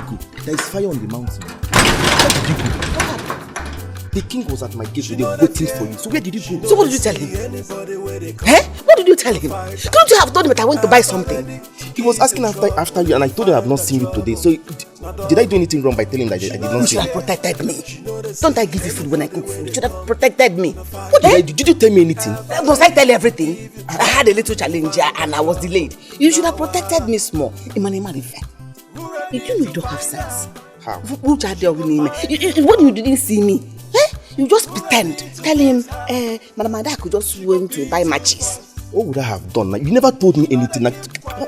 you go? There is fire on the mountain. Where did you go? What happened? The king was at my gate today waiting for you. So where did you go? So what did you tell him? Eh? What did you tell him? Couldn't you have told him that I went to buy something? He was asking after you and I told him I have not seen you today. So did I do anything wrong by telling him that I did not see you? You should have protected me. Don't I give you food when I cook food? You should have protected me. What did you tell me anything? Must I tell you everything? I had a little challenge and I was delayed. You should have protected me small. Did you know you don't have sense? How? When you didn't see me, you just pretend. Tell him, Madam Ada could just went to buy matches. What would I have done? You never told me anything.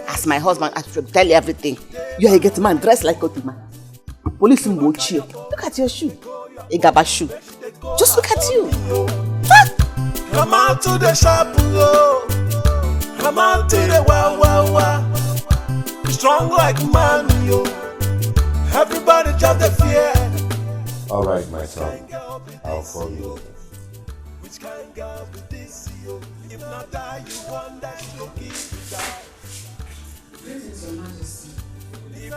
As my husband, I should tell you everything. You are a get man, dressed like a man. Police will watch you. Look at your shoe. A gaba shoe. Just look at you. Come out to the shop, come out to the wow. Strong like man, yo. Everybody just the fear. All right, my son. I'll call you. Which kind girl be this, yo? If not die, you want that to give you die. Greetings, Your Majesty.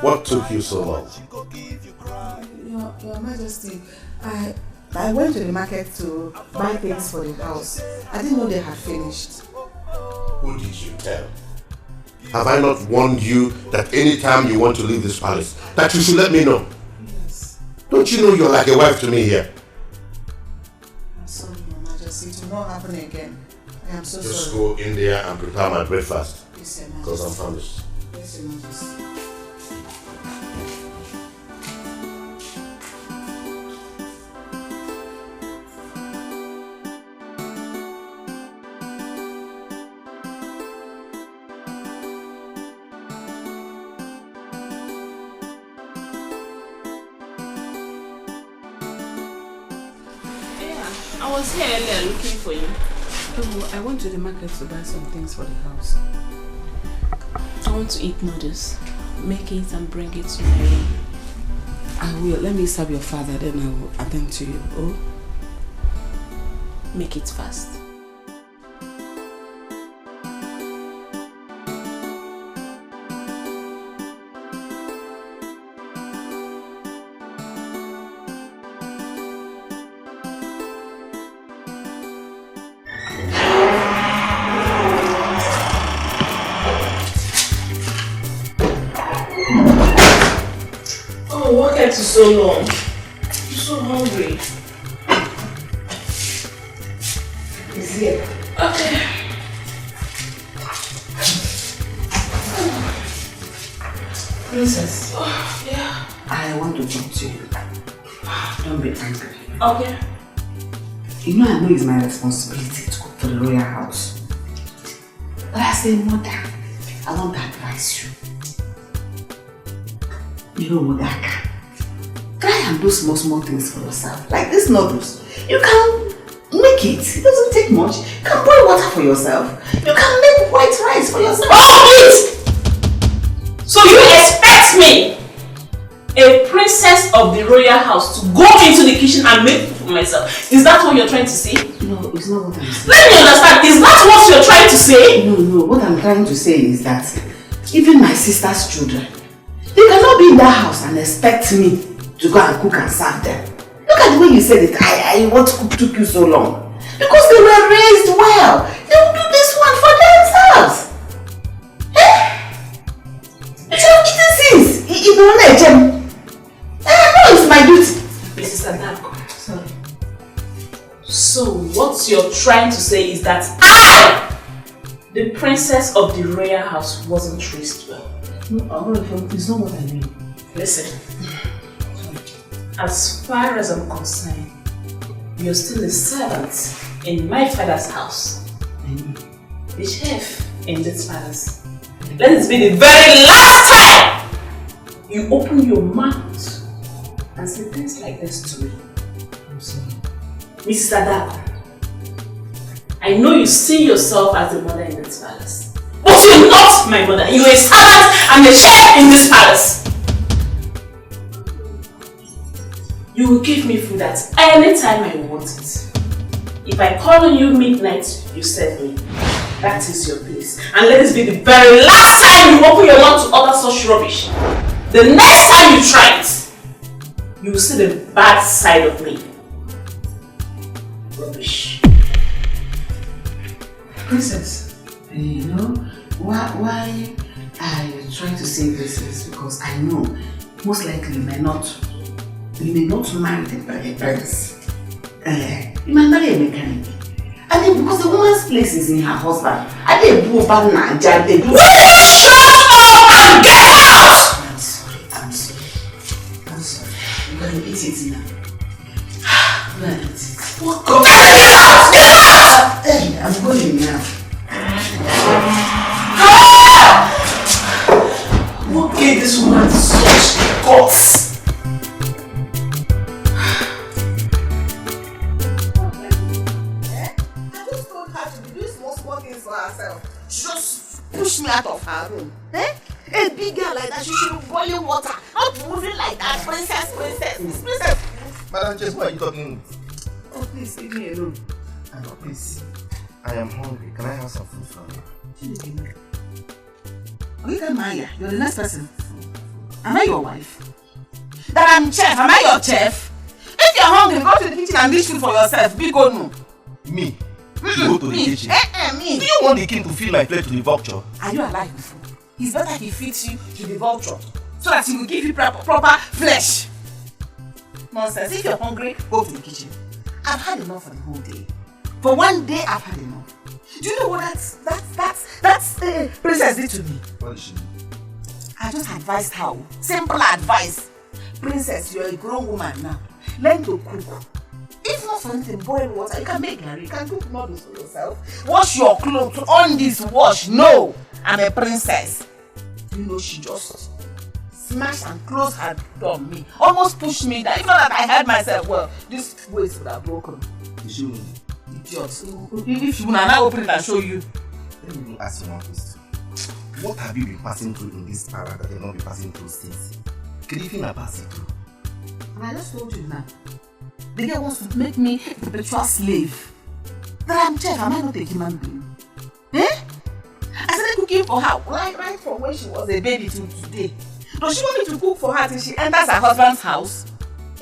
What took you so long? Your Majesty, I went to the market to buy things for the house. I didn't know they had finished. Who did you tell? Have I not warned you that any time you want to leave this palace, that you should let me know? Yes. Don't you know you're like a wife to me here? I'm sorry, Your Majesty. It will not happen again. I am so Just sorry. go in there and prepare my breakfast. Yes, Your Majesty. Because I'm famished. Yes, Your Majesty. I was here earlier looking for you. Oh, I went to the market to buy some things for the house. I want to eat noodles. Make it and bring it to my room. I will. Let me serve your father, then I will attend to you. Oh? Make it fast. What kept you so long? I'm so hungry. It's here. Okay. Princess. Oh, yeah. I want to talk to you. Don't be angry. Okay. You know I know it's my responsibility to cook for the royal house. But as a mother, I want to advise you. You know what I can. Try and do small things for yourself. Like these noodles. You can make it. It doesn't take much. You can boil water for yourself. You can make white rice for yourself. Oh, please! So you expect me, a princess of the royal house, to go into the kitchen and make food for myself? Is that what you're trying to say? No, it's not what I'm saying. Let me understand. Is that what you're trying to say? No. What I'm trying to say is that even my sister's children, they cannot be in that house and expect me to go and cook and serve them. Look at the way you said it. What took you so long? Because they were raised well. They will do this one for themselves. You should have eaten since. No, it's my duty. Mrs. Adako. Sorry. So what you're trying to say is that I, the princess of the royal house, wasn't raised well. No, it's not what I mean. Listen. As far as I'm concerned, you're still a servant in my father's house. The chef in this palace. Let this be the very last time you open your mouth and say things like this to me. I'm sorry. Mrs. Adako, I know you see yourself as the mother in this palace. But you're not my mother. You're a servant and a chef in this palace. You will give me food at any time I want it. If I call on you midnight, you serve me. That is your place. And let this be the very last time you open your mouth to utter such rubbish. The next time you try it, you will see the bad side of me. Rubbish. Princess, you know why I try to say this is because I know most likely you may not marry the prince. You might marry a mechanic. And then because the woman's place is in her husband, I didn't go back Naija. Will you shut up and get out? I'm sorry. You're gonna eat it now. You're gonna eat it. What? Get out! Hey, I'm going now. What gave this woman such guts? Just push me out of her room. A big girl like that, she should be boiling water, not moving like that. Princess. Madam Jess, why are you talking? Oh, please, leave me alone. Oh, please. I am hungry. Can I have some food from you? Okay, Maya, you're the next person. Am I your wife? That I'm chef. Am I your chef? If you're hungry, go to the kitchen and dish food for yourself. Be good, no. Me? Go to the kitchen? Me. Do you want the king to feed my plate to the vulture? Are you alive before? It's better if he feeds you to the vulture so that he will give you proper flesh. Nonsense. If you're hungry, go to the kitchen. I've had enough for the whole day. For one day, I've had enough. Do you know what that's Princess did to me? What did she do? I just advised her. Simple advice. Princess, you're a grown woman now. Learn to cook. If not something, boil water. You can make curry. You can cook noodles for yourself. Wash your clothes. On this wash. No, I'm a princess. You know, she just smashed and closed her door on me. Almost pushed me down. If not that I heard myself, well, this waist would have broken. Did she win? Idiot. If you wanna now open it and show you. Let me ask you one question. What have you been passing through in this para that you've not been passing through since? Can you feel pass it through? And I just told you now. The girl wants to make me a perpetual slave. That I'm chef, am I not a human being? I started cooking for her right from when she was a baby till today. Does she want me to cook for her till she enters her husband's house?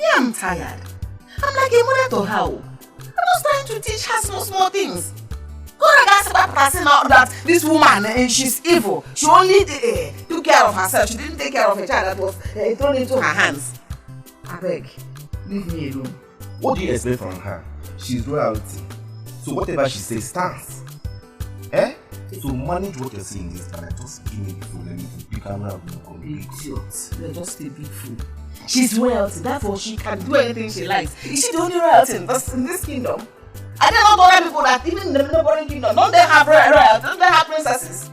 Yeah, I'm tired. I'm like a mother to her. I'm just trying to teach her small things. That this woman, she's evil. She only took care of herself. She didn't take care of a child that was thrown into her hands. I beg, leave me alone. What do you expect from her? She's royalty. So whatever she says stands. So manage what you're saying this time. Just give me the food and you can have no Idiot. You're just a big fool. She's royalty, therefore she can do anything she likes. Is she the only royalty in this kingdom? I don't know other people that even in the neighboring kingdom, don't they have royalty? Don't they have princesses?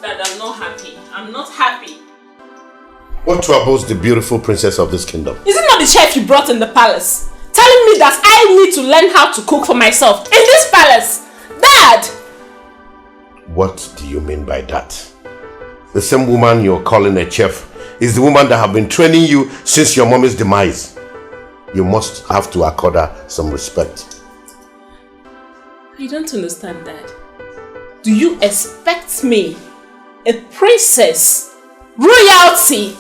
Dad, I'm not happy. I'm not happy. What troubles the beautiful princess of this kingdom? Is it not the chef you brought in the palace? Telling me that I need to learn how to cook for myself in this palace? Dad! What do you mean by that? The same woman you're calling a chef is the woman that have been training you since your mommy's demise. You must have to accord her some respect. I don't understand, Dad. Do you expect me, a princess, royalty,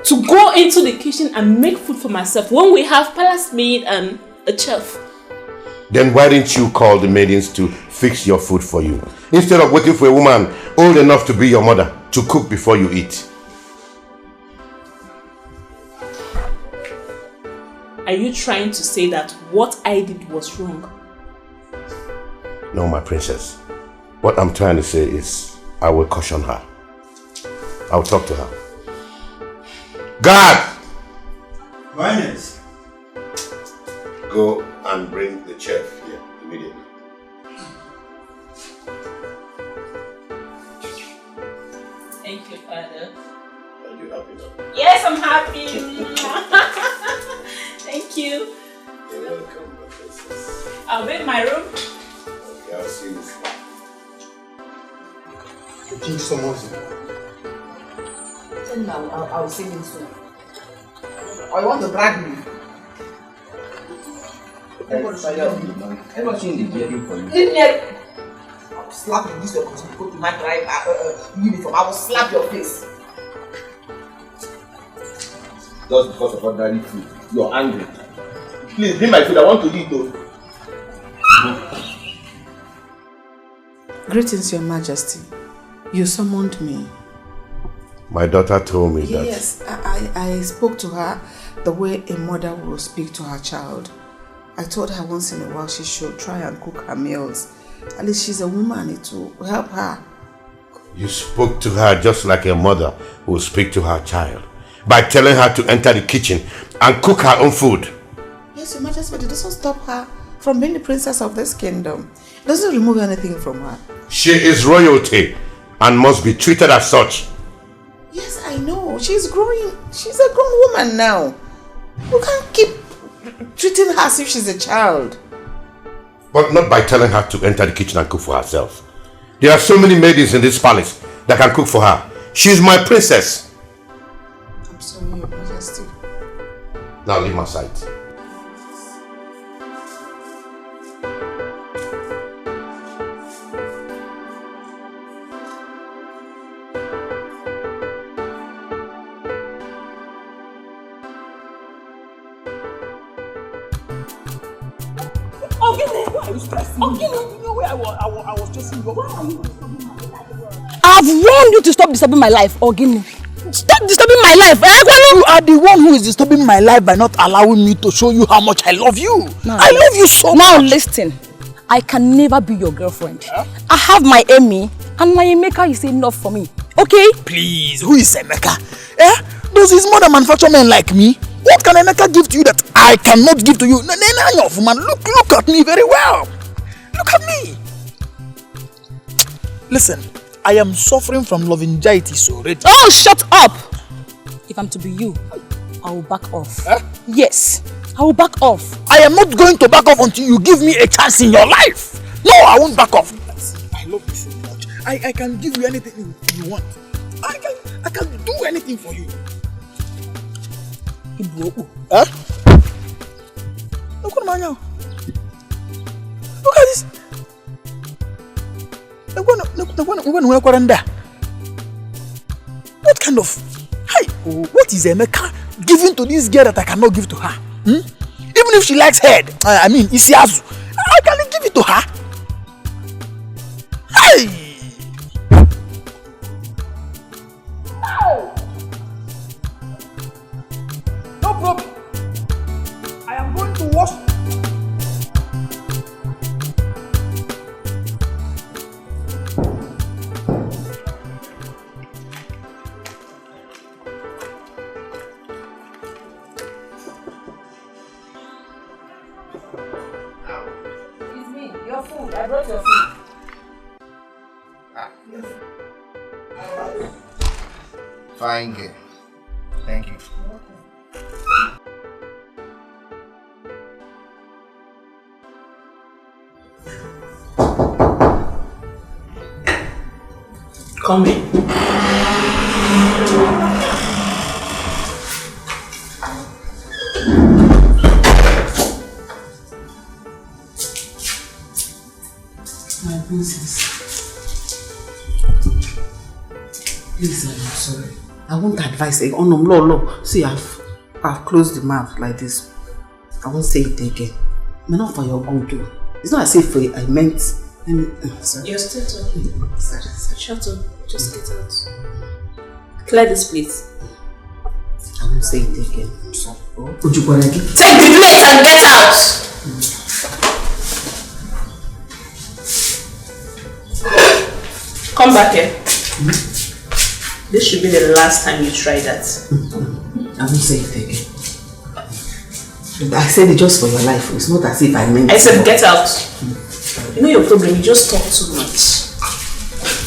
to go into the kitchen and make food for myself when we have palace maid and a chef? Then why didn't you call the maidens to fix your food for you? Instead of waiting for a woman old enough to be your mother to cook before you eat. Are you trying to say that what I did was wrong? No, my princess. What I'm trying to say is, I will caution her. I'll talk to her. Guard! Finance. Go and bring the chef here immediately. Thank you, Father. Are you happy now? Yes, I'm happy. Thank you. You're welcome, my princess. I'll be in my room. Okay, I'll see you. The king summons you. Tell him I'll see him soon. Or you want to brag me? Everybody in the gear for you. I'll slap you this way because you go to my drive uniform. I will slap your face. Just because of ordinary food, you're angry. Please, bring my food. I want to eat though. Greetings, Your Majesty. You summoned me. My daughter told me that. Yes, I spoke to her the way a mother will speak to her child. I told her once in a while she should try and cook her meals. At least she's a woman, it will help her. You spoke to her just like a mother will speak to her child, by telling her to enter the kitchen and cook her own food. Yes, Your Majesty, but it doesn't stop her from being the princess of this kingdom. It doesn't remove anything from her. She is royalty and must be treated as such. Yes, I know. She's growing. She's a grown woman now. You can't keep treating her as if she's a child. But not by telling her to enter the kitchen and cook for herself. There are so many maidens in this palace that can cook for her. She's my princess. I'm sorry, Your Majesty. Now leave my sight. I've warned you to stop disturbing my life, Ogini. Stop disturbing my life. You are the one who is disturbing my life by not allowing me to show you how much I love you. I love you so much. Now listen, I can never be your girlfriend. I have my Emmy and my Emeka is enough for me. Okay? Please, who is Emeka? Does his mother manufacture men like me? What can Emeka give to you that I cannot give to you? Man, look at me very well. Look at me. Listen, I am suffering from laryngitis already. Oh, shut up! If I'm to be you, I will back off. Yes, I will back off. I am not going to back off until you give me a chance in your life. No, I won't back off. I love you so much. I can give you anything you want. I can do anything for you. Look at this. What kind of... what is Emeka giving to this girl that I cannot give to her? Even if she likes head, I mean, Isiazu, I can give it to her. Hey! No problem. I am going to wash. It's me, your food. I brought your food. Fine girl. Thank you. Come in. My princess. Please, I'm sorry. I won't advise it. Oh no, no. See, I've closed the mouth like this. I won't say it again. But not for your good too. It's not as if I meant sorry. You're still talking. Sorry. Shut up. Just get out. Clear this plate. I won't say it again. I'm sorry. Take the plate and get out! Come back here. This should be the last time you try that. I won't say it again. I said it just for your life. It's not as if I meant it. I said get out. You know your problem, you just talk too much.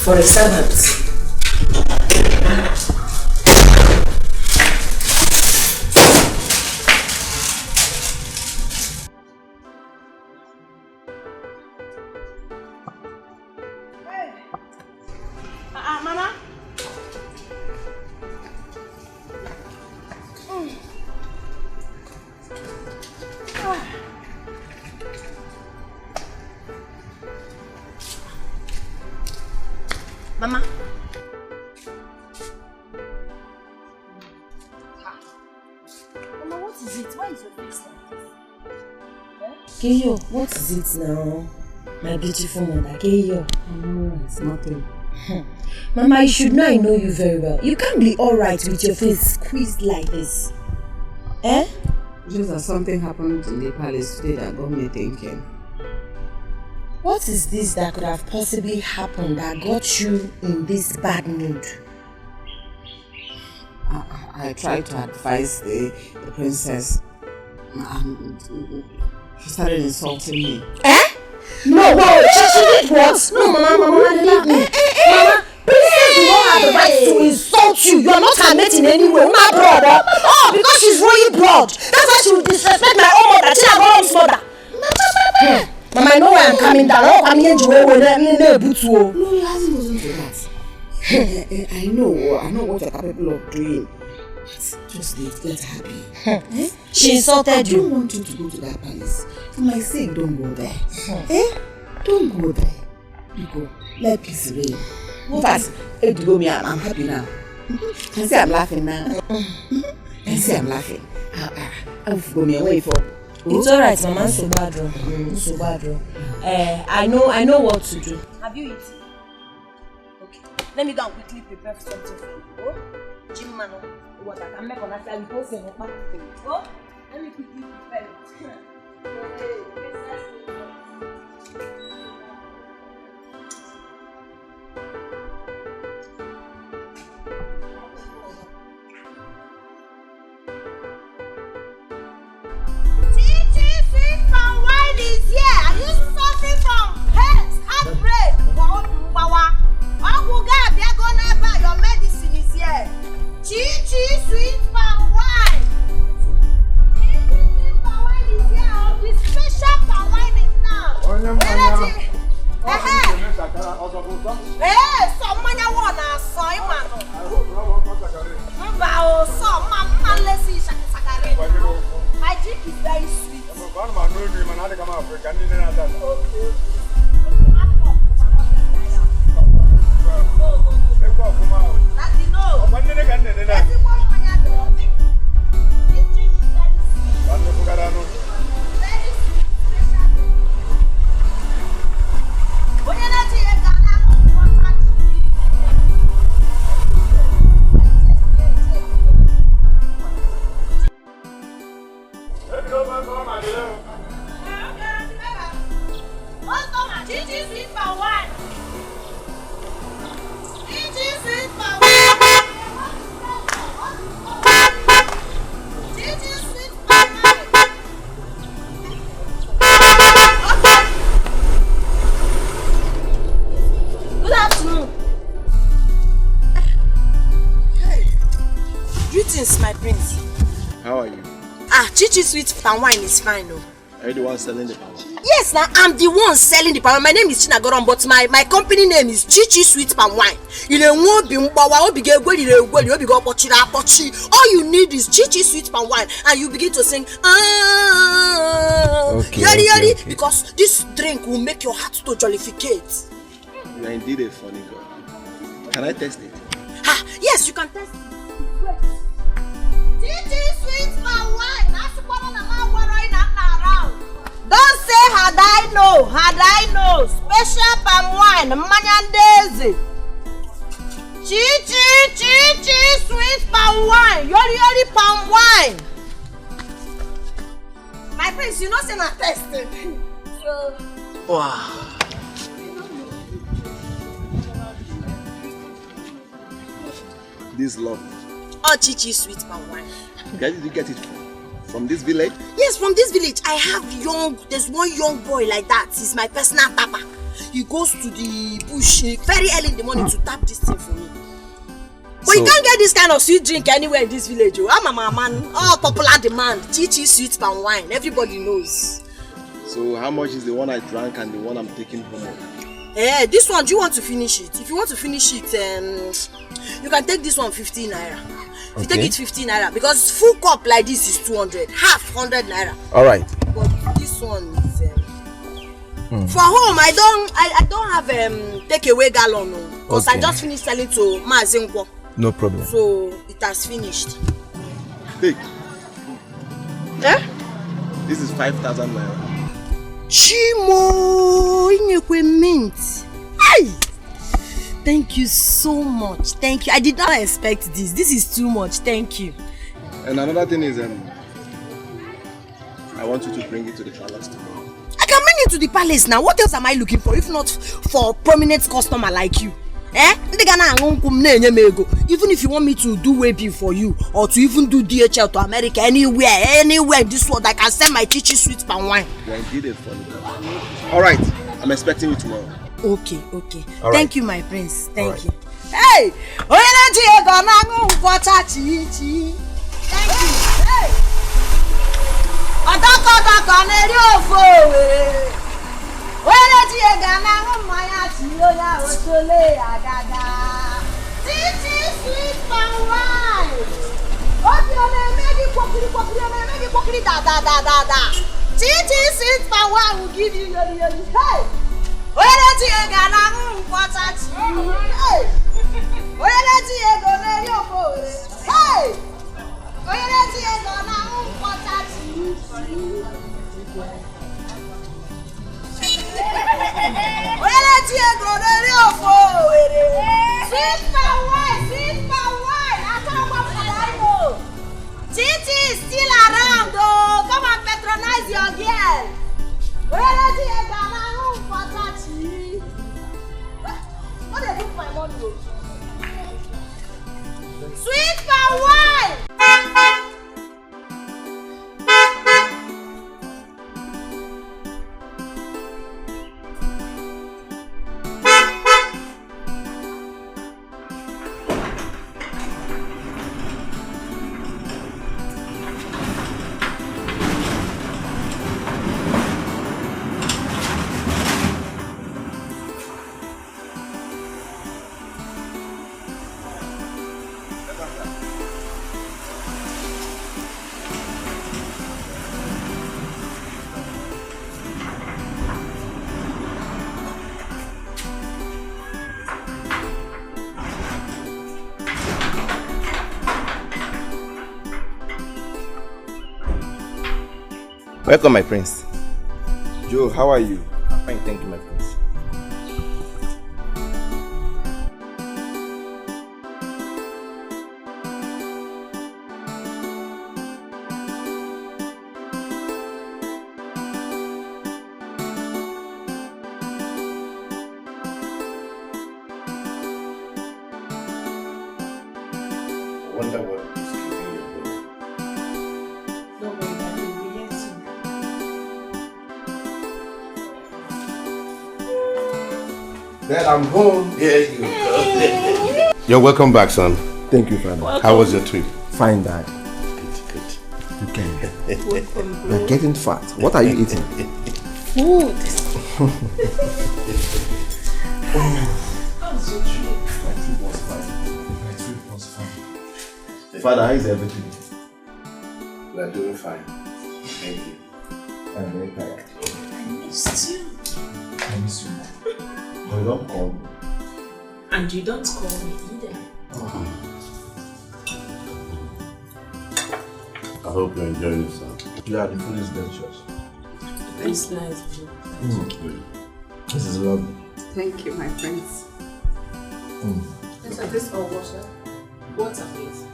For a servant. Mama. Mama. Mama, what is it? Why is your face like this? Keyo, what is it now? My beautiful mother, Keyo. No, it's nothing. Mama, you should know I know you very well. You can't be alright with your face squeezed like this. Eh? Just that something happened in the palace today that got me thinking. What is this that could have possibly happened that got you in this bad mood? I tried to advise the princess and she started insulting me. Eh? No, she did what? No, Mama, leave me. Mama, princess do not have the right to insult you. You are not her mate in any way. My brother. Oh, because she's royal blood. That's why she will disrespect my own mother. She's her own mother. Mama, I know where I'm coming down. Oh, I'm here to No, it hasn't gotten to that. I know what you're capable of doing. Just let her be. She insulted you. I don't want you to go to that palace. For my sake, don't go there. Don't go there. You go. Let peace reign. In fact, if you go me, I'm happy now. Can see I'm laughing now. Can see I'm laughing. I'll go me away for. It's alright, Mama. So bad. I know what to do. Have you eaten? Okay. Let me go and quickly prepare something for you. Oh, Jim man, what I can make on that side. Oh, let me quickly prepare it. Is here. Are you suffering from heartbreak? Your medicine is here. Chichi sweet palm wine. Chichi sweet palm wine is here. The special palm wine is now. Someone wanna soy man. My drink is very sweet. My prince. How are you? Chichi sweet palm wine is fine, no? Are you the one selling the palm wine? Yes, now I'm the one selling the palm wine. My name is Chinagoron, but my company name is Chichi Sweet Palm Wine. All you need is Chichi Sweet Palm Wine, and you begin to sing okay. Because this drink will make your heart to jollificate. You are indeed a funny girl. Can I taste it? Yes, you can taste it. Chichi Sweet Palm Wine. Don't say had I know. Special palm wine, Manyan Daisy. Chichi sweet palm wine. Yori palm wine. My prince, you know say na testing. So wow. This love. Oh, Chichi sweet palm wine. Where did you get it from this village? Yes, from this village. I have there's one young boy like that. He's my personal tapper. He goes to the bush very early in the morning to tap this thing for me. But you can't get this kind of sweet drink anywhere in this village. I'm a man. Oh, popular demand. Chichi sweet palm wine. Everybody knows. So how much is the one I drank and the one I'm taking home? This one, do you want to finish it? If you want to finish it, you can take this one 15 naira. You take it 15 naira because full cup like this is 200, half 100 naira. All right. But this one is For home, I don't have takeaway gallon because I just finished selling to Mazinkwo. No problem. So it has finished. Hey. Eh? This is 5,000 naira. Chimo, Inyekwe mint. Ay! Thank you so much. Thank you. I did not expect this. This is too much. Thank you. And another thing is, I want you to bring it to the palace tomorrow. I can bring it to the palace now. What else am I looking for if not for a prominent customer like you? Eh? Even if you want me to do webby for you or to even do DHL to America, anywhere in this world, I can send my chichi sweet palm wine. You did it for me. Alright, I'm expecting you tomorrow. Okay. All Thank right. you, my prince. Thank you. Right. Hey! Thank you. Hey! Will give you your hey! Titi is still around, oh! Come and patronize your girl. What they do for my money? Sweet for wine! Welcome, my prince. Joe, how are you? I'm fine, thank you, my prince. I wonder what is keeping your brother. Don't worry, Daddy, we'll be here soon. Dad, I'm home. Here you go. You're welcome back, son. Thank you, Father. How was your trip? Fine, Dad. Good. You can. You're getting fat. What are you eating? Food. How's your trip? My trip was fine. My trip was fine. Father, how is everything? We are doing fine. Thank you. I'm very tired. I missed you. I miss you. But you don't call me. And you don't call me either. I hope you're enjoying yourself. Yeah, the food is delicious. It's nice. This is lovely. Thank you, my friends. Is this all water? Water, please.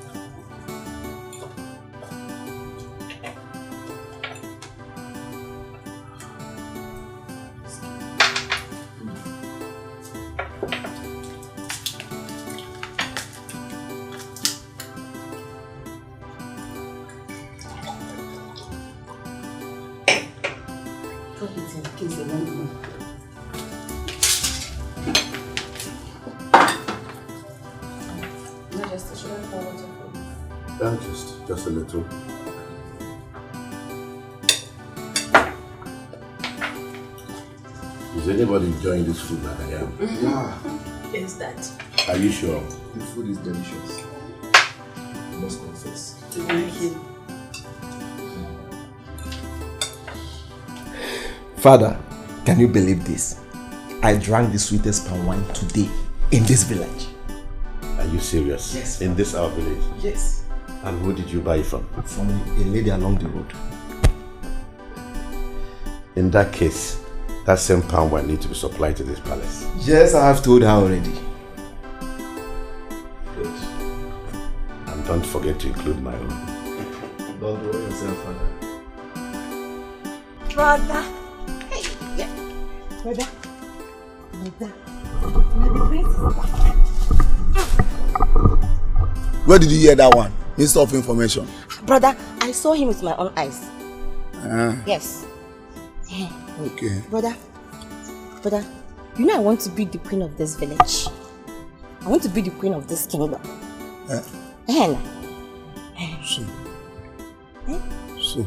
Just a little. Is anybody enjoying this food like I am? Yeah. Is that? Are you sure? The food is delicious. I must confess. Thank you. Father, Can you believe this? I drank the sweetest palm wine today in this village. Are you serious? Yes. In this our village? Yes. And who did you buy it from? From a lady along the road. In that case, that same palm wine needs to be supplied to this palace. Yes, I have told her already. Good. And don't forget to include my own. Don't worry yourself, Father. Brother. Hey, yeah. Brother. Where did you hear that one? Minister of Information. Brother, I saw him with my own eyes. Yes. Okay. Brother, you know I want to be the queen of this village. I want to be the queen of this kingdom. So.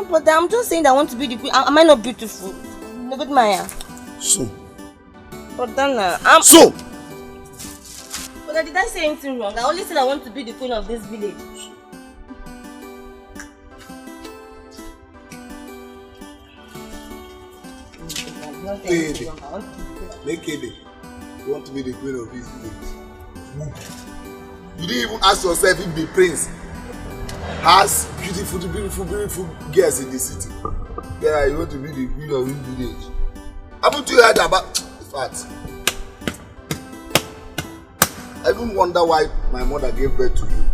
Brother, I'm just saying that I want to be the queen. Am I not beautiful? Look at Maya. So. Brother, So. Brother, did I say anything wrong? I only said I want to be the queen of this village. Naked. You want to be the queen of this village? You didn't even ask yourself if the prince has beautiful girls in the city. Yeah, you want to be the queen of this village. Haven't you heard about the fact? I even wonder why my mother gave birth to you.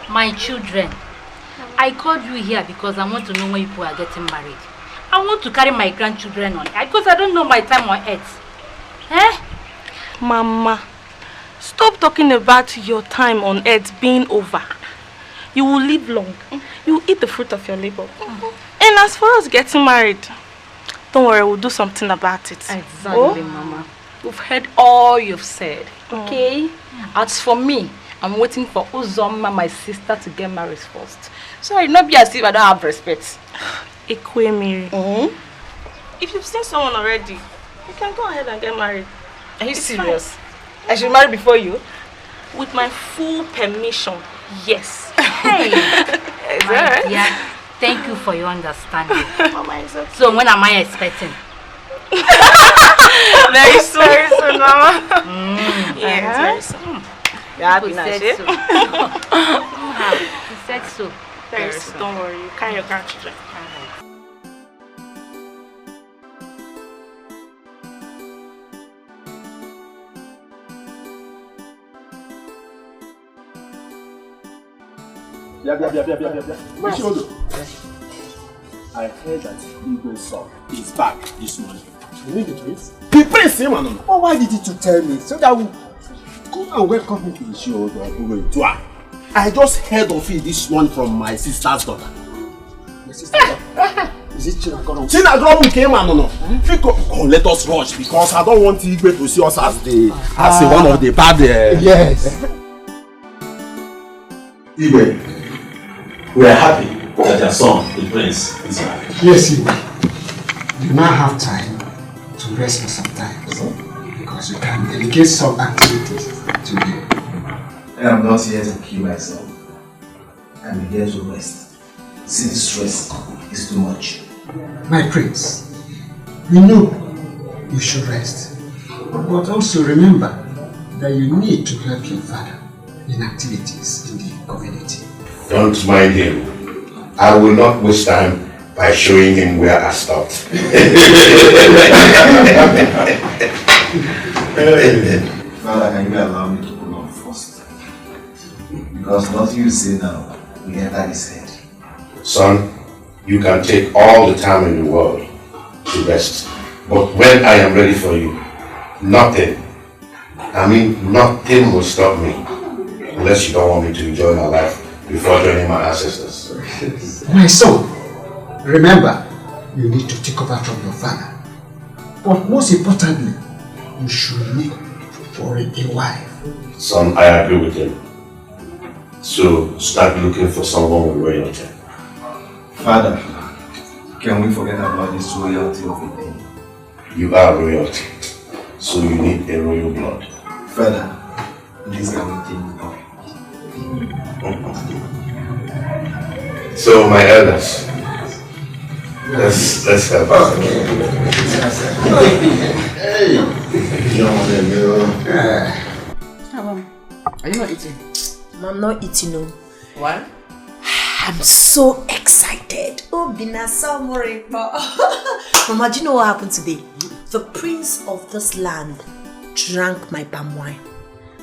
My children, I called you here because I want to know when you people are getting married. I want to carry my grandchildren on because I don't know my time on earth. Mama, stop talking about your time on earth being over. You will live long. You will eat the fruit of your labor. And as for us getting married, don't worry, we'll do something about it. Exactly, Mama. We've heard all you've said. Okay? As for me, I'm waiting for Uzoma, my sister, to get married first. So it not be as if I don't have respect. Mary. If you've seen someone already, you can go ahead and get married. Are you serious? Fine. I should marry before you? With my full permission, yes. Hey! Is that right? Yeah. Thank you for your understanding. Mama, it's okay. So when am I expecting? Very soon. Very soon, Mama. Yes, very soon. Yeah, you said so. Very soon. Don't worry, you carry your grandchildren. Yeah. I heard that Igwe's son is back this morning. You need the prince? The prince, man. Oh, why did you tell me? So that we come and welcome him to the show. I just heard of it this morning from my sister's daughter. My sister's daughter? Is it Chinagoro? Chinagoro came and no. Let us rush because I don't want Igwe to see us as one of the bad. Yes. Igwe, we are happy that your son, the prince, is married. Yes, Igwe. You now have time to rest for some time because you can delegate some activities to you. I am not here to kill myself. I am here to rest. See, the stress is too much. My prince, we know you should rest, but also remember that you need to help your father in activities in the community. Don't mind him. I will not waste time by showing him where I stopped. Father, can you allow me to pull on first? Because what you say now will enter his head. Son, you can take all the time in the world to rest. But when I am ready for you, nothing will stop me. Unless you don't want me to enjoy my life before joining my ancestors. My son, remember, you need to take over from your father. But most importantly, you should look for a wife. Son, I agree with him. So start looking for someone with royalty. Father, can we forget about this royalty of a thing? You are royalty, so you need a royal blood. Father, this can we think of? So my elders, let's help. Hey, are you not eating? I'm not eating, no. Why? I'm so excited. Oh, Bina, so worried. Mama, do you know what happened today? The prince of this land drank my palm wine.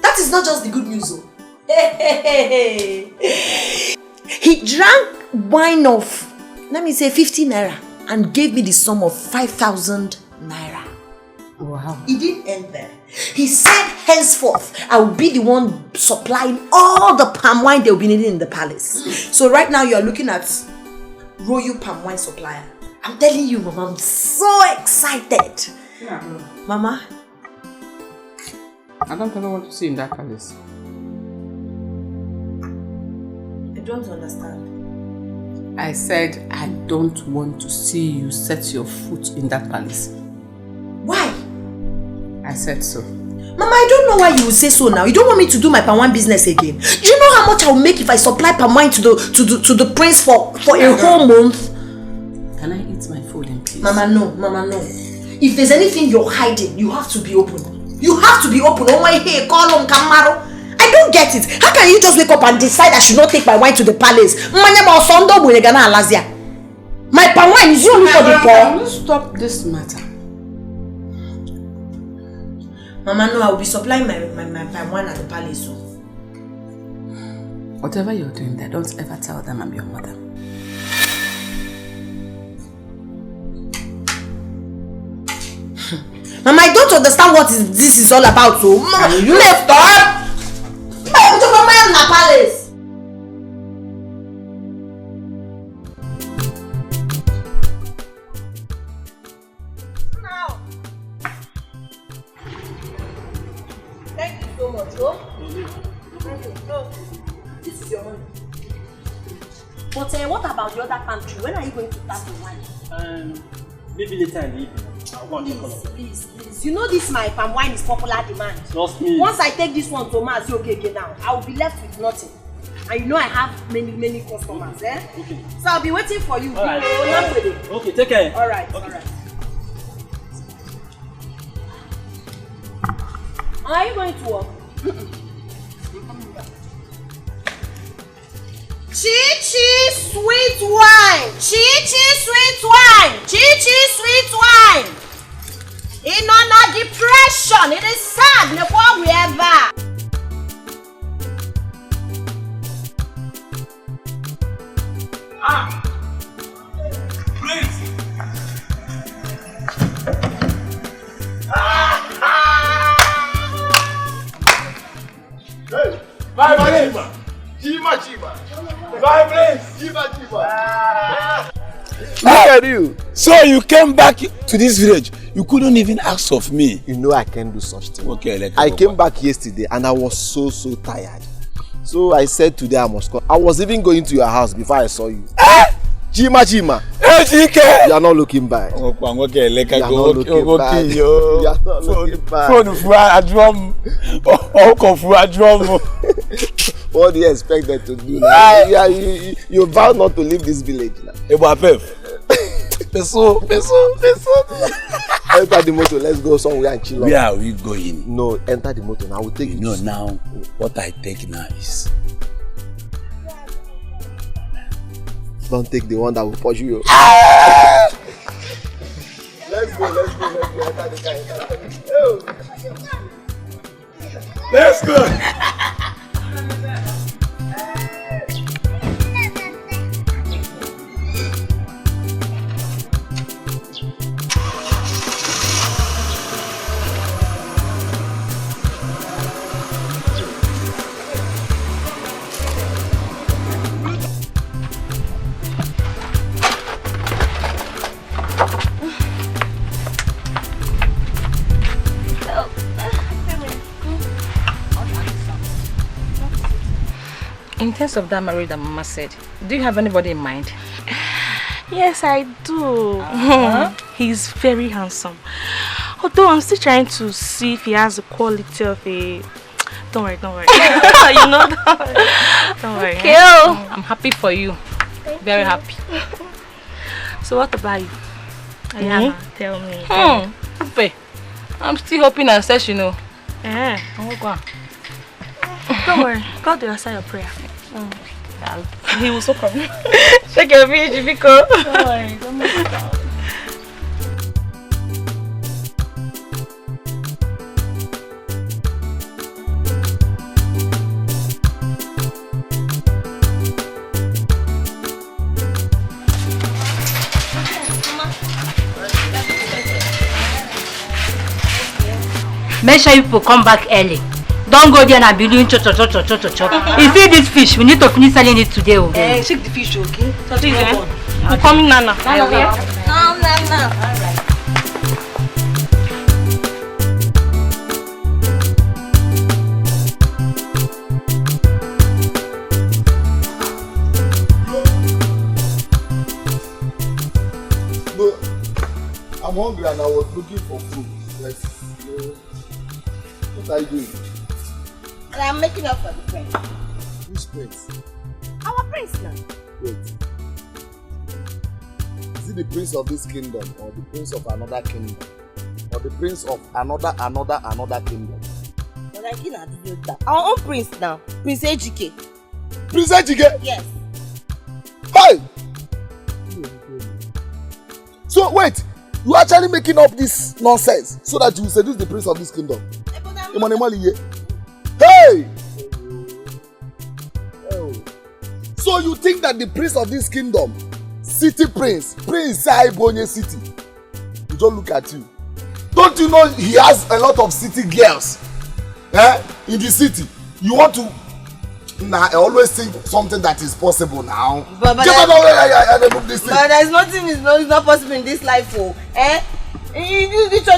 That is not just the good news, though. He drank wine of, let me say, 50 naira and gave me the sum of 5,000 naira. Wow. He didn't end there. He said, henceforth, I will be the one supplying all the palm wine they'll be needing in the palace. So right now you are looking at royal palm wine supplier. I'm telling you, Mama, I'm so excited. Yeah. Mama? I don't ever want to see in that palace. I don't understand. I said I don't want to see you set your foot in that palace. Why? I said so. Mama, I don't know why you would say so now. You don't want me to do my palm wine business again. Do you know how much I will make if I supply palm wine to the prince for a whole month? Can I eat my food in peace? Mama, no. Mama, no. If there's anything you're hiding, you have to be open. You have to be open. Oh my, hey, call on Kamaro. I don't get it. How can you just wake up and decide I should not take my wine to the palace? My palm wine is only for the poor. Can you stop this matter? Mama, no, I will be supplying my palm wine at the palace. So. Whatever you're doing there, don't ever tell them I'm your mother. Mama, I don't understand what this is all about. So, Mama, you left up. I'm to Mama in the palace. Now. Thank you so much, oh. This is your money. But what about the other country? When are you going to start the wine? Maybe later in the evening. Please. You know this my palm wine is popular demand. Trust me. Once I take this one to Mass, okay now, I will be left with nothing. And you know I have many customers, eh? Okay. So I'll be waiting for you. All right. Okay, take care. All right. Are you going to work? Chi-chi sweet wine. Chi-chi sweet wine. Chi-chi sweet wine. In on a depression. It is sad. Before we ever. Please. Hey, my place. Chiba. My place. Chiba. Look at you. So you came back to this village. You couldn't even ask of me. You know I can't do such thing. Okay, I came back yesterday and I was so tired. So I said today I must come. I was even going to your house before I saw you. Chima. Hey, Chike. You are not looking back. You are not looking back. You are not looking back. What do you expect them to do now? You vow not to leave this village now. Peso. Enter the motor, let's go somewhere and chill. Where are we going? No, enter the motor now. I will take you. No, now, what I take now is... Don't take the one that will push you. Let's go. Enter the car. Let's go. In terms of that marriage that Mama said, do you have anybody in mind? Yes, I do. He's very handsome. Although I'm still trying to see if he has the quality of a... Don't worry. You know that. Don't worry. Okay. I'm happy for you. Very happy. So what about you? Ayana, tell me. I'm still hoping and says, you know. Don't worry, God will answer your prayer. He will so come. Check your page, Biko. Don't worry, don't make it down. Make sure you people come back early. Don't go there and be doing chop. If you eat this fish, we need to finish selling it today. Okay? Shake the fish, okay? Please, I'm coming, Nana. No. Alright. No, I'm hungry and I was looking for food. Yes. What are you doing? I'm making up for the prince. Which prince? Our prince now. Wait. Is it the prince of this kingdom or the prince of another kingdom? Or the prince of another kingdom? But I cannot do that. Our own prince now. Prince Ejike. Prince Ejike? Yes. Hey! So wait, you are actually making up this nonsense so that you will seduce the prince of this kingdom? Hey! So you think that the prince of this kingdom, city prince Saibonye city, you don't look at you. Don't you know he has a lot of city girls in the city? You want to I always think something that is possible now. But there's nothing is not possible in this life. You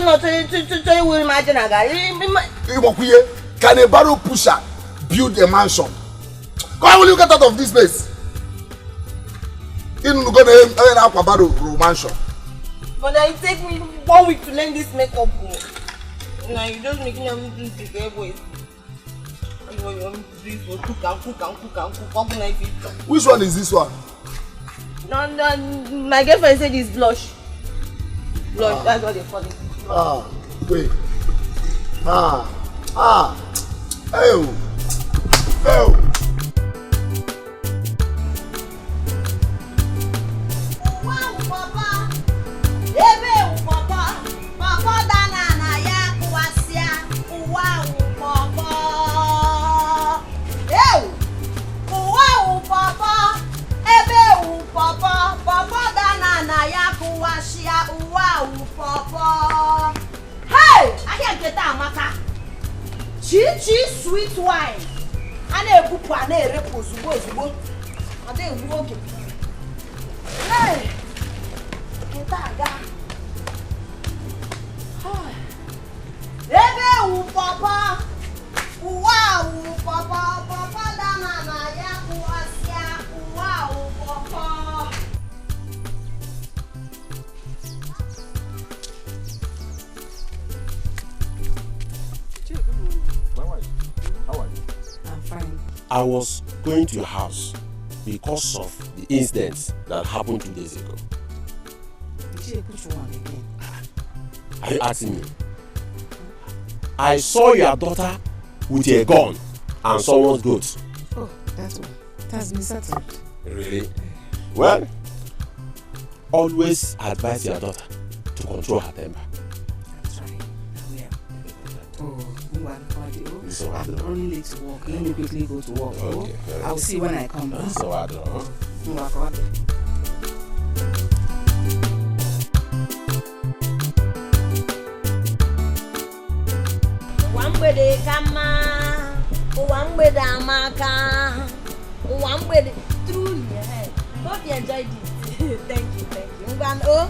not to imagine a guy. Can a barrel pusher build a mansion? Why will you get out of this place? You're going to have a barrel mansion. But it take me 1 week to learn this makeup. Now you just making everything to get away. Which one is this one? No, my girlfriend said it's blush. Blush, that's what they call it. Wait. Wow, Papa. Papa Dana na ya kuwasia. Wow, Papa. Papa Dana na ya kuwasia. Wow, Papa. Hey, I can't get that maka. Chi sweet wine. Ane bupu ane repo zubo. Ade uwoke. Hey, get that guy. Ebe Papa. Wow, Papa Dana na ya kuwasia. Wow, Papa. I was going to your house because of the incident that happened 2 days ago. Are you asking me? I saw your daughter with a gun and someone's goat. Oh, that's one. It has been settled. Really? Well, always advise your daughter to control her temper. That's right. I'm running late to work. Let me quickly go to work. Okay. I'll see when I come back. So I don't know. Wambede kama, wambede amaka, wambede truly. Hope you enjoyed it. Thank you. Oh,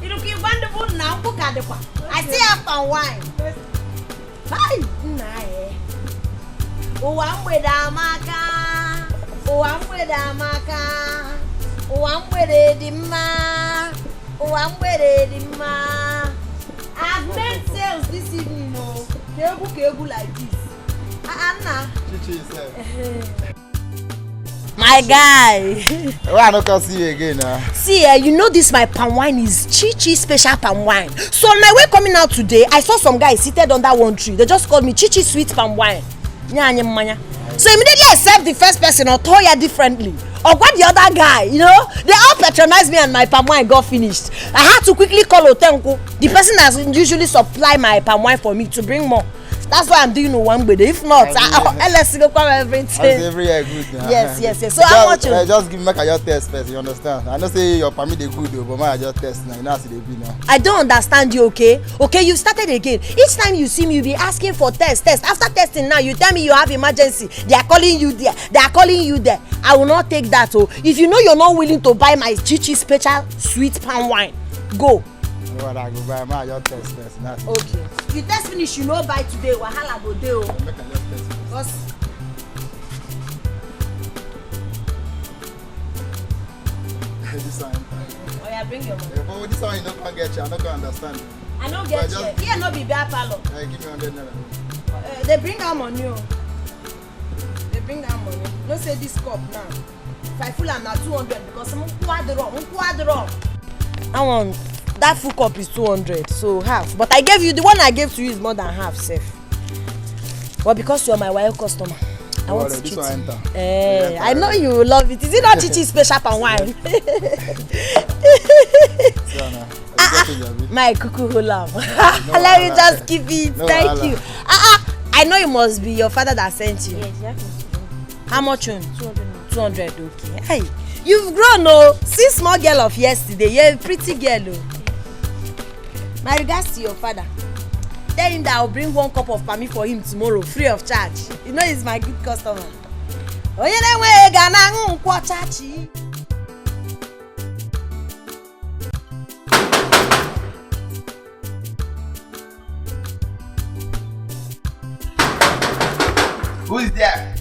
you look wonderful now. Cook at the park. I see after wine. Hi, nah. Wambede amaka, wambede dima. I've made sales this evening, no. Kebu like this. Anna. My guy. Why I not come see you again now? See, you know this my palm wine is Chi special palm wine. So on my way coming out today, I saw some guys seated under one tree. They just called me Chi sweet palm wine. So immediately I served the first person or Toya differently. Or what the other guy, you know? They all patronized me and my palm wine got finished. I had to quickly call Okonkow, the person that usually supply my palm wine for me, to bring more. That's why I'm doing one with it. If not, let's go come everything. Every year good. Yes. So how much? Just give me your test first, you understand? I know say your permit they good though, but my just test now. You know how they be now. I don't understand you, okay? Okay, you started again. Each time you see me, you be asking for test. After testing now, you tell me you have emergency. They are calling you there. They are calling you there. I will not take that. Oh, if you know you're not willing to buy my Chi special sweet palm wine, go. What I go buy my your test first. Okay. You test finish, you know by today. Wahala go dey o. Make I just test first. This one. Oh yeah, bring your money. But this one you don't can get you. I don't can understand. I don't get you. Here no be bear parlor. Give me 100 naira. They bring out money. They bring out money. No say this cup now. If I full am na 200 because I'm quadro. I want. That full cup is 200, so half. But I gave you, the one I gave to you is more than half, safe. But because you're my wild customer, I want to treat you. I know you will love it. Is it not Chichi special palm wine? My cuckoo lamb. Let me just keep it. Thank you. I know it must be your father that sent you. Yes, yeah. How much? 200, okay. Hey, you've grown, oh. See small girl of yesterday. You're a pretty girl, oh. My regards to your father. Tell him that I'll bring 1 cup of palmy for him tomorrow, free of charge. You know he's my good customer. Who is there?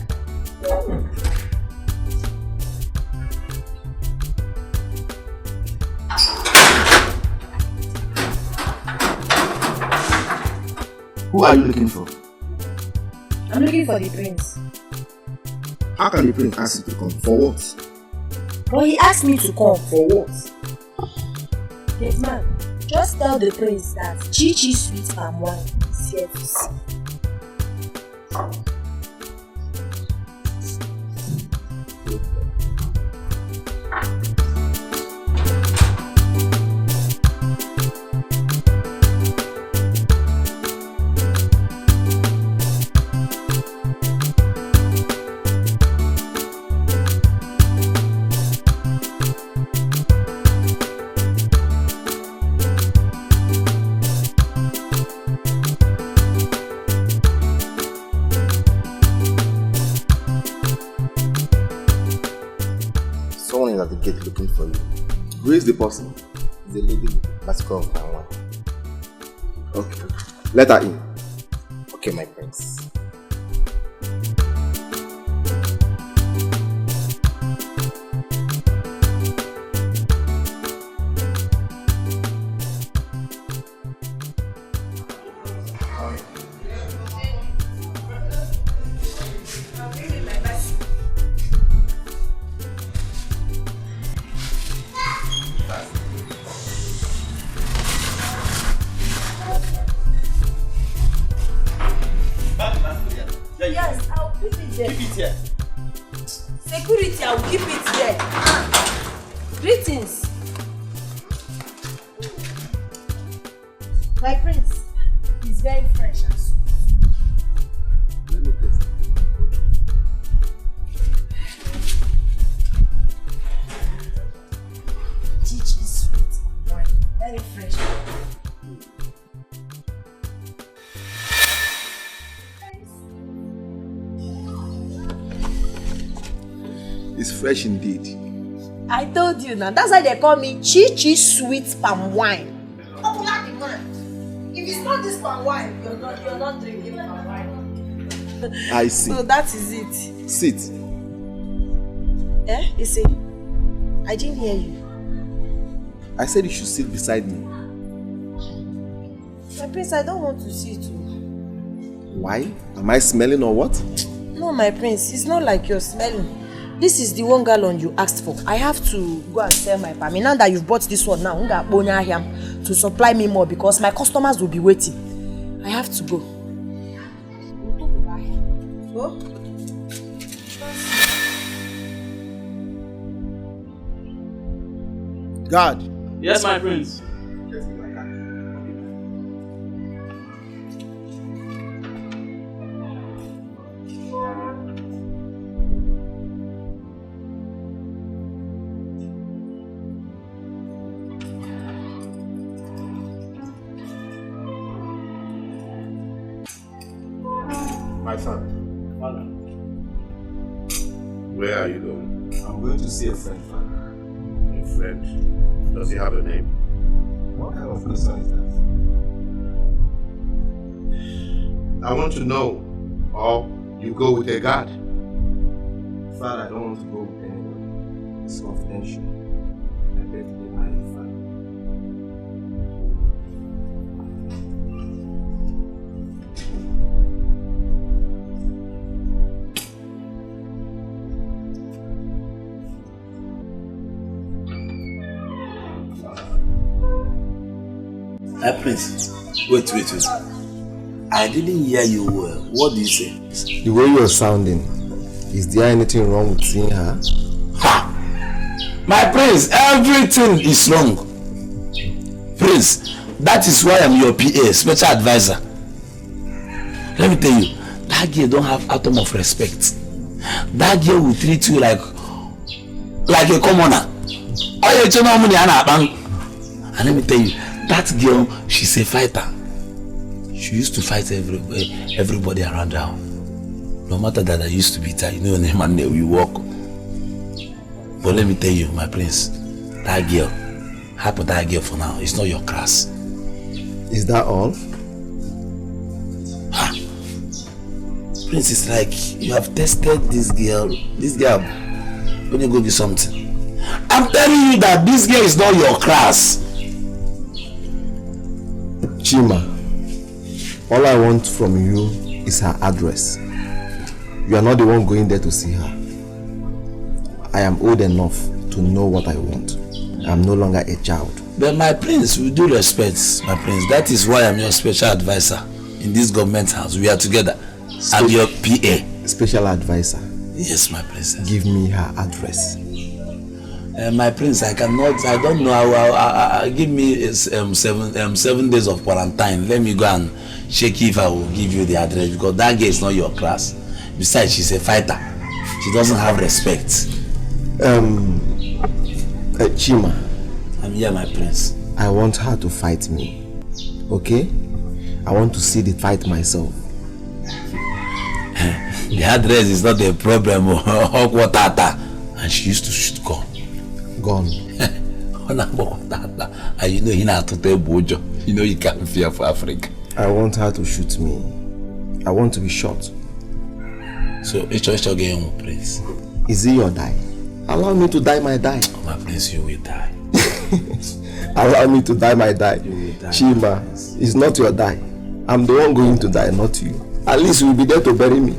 Who are you looking for? I'm looking for the prince. How can the prince ask you to come? For what? Well, he asked me to come. For what? Yes, man. Just tell the prince that Chi sweet palm wine is here to see. Someone is at the gate looking for you. Who is the person? The lady. Let's go. Okay. Let her in. Okay, my prince. Yes, I'll keep it there. Keep it here. Security, I'll keep it there. Greetings. My prince is very fresh and sweet. Let me taste it. Chichi sweet wine. Very fresh. It's fresh indeed. I told you now. That's why they call me Chi sweet palm wine. Popular demand. If it's not this palm wine, you're not drinking palm wine. I see. So that is it. Sit. You see, I didn't hear you. I said you should sit beside me. My prince, I don't want to see it. Why? Am I smelling or what? No, my prince, it's not like you're smelling. This is the 1 gallon you asked for. I have to go and sell my palm. Now that you've bought this one now, to supply me more because my customers will be waiting. I have to go. Go. God. Yes, my prince. My son. Father. Where are you going? I'm going to see a friend, Father. A friend? Does he have a name? What kind of question is that? I want to know. Or you go with a guard? Father, I don't want to go with anyone. It's confidential. I beg to be married, Father. Prince, wait. I didn't hear you well. What do you say? The way you're sounding, is there anything wrong with seeing her? Ha! My prince, everything is wrong. Prince, that is why I'm your PA, special advisor. Let me tell you, that girl don't have atom of respect. That girl will treat you like a commoner. And let me tell you, that girl, she's a fighter. She used to fight everybody around her. No matter that I used to beat her, you know, name and name, you walk. But let me tell you, my prince, that girl, happy that girl for now, it's not your class. Is that all? Ha! Prince, it's like you have tested this girl, when you go do something. I'm telling you that this girl is not your class. Chima, all I want from you is her address. You are not the one going there to see her. I am old enough to know what I want. I am no longer a child. But my prince, with due respect, my prince, that is why I'm your special advisor in this government house. We are together. I'm your PA. Special advisor? Yes, my princess. Give me her address. My prince, I don't know. Give me 7 days of quarantine. Let me go and check if I will give you the address, because that girl is not your class. Besides, she's a fighter. She doesn't have respect. Chima. I'm here, my prince. I want her to fight me. Okay? I want to see the fight myself. The address is not a problem. And she used to shoot gun. Gone. And you know you can't fear for Africa. I want her to shoot me. I want to be shot. So it's again, prince. Is it your die? Allow me to die my die. Oh, my prince, you will die. Allow me to die my die. You will die. Chima, it's not your die. I'm the one going to die, not you. At least you'll be there to bury me.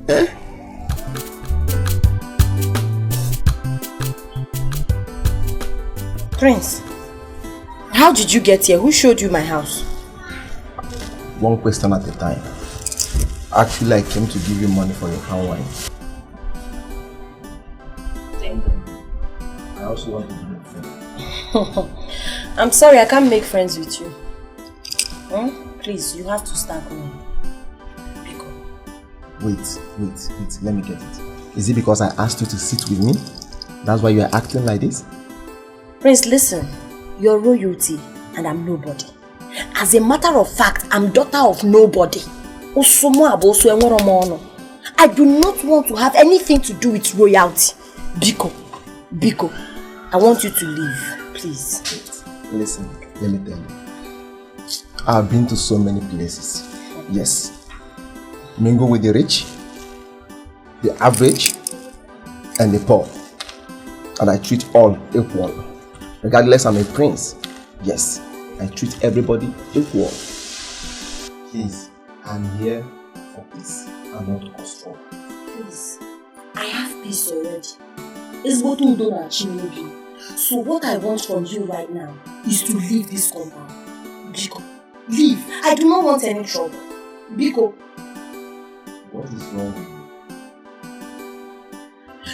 Eh? Prince, how did you get here? Who showed you my house? One question at a time. Actually, I came to give you money for your palm wine. I also want to be your friend. I'm sorry, I can't make friends with you. Please, you have to start going. Wait, let me get it. Is it because I asked you to sit with me? That's why you are acting like this? Prince, listen. You're royalty and I'm nobody. As a matter of fact, I'm daughter of nobody. I do not want to have anything to do with royalty. Biko, I want you to leave, please. Listen, let me tell you. I've been to so many places. Yes. Mingle with the rich, the average, and the poor. And I treat all equal. Regardless, I'm a prince. Yes, I treat everybody equal. Please, I'm here for peace and not cause trouble. Please, I have peace already. It's what we don't achieve. So what I want from you right now is to leave this compound. Biko, leave. I do not want any trouble. Biko. What is wrong with you?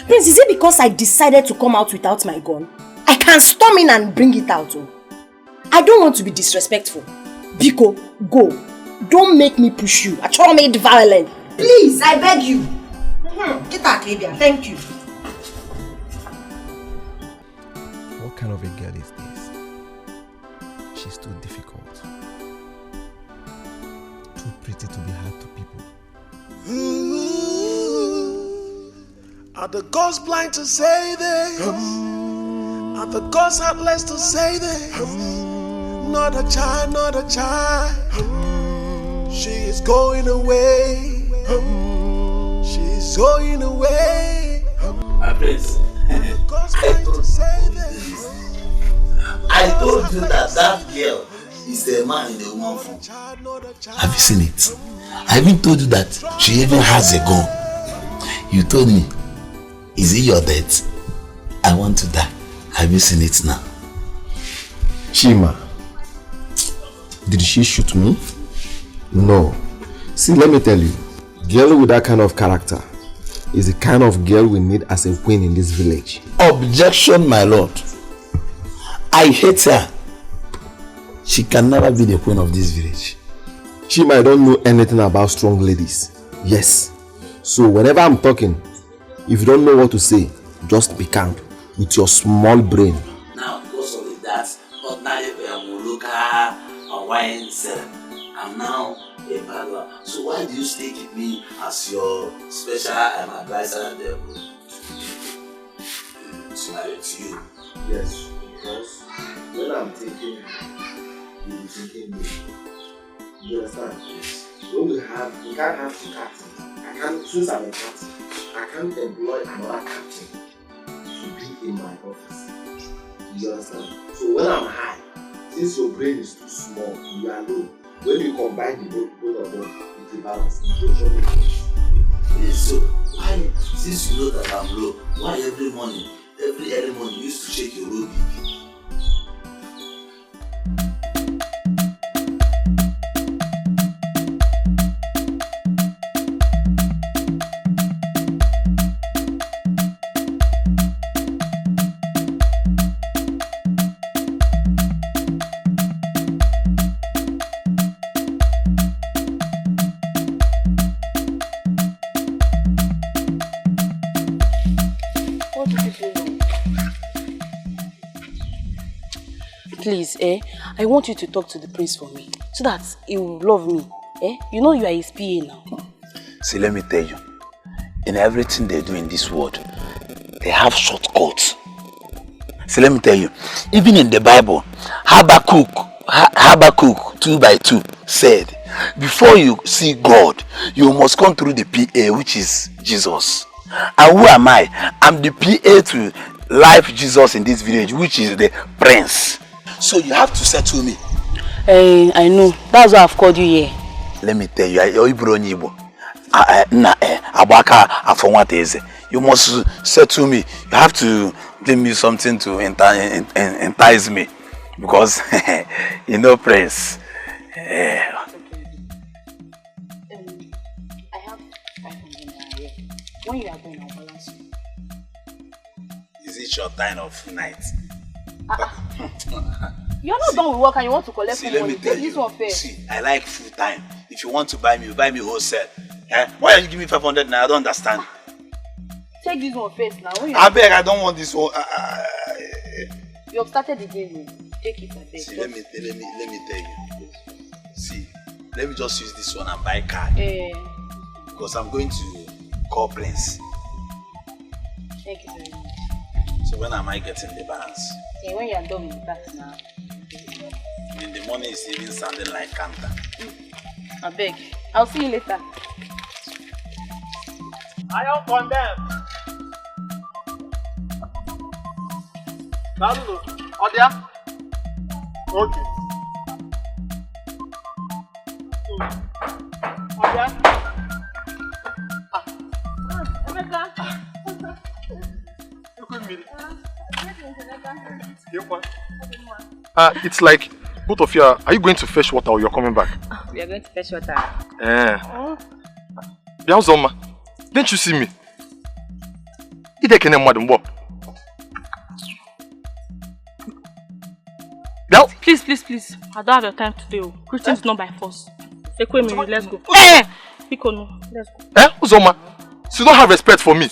Prince, is it because I decided to come out without my gun? I can storm in and bring it out. Oh. I don't want to be disrespectful. Biko, go. Don't make me push you. I try to make it violent. Please, I beg you. Get that, Lydia. Thank you. What kind of a girl is this? She's too difficult. Too pretty to be hard to people. Are the gods blind to say this? Are the gods heartless to say this? Not a child, not a child. She is going away. She's going away. My prince, I told you that girl is a man in the woman form. Have you seen it? I even told you that she even has a gun. You told me, is it your death? I want to die. Have you seen it now? Chima, did she shoot me? No. See, let me tell you, girl with that kind of character is the kind of girl we need as a queen in this village. Objection, my lord. I hate her. She can never be the queen of this village. Chima, I don't know anything about strong ladies. Yes. So whenever I'm talking, if you don't know what to say, just be calm with your small brain. Now, because of that, ordinary Muluka or wine seller, I'm now a bad. So why do you stay with me as your special advisor there? To you. Yes, because when I'm thinking, you'll be thinking me. You understand? We can't have two cats. Since I'm a captain, I can't employ another captain to be in my office. You understand? So when I'm high, since your brain is too small, you are low. When you combine the both of them, it's a balance. Yes, so why, since you know that I'm low, why every early morning you used to shake your low BP? Please, I want you to talk to the prince for me, so that he will love me. You know you are his PA now. See, let me tell you, in everything they do in this world, they have shortcuts. See, let me tell you, even in the Bible, Habakkuk 2:2 said, before you see God, you must come through the PA, which is Jesus. And who am I? I'm the PA to life Jesus in this village, which is the prince. So you have to settle me. I know. That's why I've called you here. Let me tell you, you must settle me. You have to give me something to entice me. Because, you know, prince. I have 500 naira here. When you are going, I'll balance you. Is it your time of night? You're not done with work and you want to collect See, money. let me tell you. This See, I like full time. If you want to buy me, you buy me wholesale. Why are you giving me 500 now? I don't understand. Take this one first now. I beg, I don't want this one. You have started the game. Take it, I beg. See, let me tell you. See, let me just use this one and buy car. Because I'm going to call Prince. Thank you very much. So when am I getting the balance? When you are done with that now. In the morning it's even sounding like Kanta. I beg. I'll see you later. I don't condemn. Nalu, Odia. Okay. Odia. Emeka. It's like both of you are you going to fetch water or you're coming back? We are going to fetch water. Biauzoma, didn't you see me? Please. I don't have your time today. Christian is not by force. Let's go. Let's go. Uzoma, so you don't have respect for me.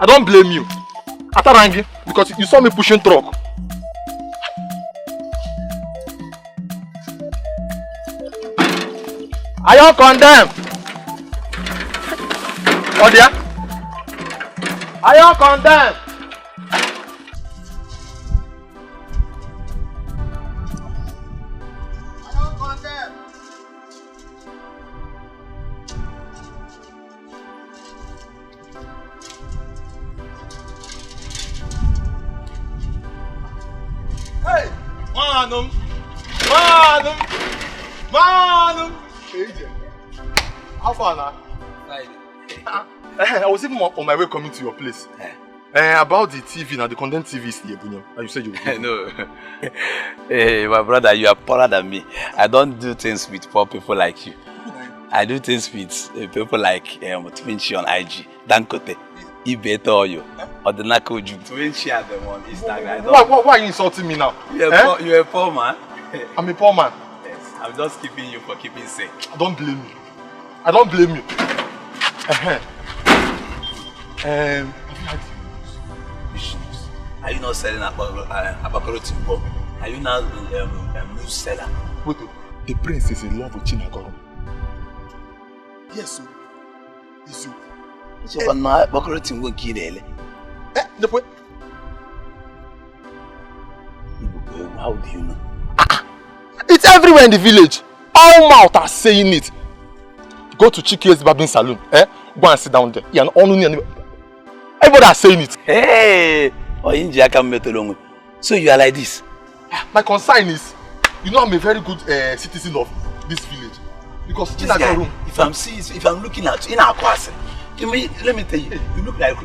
I don't blame you. Atarangi, because you saw me pushing truck. Are you condemned? Odia? Are you condemned? Hey! Manum! How far now? I was even on my way coming to your place. About the TV now, the content TV is here, and you said you would. No. Hey, my brother, you are poorer than me. I don't do things with poor people like you. I do things with people like Twinchi on IG, Dankote, Ibeto, or the Nakoju. Twinchi are the one Instagram. Why are you insulting me now? You're a poor man. I'm a poor man. Yes, I'm just keeping you for keeping sake. I don't blame you. I don't blame you. Are you not selling Abakoro Timbo? Are you now a news seller? Wait, the prince is in love with Chinagoro. Yes, sir. Yes, sir. So I'm not Abakoro Timbo Kidele. How do you know? It's everywhere in the village. All mouths are saying it. Go to Chike's barbing salon. Go and sit down there. Everybody are saying it. Hey! So you are like this? My concern is, you know I'm a very good citizen of this village. Because this guy, if I'm looking at you in our class, let me tell you, you look like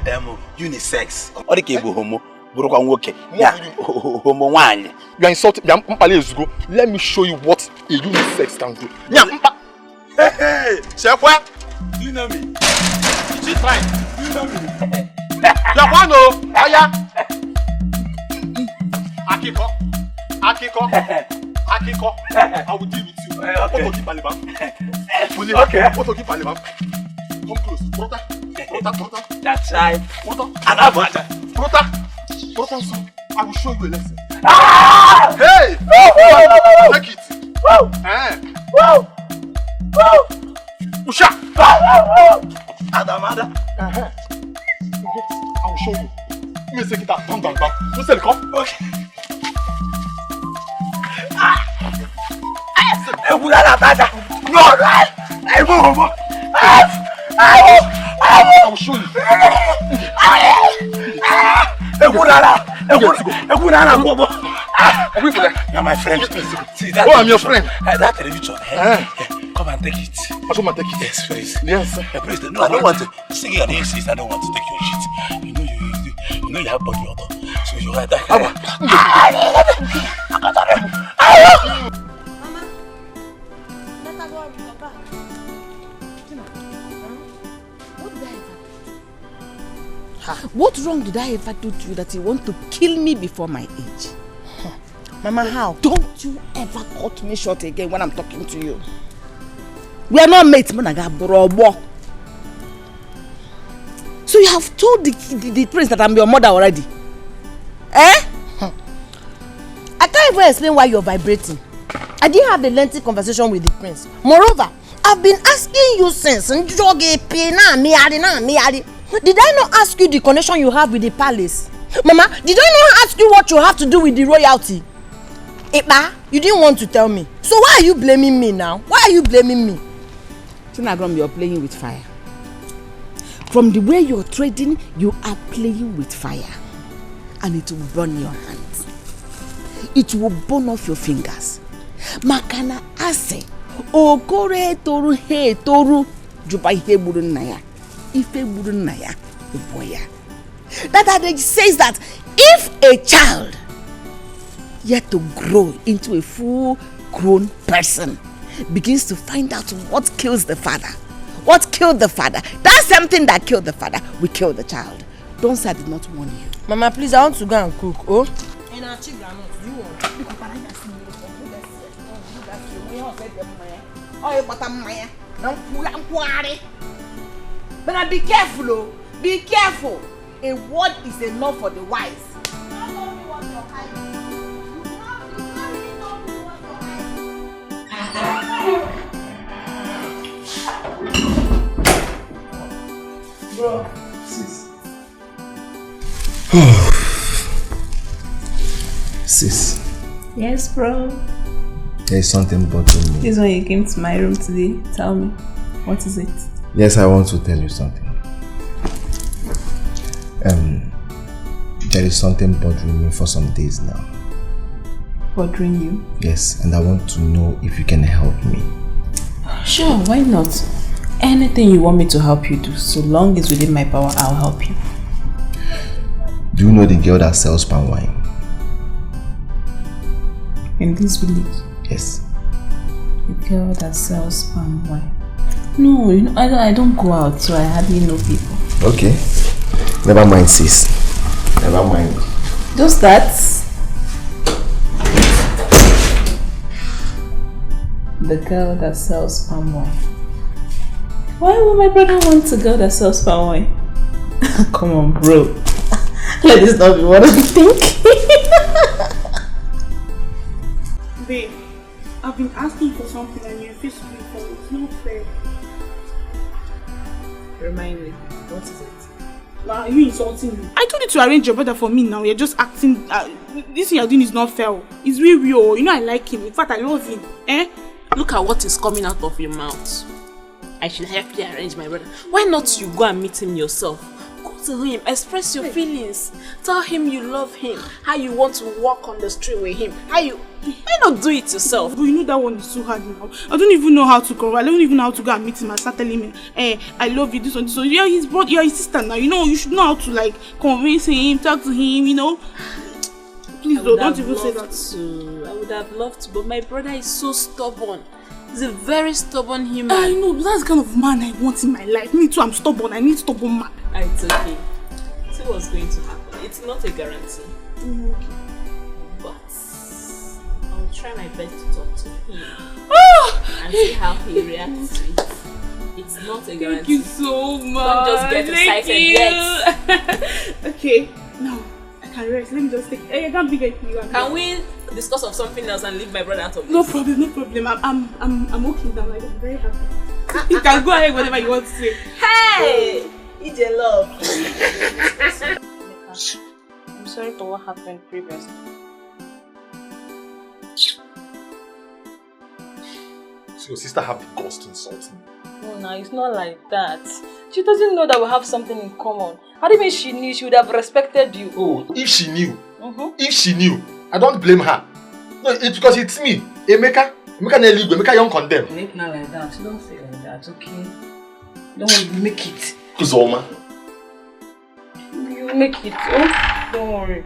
unisex. Or the cable homo. You are insulting. Let me show you what a unisex can do. Hey, Chef, do you know me? She's fine. Do you know me? Yakwano, Aya. Akiko. I will deal with you. Okay. Come close. Prota. That's right. Prota, I will show you a lesson. Hey! Take it. Wow! Usha! Adamada. I will show you. Let me take it out. Come down. You say come. Okay. I will show you. You're my friend. See, I'm your friend. That television. Come and take it. I'll come and take it. Yes, please. Yes. Please. No, I don't want to. Sing your name, sis. I don't want to take your shit. You know you have body odor. So you are that. Mama, let her go and come back. What wrong did I ever do to you that you want to kill me before my age? Mama, how? Don't you ever cut me short again when I'm talking to you. We are not mates, Monaga Brobo. So you have told the prince that I'm your mother already? I can't even explain why you're vibrating. I didn't have a lengthy conversation with the prince. Moreover, I've been asking you since. Did I not ask you the connection you have with the palace? Mama, did I not ask you what you have to do with the royalty? Ipa, you didn't want to tell me. So why are you blaming me now? Why are you blaming me? Tinagrom, you're playing with fire. From the way you're trading, you are playing with fire. And it will burn your hands. it will burn off your fingers. Makana ase, okore toru he toru, juba he burun naya, ife burun naya, boya. That adage says that if a child yet to grow into a full-grown person begins to find out what kills the father, what killed the father, that same thing that killed the father will kill the child. Don't say I did not warn you. Mama, please, I want to go and cook. Oh? But be careful, oh. Be careful. A word is enough for the wise. Bro, sis. Sis. Yes, bro. There is something bothering me. This is when you came to my room today. Tell me, what is it? Yes, I want to tell you something. There is something bothering me for some days now. Bothering you? Yes, and I want to know if you can help me. Sure, why not? Anything you want me to help you do, so long as within my power, I'll help you. Do you know the girl that sells palm wine? In this village? Yes. The girl that sells palm wine? No, you know, I don't go out, so I hardly know people. Okay. Never mind, sis. Never mind. Just that. The girl that sells palm wine. Why would my brother want a girl that sells palm wine? Come on, bro. Let this not be what I'm thinking. Babe, I've been asking for something and you refuse to do it for me. It's not fair. Remind me, what is it? Wow, you insulting me. I told you to arrange your brother for me now. You're just acting. This thing you're doing is not fair. It's really real. You know I like him. In fact, I love him. Eh? Look at what is coming out of your mouth. I should help you arrange my brother. Why not you go and meet him yourself? Go to him, express your feelings. Tell him you love him. How you want to walk on the street with him. Why not do it yourself? But you know that one is too hard now. I don't even know how to cover. I don't even know how to go and meet him and start telling him, I love you, this one, this one. You're his brother, you're his sister now. You know, you should know how to like convince him, talk to him, you know. Please don't even say that. I would have loved to, but my brother is so stubborn. He's a very stubborn human. I know, that's the kind of man I want in my life. Me too, I'm stubborn. I need stubborn man. It's okay. See what's going to happen. It's not a guarantee. Okay. But I'll try my best to talk to him and see how he reacts to it. It's not a guarantee. Thank you so much. Don't just get excited yet. Okay, now I can rest. Let me just take. I can't be getting you. Can we discuss of something else and leave my brother out of this? No problem. I'm okay now. Like, I'm very happy. You can go ahead whatever you want to say. Hey, it's your love. I'm sorry for what happened previously. So your sister have the guts to insult me? No, it's not like that. She doesn't know that we have something in common. How do you mean she knew? She would have respected you. Oh, if she knew. If she knew, I don't blame her. No, it's because it's me. Emeka Neligo, Emeka Young condemn. Make not like that. Don't say like that, okay? Don't make it. Kuzoma. You make it, oh? Don't worry.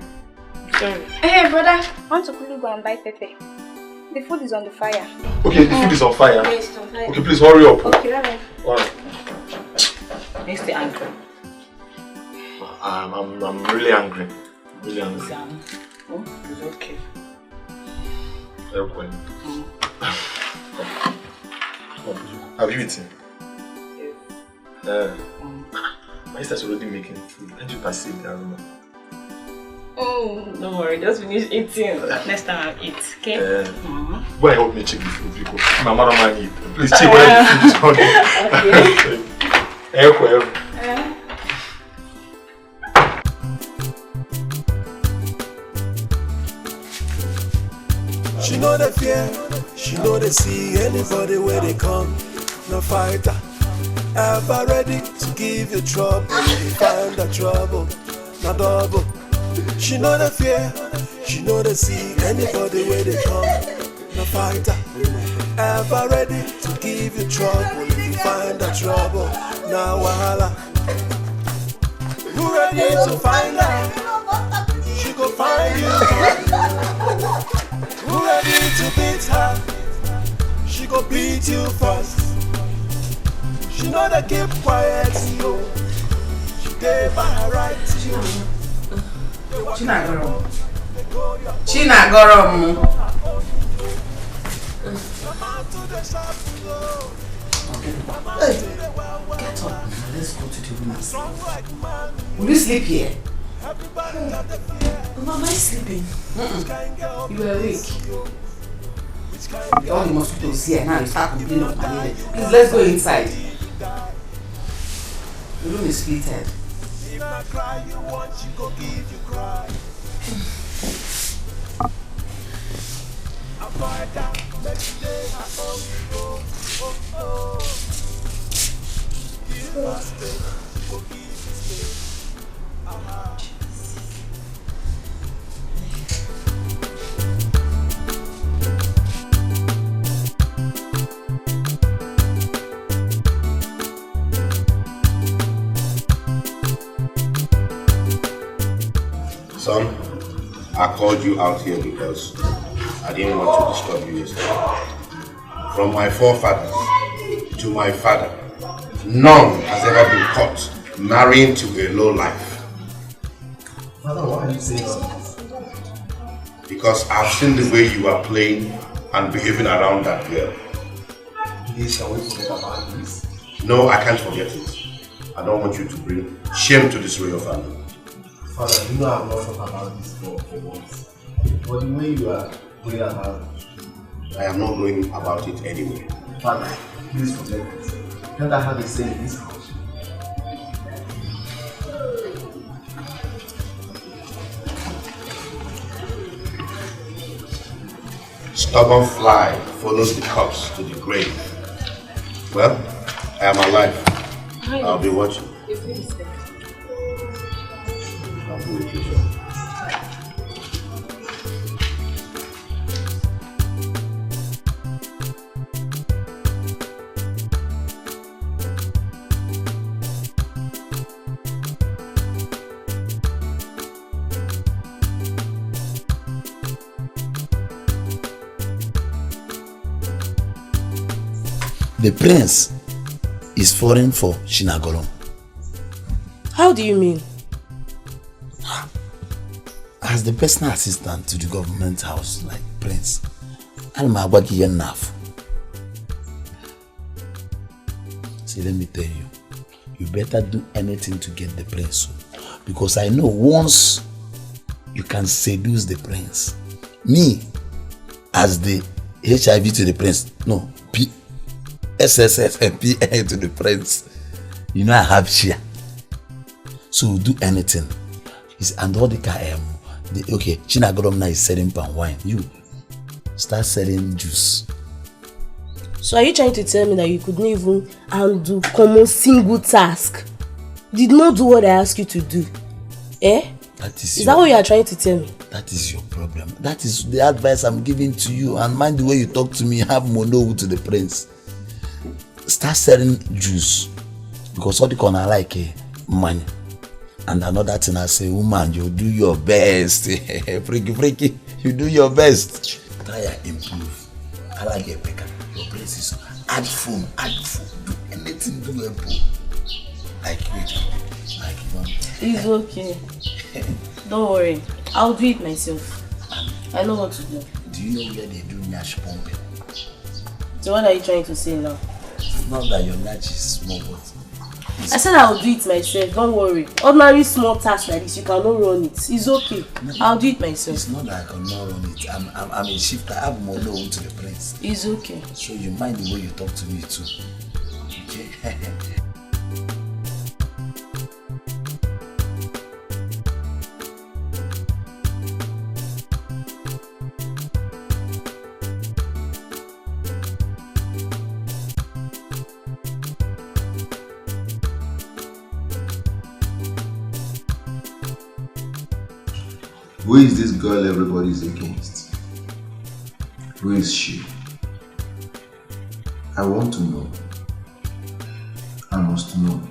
Sorry. Hey, brother. I want to quickly go and buy pepper. The food is on the fire. Okay, the food is on fire. Yes, it's on fire. Okay, please hurry up. Okay, bye-bye. Alright. Next the angry. I'm really angry. Really angry. Oh, it's okay. Okay. Have you eaten? Yes. My sister's already making food. Can't you perceive the aroma? Oh, don't worry, just finish eating. Next time I'll eat, okay? Go and help me check the food because my mother might eat. Please check whether the food is hungry. She know the fear, she know they see anybody where they come. No fighter, ever ready to give you trouble. If you find the trouble, not double. She know the fear, She know they see anybody where they come. No fighter, ever ready to give you trouble. If you find the trouble, now wahala. You ready to find her? She go find you. You ready to beat her? She go beat you first. She know they keep quiet, yo. She gave by her right to you. Chinagorom. Hey, get up. Let's go to the room. Will you sleep here? Mama, am I sleeping? You were awake. All the mosquitoes here now, you start complaining of malaria. Please, let's go inside. The room is heated. If I cry you want, she go give you cry. I buy that next day. Give her space, go give you space. Son, I called you out here because I didn't want to disturb you yesterday. From my forefathers to my father, none has ever been caught marrying to a low life. Father, why are you saying so? Because I've seen the way you are playing and behaving around that girl. Please, can we forget about this? No, I can't forget it. I don't want you to bring shame to this royal family. Father, you know I'm not talking about this for once. But the way you are going about it, I am not going about it anyway. Father, please forget it. Can't I have a say in this house? Stubborn fly follows the corpse to the grave. Well, I am alive. I'll be watching. I'll be with you, sir. The prince is foreign for Shinagolom. How do you mean? As the personal assistant to the government house, like prince, I'm enough. See, let me tell you, you better do anything to get the prince. Because I know once you can seduce the prince, me, as the HIV to the prince, no, SSS and PA to the prince, you know I have share. So do anything. And all the okay, Chinagolom now is selling palm wine. You start selling juice. So are you trying to tell me that you couldn't even handle common single task? Did not do what I asked you to do? Eh? Is that what you are trying to tell me? That is your problem. That is the advice I'm giving to you. And mind the way you talk to me, have mono to the prince. Start selling juice. Because all the corner like money. And another thing I say, woman, you do your best. freaky, you do your best. Try and improve. I like a picker. Your place is add food, do anything, do apple. Like you. It's okay. Don't worry. I'll do it myself. I know what to do. Do you know where they do nyash pumping? So what are you trying to say now? It's not that your nyash is small, but I said I'll do it myself, don't worry. Ordinary small task like this, you cannot run it. It's okay. I'll do it myself. It's not that I cannot run it. I'm a shifter. I have more loan to the prince. It's okay. So you mind the way you talk to me too. Okay? Who is this girl everybody's against? Who is she? I want to know. I must know.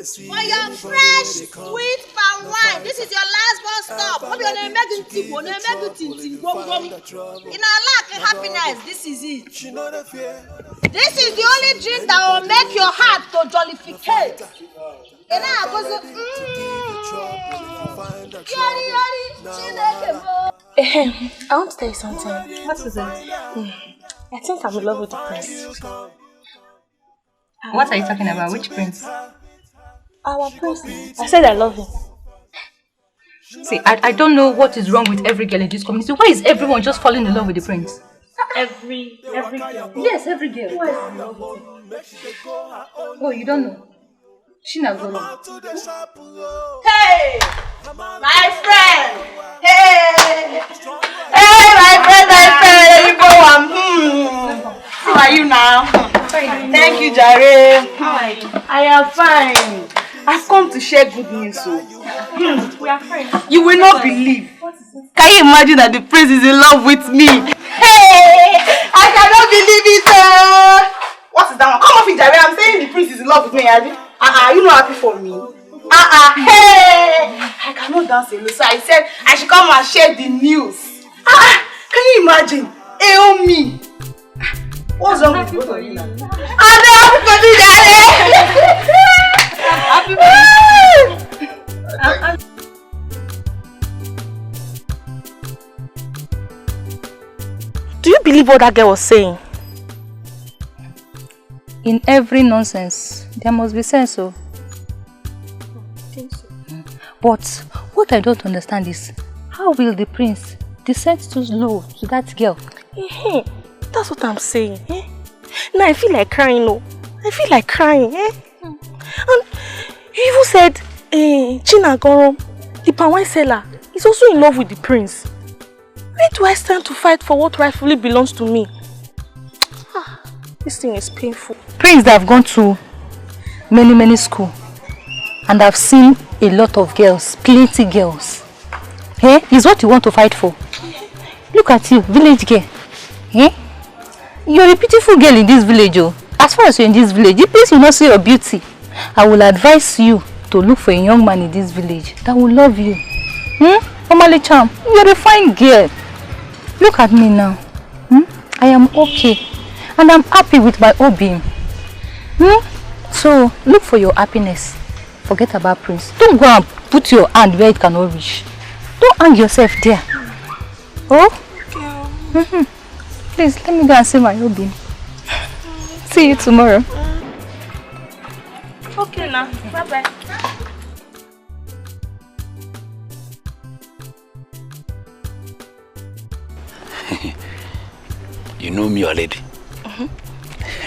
For your fresh, sweet palm wine. This is your last bus stop. Hope you're not making tea. You're not making tea. In our lack of happiness, this is it. This is the only drink that will make your heart to jollificate. And I want to tell you something. What is it? I think I'm in love with the prince. What are you talking about? Which prince? Our prince. I said I love him. See, I don't know what is wrong with every girl in this community. Why is everyone just falling in love with the prince? Every girl. Yes, every girl. Who is in love with him? Oh, you don't know? Shina Golo. Hey! My friend! Hey! Hey, my friend! There you go. How are you now? Thank you, Jare. How are you? I am fine. I've come to share good news. We are friends. You will not believe. Can you imagine that the prince is in love with me? Hey! I cannot believe it. What is that one? Come off it, Jare. I'm saying the prince is in love with me. You not happy for me? Hey! I cannot dance alone. So I said I should come and share the news. Can you imagine? Help me. What's wrong with both of you now? I'm happy for you, Jare. Happy for you. Do you believe what that girl was saying? In every nonsense, there must be sense, so. I think so. But what I don't understand is, how will the prince descend so low to that girl? That's what I'm saying. Now I feel like crying. No, I feel like crying. And you even said, China Gorom, the palm wine seller, is also in love with the prince. Where do I stand to fight for what rightfully belongs to me? This thing is painful. Prince that have gone to many schools, and I've seen a lot of girls, plenty girls. Is what you want to fight for. Look at you, village girl. You're a beautiful girl in this village. As far as you're in this village, the place will not see your beauty. I will advise you to look for a young man in this village that will love you. Omale Cham, you're a fine girl. Look at me now. I am okay. And I'm happy with my obeam. So, look for your happiness. Forget about Prince. Don't go and put your hand where it cannot reach. Don't hang yourself there. Oh? Please, let me go and see my obeam. See you tomorrow. Okay now. Bye-bye. You know me already.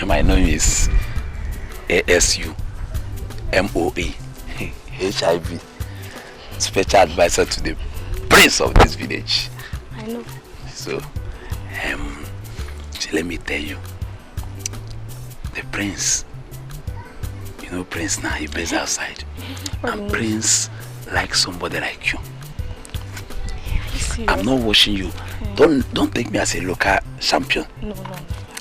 My name is ASUMOA, HIV, special advisor to the prince of this village. I know. So, See, let me tell you. The prince, you know Prince now, he plays outside. And Prince likes somebody like you. I'm not watching you. Don't take me as a local champion. No.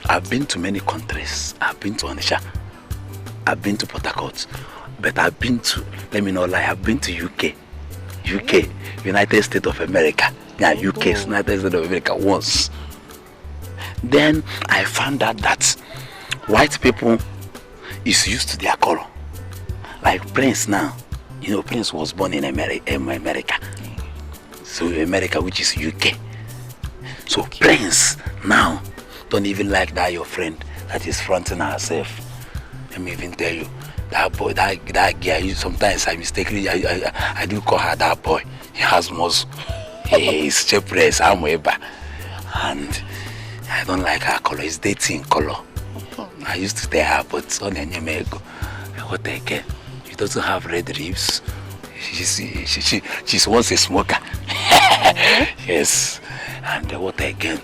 I've been to many countries. I've been to Naija. I've been to Port Harcourt. But I've been to, let me not lie, I've been to UK, United States of America. Yeah, UK, United States of America once. Then I found out that white people is used to their color. Like Prince now, you know, Prince was born in America. So America, which is UK. So Prince now don't even like that your friend that is fronting herself. Let me even tell you, that boy, that girl, sometimes I mistakenly I do call her that boy. He has muscle. He's chepress, and I don't like her color. It's dating color. I used to tell her, but on what again? She doesn't have red ribs. She's once a smoker. Yes. And what again?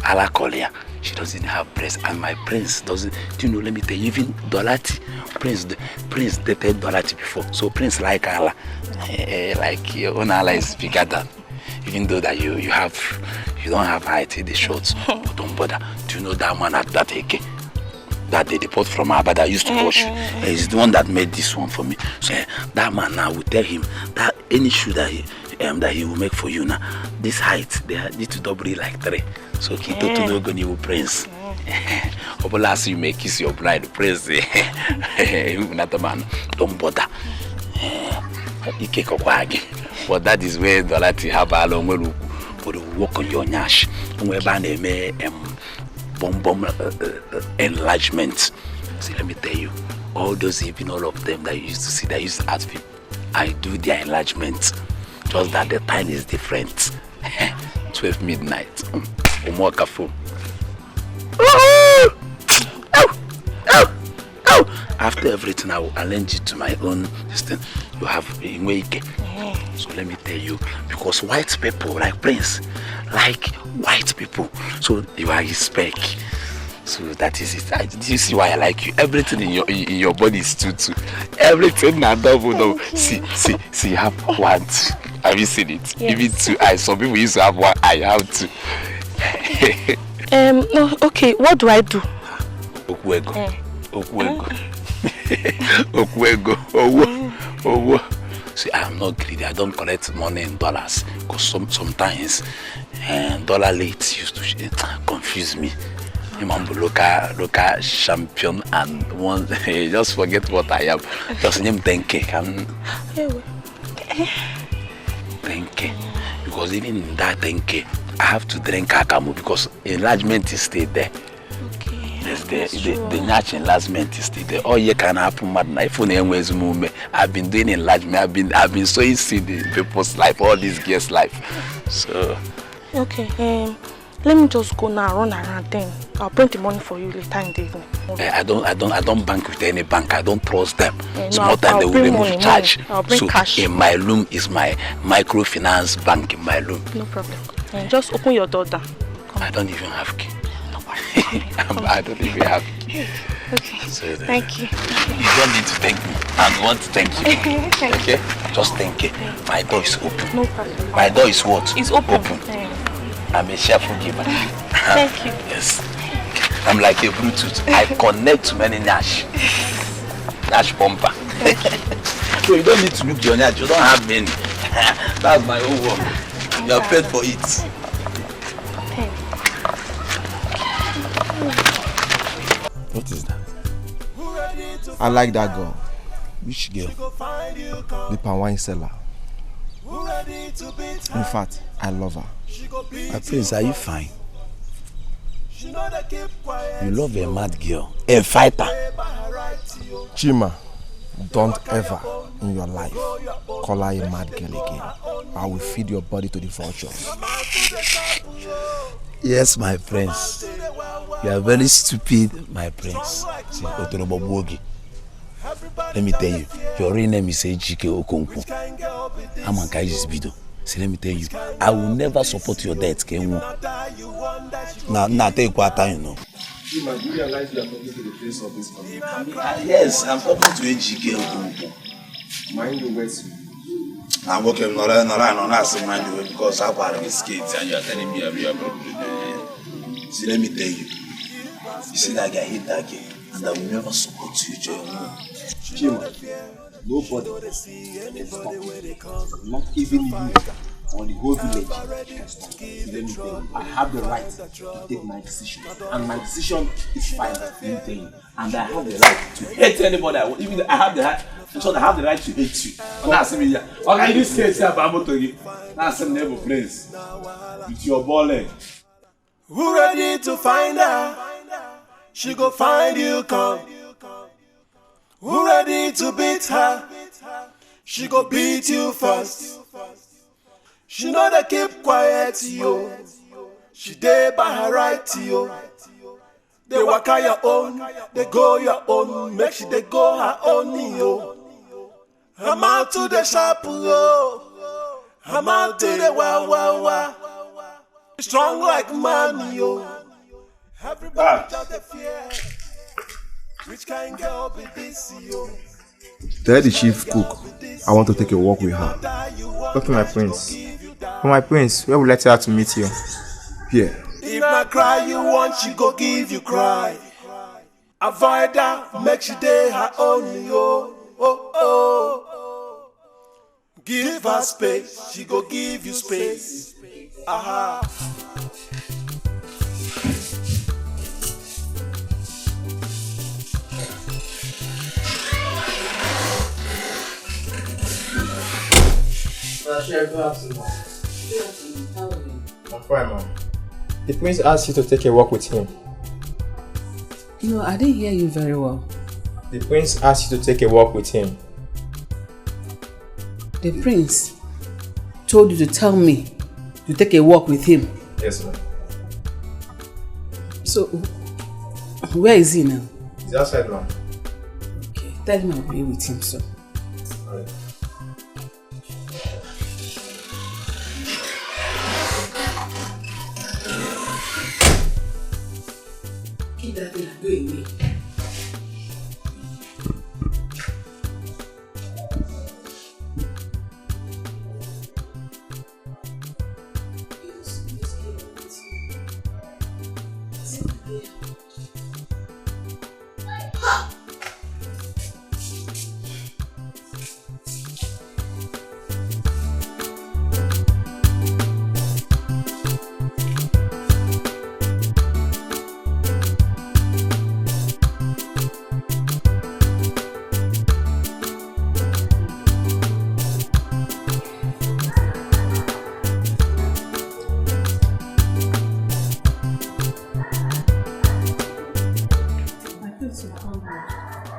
Alakolia. She doesn't have breast, and my Prince doesn't. Do you know? Let me tell you, even Dolati, Prince dated Dolati before, so Prince like Allah, like your own Allah is bigger than. Even though that you don't have height in the shorts, but don't bother. Do you know that man at that AK that they deport from Abba that used to wash? He's the one that made this one for me. So that man now will tell him that any shoe that he will make for you now, this height they need to double it like 3. So Kito to no go new Prince. Last you may kiss your bride, Prince. Not a man. Don't bother. But that is where the Lati have a long way for the work on your nash. Where Bane may bomb enlargement. See, let me tell you, all those even all of them that you used to see that used to ask me, I do their enlargement. Just that the time is different. 12 midnight. After everything, I will arrange it to my own system. You have in Wake. So let me tell you, because white people like Prince, like white people, so you are his spec. So that is it. Do you see why I like you? Everything in your body is two. Everything I double. See, you have one. Have you seen it? Yes. Even 2 eyes. Some people used to have 1 eye. I have 2. Okay, what do I do? Okwego. See, I am not greedy. I don't collect money in dollars because sometimes dollar late used to confuse me. Remember local champion and one just forget what I am. Just name 10K. 10K. Because even in that 10K, I have to drink akamu because enlargement is still there. Yes, the natural enlargement is still there. All you can happen, I've been doing enlargement. I've been sowing seed in people's life, all these girls' life. So. Okay. Let me just go now, run around then. I'll print the money for you later in the evening. Okay. I don't bank with any bank. I don't trust them. Small time they will remove charge. I'll bring cash. In my room is my microfinance bank in my room. No problem. Just open your door down. I don't even have key. I don't even have key. Okay. So thank you. You don't need to thank me. I want to thank you. Okay? Just thank you. My door is open. No problem. My door is what? It's open. I'm a cheerful giver. Thank you. Yes. I'm like a Bluetooth. I connect to many Nash bumper. So you don't need to look your Nash. You don't have many. That's my own work. You are paid for it. What is that? I like that girl. Which girl? The palm wine seller. In fact, I love her. My Prince, are you fine? You love a mad girl, a fighter. Chima, don't ever in your life call her a mad girl again. I will feed your body to the vultures. Yes, my prince. You are very stupid, my prince. See, let me tell you, your real name is Okonkow. I'm on Kai's video. See, let me tell you, I will never support your death, Kenwo. Now, take what time, you know. You might realize you are talking to the face of this community. Yes, I'm talking to AGK Okonkow. Mind the words. I'm working not mind the way because I've had these kids and you're telling me every other. See, let me tell you. You see that guy hit that game, and I will never support you, Joe. Chima, nobody can stop you. Not even you or the whole village can stop you. Let me tell you, I have the right to take my decision, and my decision is final. Let me tell you, and I have the right to hate anybody I want. Even I have the right. So I have the right to hate you. That's me. Okay, this case I'm about to you. That's a neighbor place with your ball leg. Who ready to find her? She go find you, come. Who ready to beat her? She go beat you first. She know they keep quiet, yo. She dey by her right, yo. They walk out your own, they go your own. Make sure they go her own, yo. I'm out to the shop, yo. I'm out to the wow. Strong like man, yo. Everybody just the fear. Which kind girl be this, yo? Tell the chief cook I want to take a walk with her. Okay, my prince. My prince, where would you like her to meet you? Here. If not cry you want, she go give you cry. Avoid her, make she day her own, yo. Oh. Give her space, she go give you space. Aha. I'm fine, ma'am. The prince asked you to take a walk with him. No, I didn't hear you very well. The prince asked you to take a walk with him. The prince told you to tell me to take a walk with him? Yes, ma'am. So, where is he now? He's outside, ma'am. Okay, tell him I'll be with him, so. Alright. Keep that thing and go away.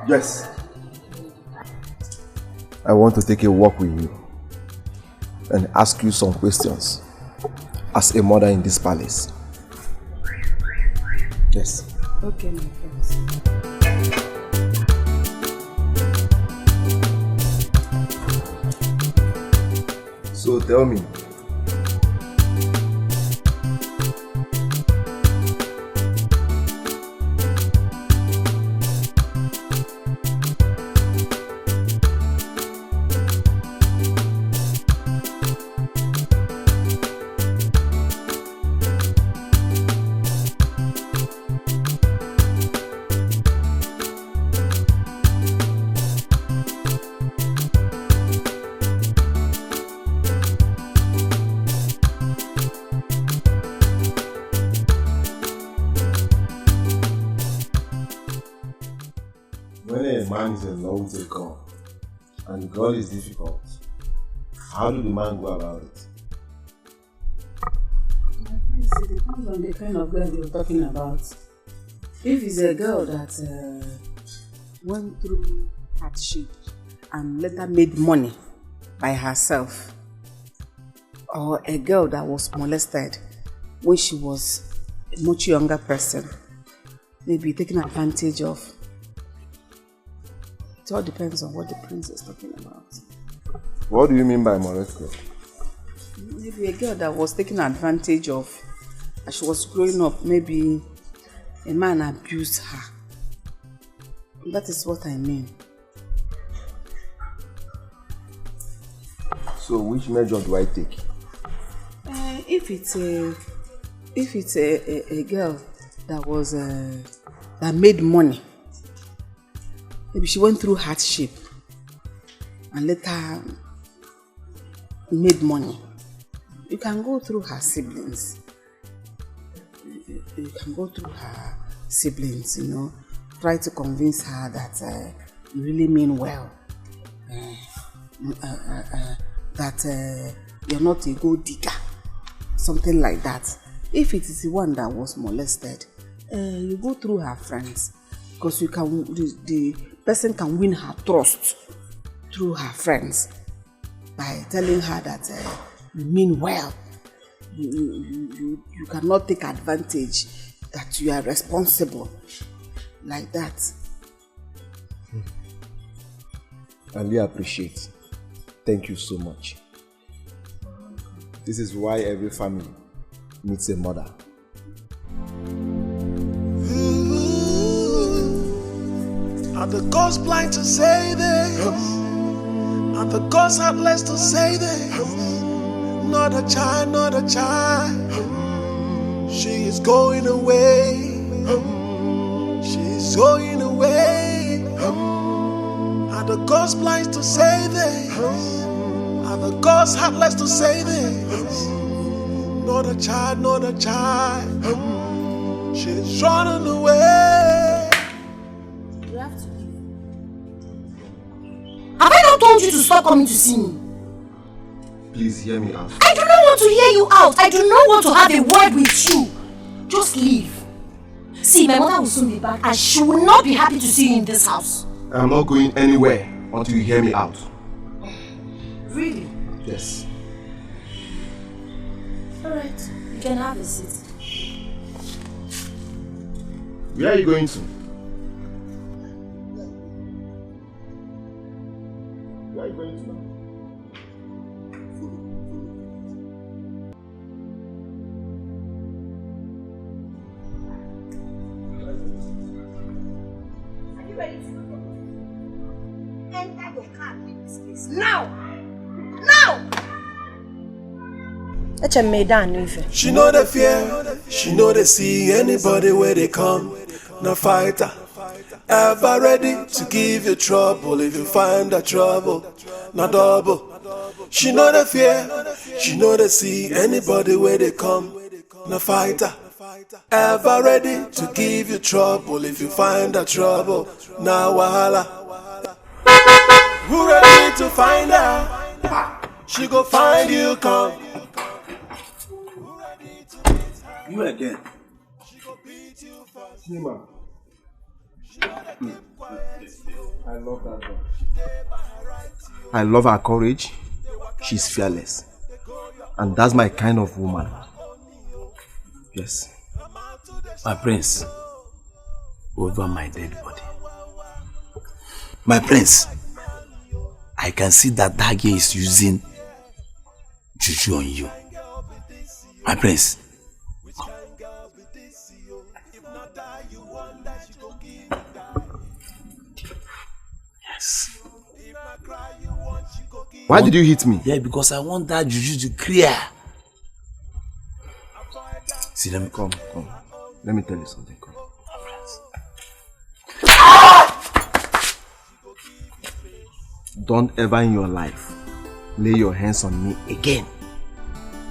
Yes. I want to take a walk with you and ask you some questions as a mother in this palace. Yes. Okay, my friends. So tell me, when a man is in love with a girl and the girl is difficult, how do the man go about it? It depends on the kind of girl you're talking about. If it's a girl that went through hardship and later made money by herself, or a girl that was molested when she was a much younger person, maybe taken advantage of. It all depends on what the prince is talking about. What do you mean by molested? Maybe a girl that was taken advantage of as she was growing up. Maybe a man abused her. That is what I mean. So which measure do I take? If it's a girl that was that made money, maybe she went through hardship and later made money, you can go through her siblings. You can go through her siblings, you know, try to convince her that you really mean well, that you're not a gold digger, something like that. If it is the one that was molested, you go through her friends, because you can. The person can win her trust through her friends by telling her that you mean well. You cannot take advantage, that you are responsible, like that. I really appreciate. Thank you so much. This is why every family needs a mother. Are the gods blind to say this? Are the gods heartless to say this? Not a child, not a child. She is going away. She is going away. Are the gods blind to say this? Are the gods heartless to say this? Not a child, not a child. She's running away. You have to leave. Have I not told you to stop coming to see me? Please hear me out. I do not want to hear you out. I do not want to have a word with you. Just leave. See, my mother will soon be back and she will not be happy to see you in this house. I'm not going anywhere until you hear me out. Really? Yes. Alright, you can have a seat. Where are you going to? Where are you going to now? Are you ready to go? Enter your car in this place. Now! Now! She know the fear, she know they see anybody where they come. No fighter, ever ready to give you trouble if you find the trouble. No double. She know the fear, she know they see anybody where they come. No fighter, ever ready to give you trouble if you find the trouble. Now wahala. Who ready to find her? She go find you, come. You again. Nima. I love that girl. I love her courage. She's fearless. And that's my kind of woman. Yes. My prince, over my dead body. My prince, I can see that that girl is using juju on you. My prince. Yes. Why did you hit me? Yeah, because I want that juju to clear. See, let me come. Let me tell you something. Come. Don't ever in your life lay your hands on me again.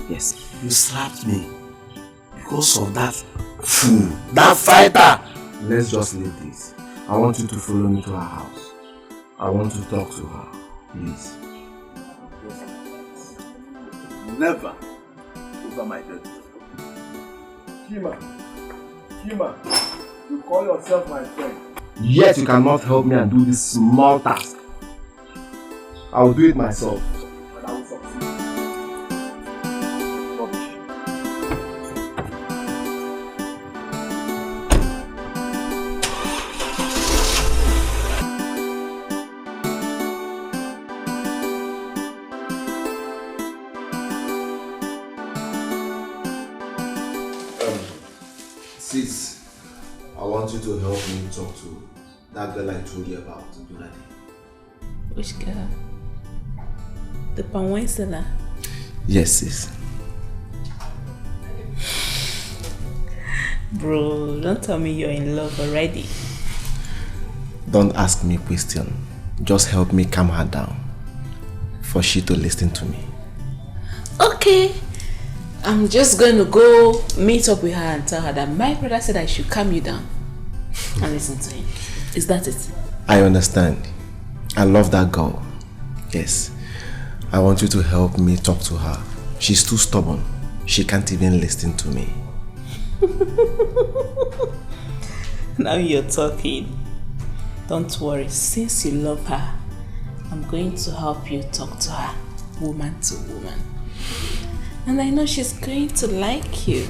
Yes. You slapped me because of that fool, that fighter. Let's just leave this. I want you to follow me to her house. I want to talk to her. Please. Never over my dead. Kima, you call yourself my friend. Yet you cannot help me and do this small task. I will do it myself. But I will succeed. Sis, I want you to help me talk to that girl I told you about, Bloody. Which girl? The palm wine seller? Yes, sis. Bro, don't tell me you're in love already. Don't ask me a question. Just help me calm her down. For she to listen to me. Okay. I'm just going to go meet up with her and tell her that my brother said I should calm you down and listen to him. Is that it? I understand. I love that girl. Yes. I want you to help me talk to her. She's too stubborn. She can't even listen to me. Now you're talking. Don't worry. Since you love her, I'm going to help you talk to her, woman to woman. And I know she's going to like you.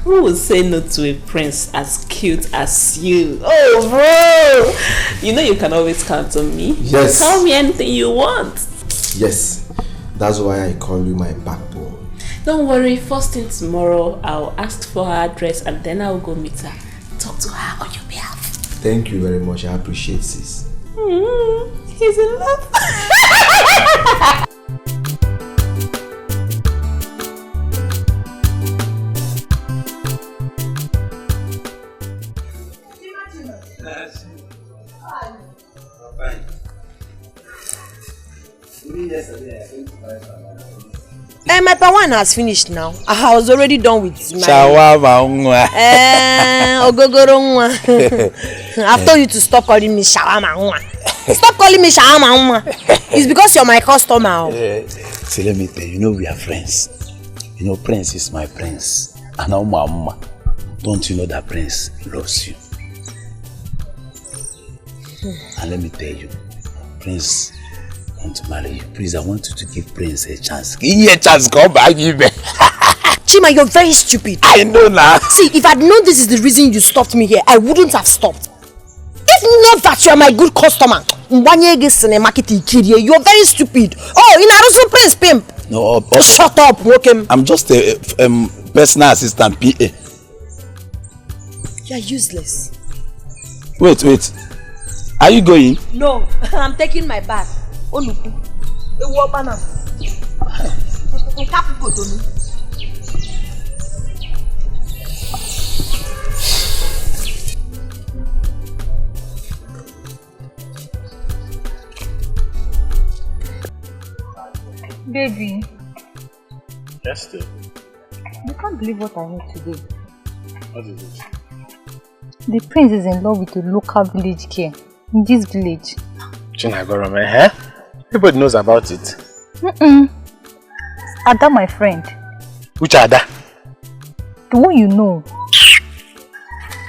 Who would say no to a prince as cute as you? Oh, bro! You know you can always count on me. Yes. Tell me anything you want. Yes. That's why I call you my backbone. Don't worry. First thing tomorrow, I'll ask for her address and then I'll go meet her. Talk to her on your behalf. Thank you very much. I appreciate this. He's in love. My pawan has finished now. I was already done with my Shawarma. Ogogoro nwa. I've told you to stop calling me shawarma nwa. Stop calling me shawarma nwa. It's because you're my customer. See, let me tell you, you know we are friends. You know, Prince is my prince. And now Mama, don't you know that Prince loves you? And let me tell you, Prince want to marry you. Please, I want you to give Prince a chance. Give me a chance, come back, give me. Chima, you're very stupid. I know now. See, if I'd known this is the reason you stopped me here, I wouldn't have stopped. If not that you're my good customer, you're very stupid. Oh, in Arusu Prince Pimp. No, shut up, Wokem. I'm just a personal assistant, PA. You're useless. Wait. Are you going? No, I'm taking my bath. Oh, look. Baby. Yes, dear. You can't believe what I heard today. What is it? The prince is in love with a local village girl in this village. Chinagorome, eh? Everybody knows about it. Ada, my friend. Which Ada? The one you know.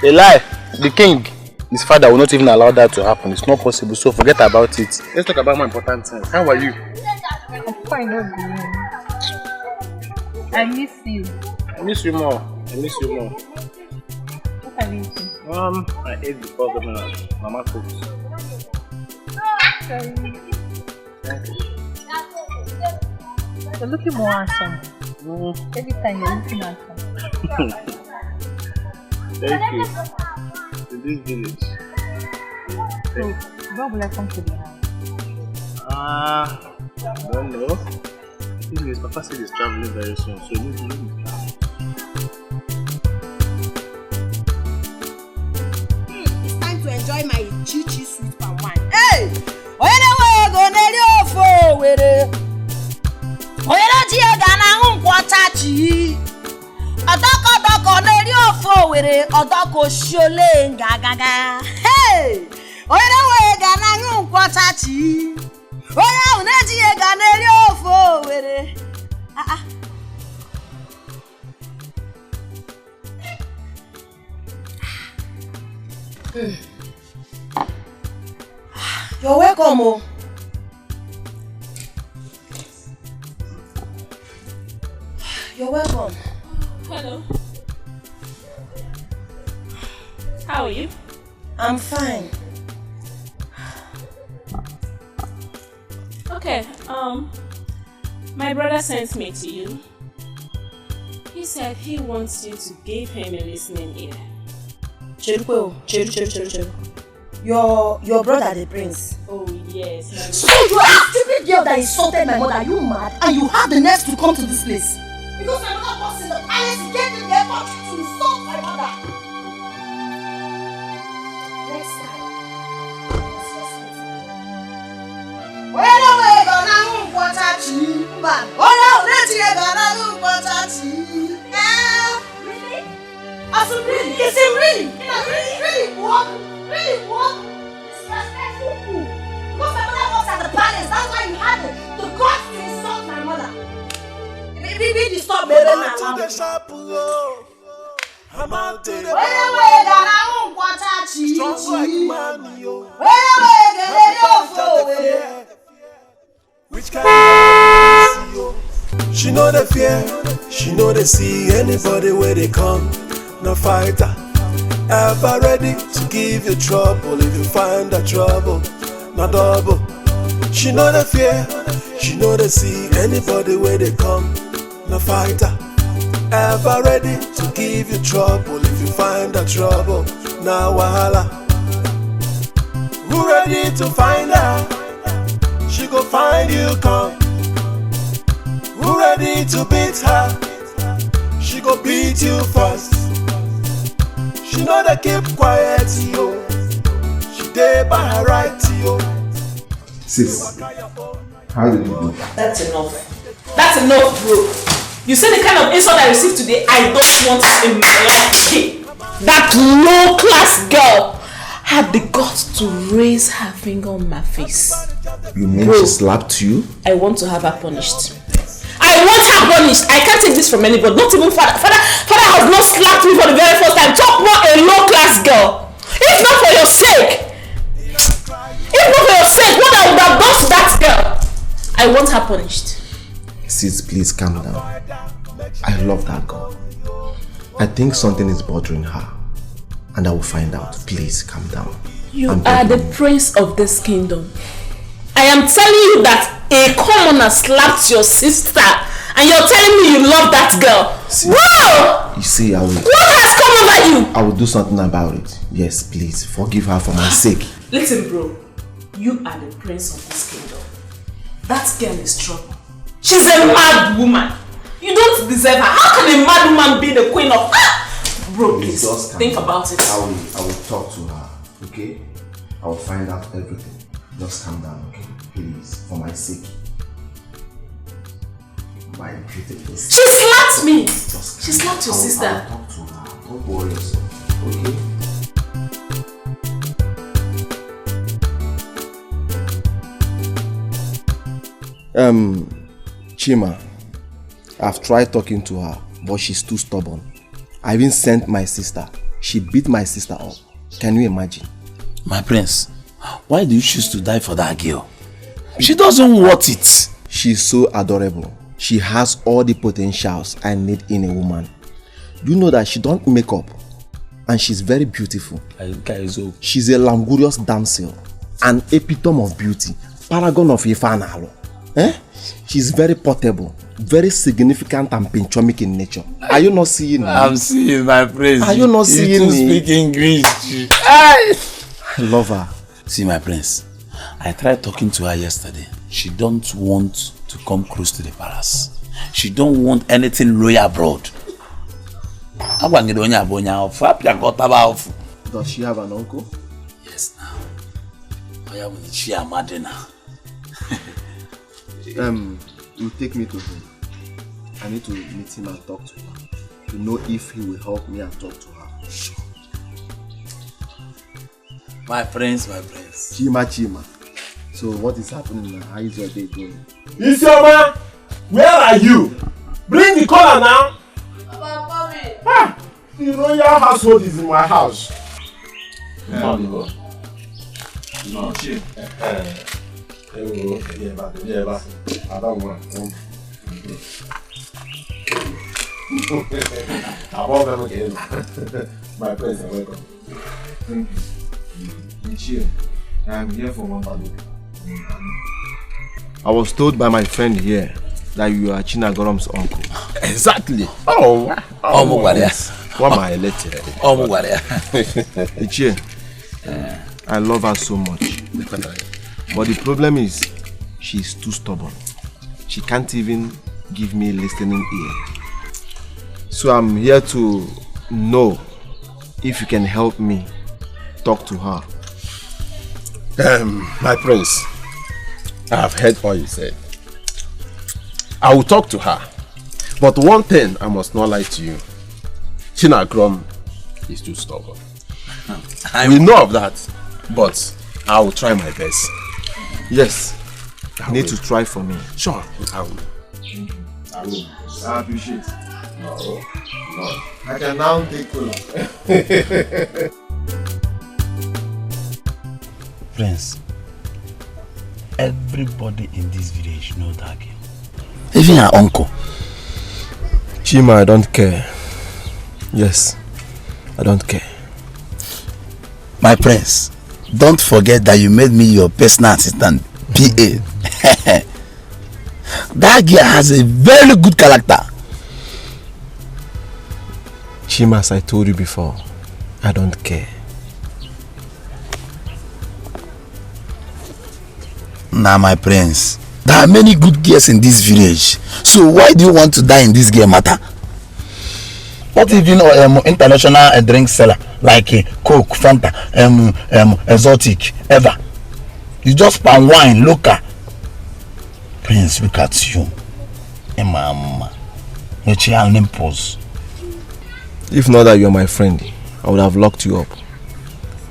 A lie. The king, his father will not even allow that to happen. It's not possible, so forget about it. Let's talk about more important things. How are you? I'm fine, not doing. I miss you. I miss you more. What are you eating? I ate before the mama cooked. Sorry. Thank you. You're looking more handsome. Every time you're looking handsome. Thank you. In this village. So, when will I come to the house? I don't know. His papa said he's traveling very soon, so maybe. It's time to enjoy my chichi sweet palm wine. Hey! Oyele go neri ofo were. Oyele ti e gana nkwata chi. Odoko neri ofo were, odoko shole ngagaga. Hey! Oyele gana nkwata chi. Oya uneji e gana neri ofo were. You're welcome. Oh. You're welcome. Hello. How are you? I'm fine. Okay, my brother sent me to you. He said he wants you to give him a listening ear. Cheru. Your brother the prince. Oh yes. So you are a stupid girl that insulted my mother. Are you mad? And you have the nerve to come to this place? Because my mother was in the palace, he gave me the effort to insult my mother. Next time. Really? Yes, really? Really? What? Disrespectful. Because my mother works at the palace, that's why you had the guts to insult my mother. Baby, stop, baby, I'm out to the shop, I'm out to the strong like man, yo. Which kind of yo? She know the fear, she know they see anybody where they come. No fighter, ever ready to give you trouble if you find the trouble, no double. She know the fear, she know they see anybody where they come. No fighter, ever ready to give you trouble if you find the trouble. Now wahala, who ready to find her? She go find you come. Who ready to beat her? She go beat you first. She know they keep quiet, yo. She dey by her right, yo. Sis, how did you do? That's enough. That's enough, bro. You see the kind of insult I received today, I don't want it in my life. That low-class girl had the guts to raise her finger on my face. You mean she slapped you? I want to have her punished. I want her punished. I can't take this from anybody. Not even father. Father has not slapped me for the very first time. Talk more a low-class girl. If not for your sake. What I would have done to that girl. I want her punished. Sis, please calm down. I love that girl. I think something is bothering her. And I will find out. Please calm down. You are the prince of this kingdom. I am telling you that a commoner slapped your sister and you're telling me you love that girl. See, wow! You see, I will... What has come over you? I will do something about it. Yes, please. Forgive her for my sake. Listen, bro. You are the prince of this kingdom. That girl is trouble. She's a mad woman. You don't deserve her. How can a mad woman be the queen of... Bro, please, think about it. I will talk to her, okay? I will find out everything. Just calm down, okay? Please, for my sake. My beautiful sister. She slapped me! She slapped your sister. I will talk to her. Don't worry yourself, okay? Chima, I've tried talking to her, but she's too stubborn. I even sent my sister. She beat my sister up. Can you imagine? My prince, why do you choose to die for that girl? She doesn't want it. She's so adorable. She has all the potentials I need in a woman. Do you know that she don't make up? And she's very beautiful. She's a languorous damsel. An epitome of beauty. Paragon of Ifanalo. She's very portable. Very significant and pinchomic in nature. Are you not seeing me? I'm seeing my prince. Are you not seeing me? You speak English. I love her. See my prince, I tried talking to her yesterday. She don't want to come close to the palace. She don't want anything royal abroad. Does she have an uncle? Yes, now. She a madina. You take me to him. I need to meet him and talk to her to know if he will help me and talk to her. Sure. My prince. Chima. So what is happening now? How is your day going? Isioma, where are you? Bring the collar now. The royal household is in my house. No. I don't want to. I want them again. My friends are welcome. Thank you. I'm here for one body. I was told by my friend here that you are Chinagorom's uncle. Exactly. Yes. What am I elected? Ichie, I love her so much. But the problem is, she's too stubborn. She can't even give me a listening ear. So I'm here to know if you can help me talk to her. My prince, I have heard what you said. I will talk to her. But one thing I must not lie to you. Chinagrom is too stubborn. We know of that, but I will try my best. Yes, you need to try for me. Sure, I will. I appreciate it. No. I can now take cola. Prince, everybody in this village knows that girl. Even her uncle. Chima, I don't care. Yes, I don't care. My prince, don't forget that you made me your personal assistant, PA. That girl has a very good character. Chima, as I told you before, I don't care. Now, my prince, there are many good girls in this village. So why do you want to die in this girl matter? What if you know international drink seller like Coke, Fanta, exotic, ever? You just palm wine, local. Prince, look at you. Mama, your child impulse. If not that you're my friend, I would have locked you up.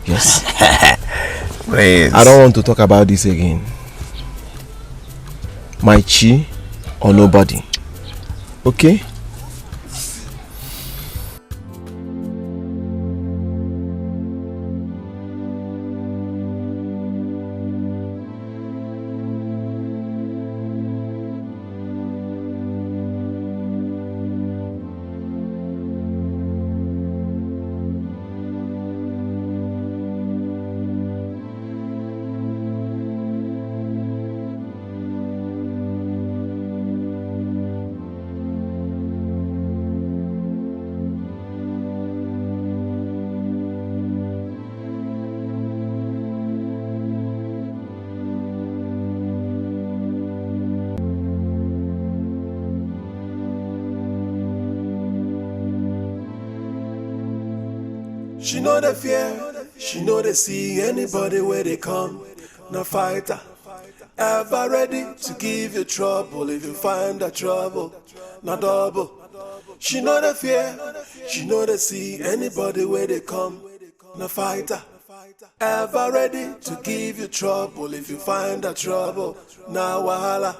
Yes. Prince. I don't want to talk about this again. My chi or nobody. Okay? She know the fear, she know they see anybody where they come. No fighter, ever ready to give you trouble if you find that trouble. No double. She know the fear, she know they see anybody where they come. No fighter, ever ready to give you trouble if you find that trouble. Now wahala.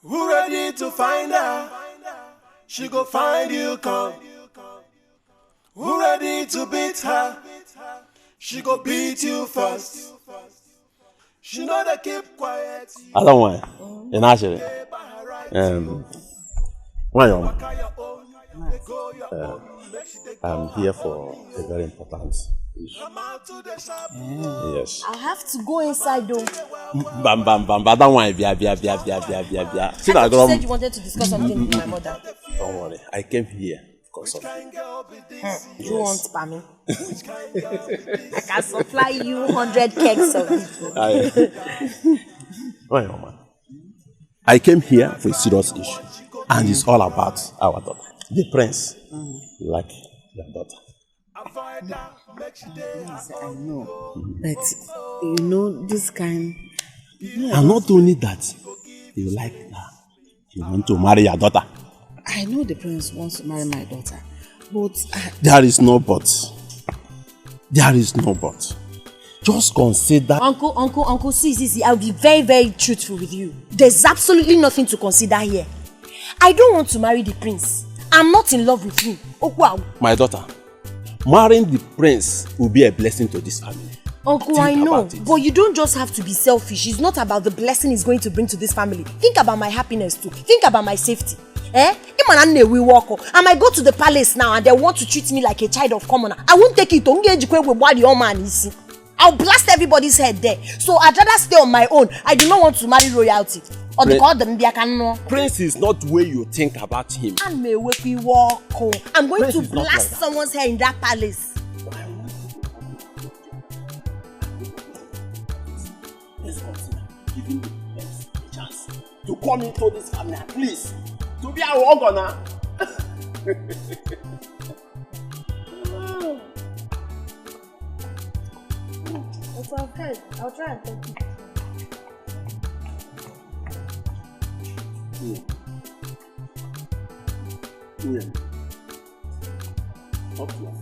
Who ready to find her? She go find you come. Who ready to beat her? She go beat you first. She know they keep quiet. I don't want it. Actually, I'm here for a very important issue. Yes. I have to go inside though. Bam. I don't want it. Bia. I thought you said you wanted to discuss something with my mother. Don't worry. I came here. You want Pami? I can supply you 100 kegs of it. I came here for a serious issue, and it's all about our daughter, the prince. Like your daughter. Yes, I know. But you know this kind. Yeah. And not only that, you like her. You want to marry your daughter. I know the prince wants to marry my daughter, but there is no but. There is no but. Just consider. Uncle, see. I'll be very, very truthful with you. There's absolutely nothing to consider here. I don't want to marry the prince. I'm not in love with him. Oh wow. My daughter, marrying the prince will be a blessing to this family. Uncle, I know, but you don't just have to be selfish. It's not about the blessing it's going to bring to this family. Think about my happiness too. Think about my safety. I might go to the palace now and they want to treat me like a child of commoner. I won't take it. I'll blast everybody's head there. So I'd rather stay on my own. I do not want to marry royalty. Or they call them Prince is not the way you think about him. I'm going to blast someone's hair in that palace. Let's consider giving the Prince a chance to come into this family at least. To be our organ. It's okay. I'll try and take it. Talk to her.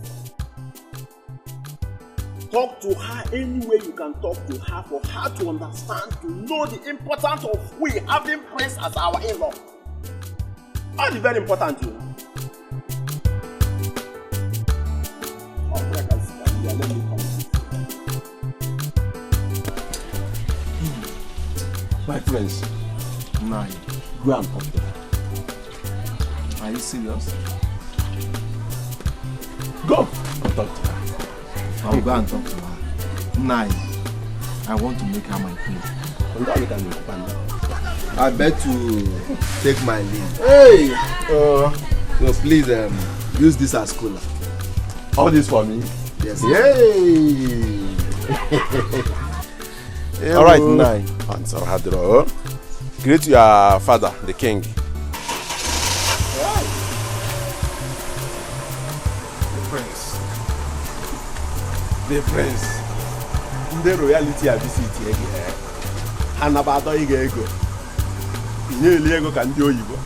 Talk to her any way you can talk to her for her to understand, to know the importance of we having Prince as our in-law. That's very important, you know. Let me come. My friends, now go and talk to her. Are you serious? Go and talk to her. I'll go and talk to her. Now, I want to make her my queen. I bet to take my leave. Hey! So please use this as cooler. All this for me? Yes. Yay! All right, Nai. Answer Hadro. Greet your father, the king. The prince. The royalty I visit here. Hanabado ego. Inye ego ka ndị oyibo.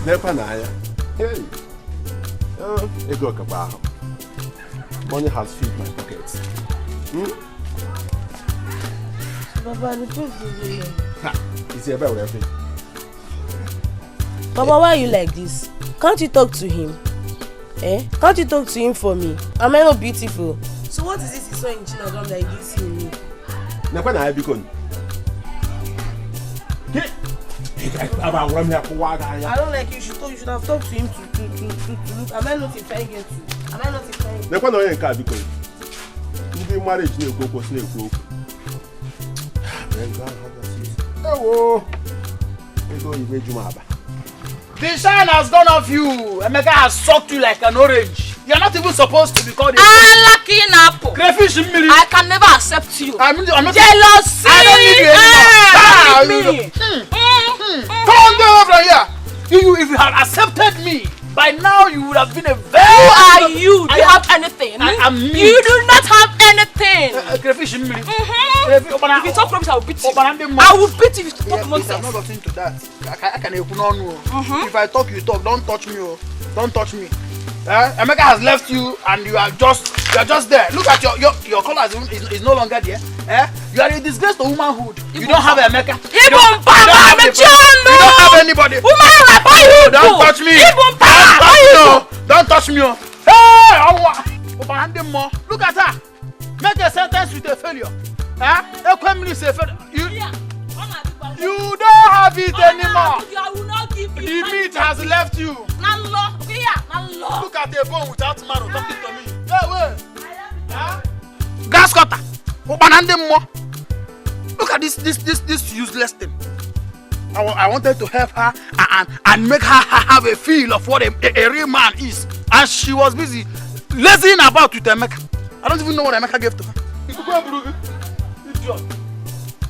Nepa na ya. Hey. Ego ka ba. Money has filled my pockets. Baba, the prince is here. It's here by everything. Baba, why are you like this? Can't you talk to him? Can't you talk to him for me? Am I not beautiful? So what is this you saw in Chinagam that you didn't see in me? Nepa na ya bikon. I don't like you. You should have talked to him to look. Am I not a fine girl too? Am I not a fine girl? Nepa na ya nka bikon. Ndị marriage na-ekwu okwu na-ekwu okwu. The shine has gone off you. Emeka has sucked you like an orange. You are not even supposed to be called a lucky apple. Crayfish in me. I can never accept you. I'm not jealousy. I don't need you anymore. Come over here. If you had accepted me, by now you would have been a very... Who are you? Do you have anything? I am me. You do not have anything. Crayfish in me. If you talk rubbish, I will beat you. I will beat you if you talk nonsense. I'm not getting to that. I can help you. If I talk, you talk. Don't touch me. Don't touch me. Emeka has left you and you are just there. Look at your color is no longer there. You are a disgrace to womanhood. You don't have Emeka. You don't have anybody. Don't touch me. Don't touch me. Hey, look at her. Make a sentence with a failure. You don't have it anymore. The meat has left you. Look at the bone without marrow talking to me. Gas cutter. Look at this useless thing. I wanted to help her and make her have a feel of what a real man is. And she was busy lazying about with Emeka. I don't even know what Emeka gave to her. Idiot.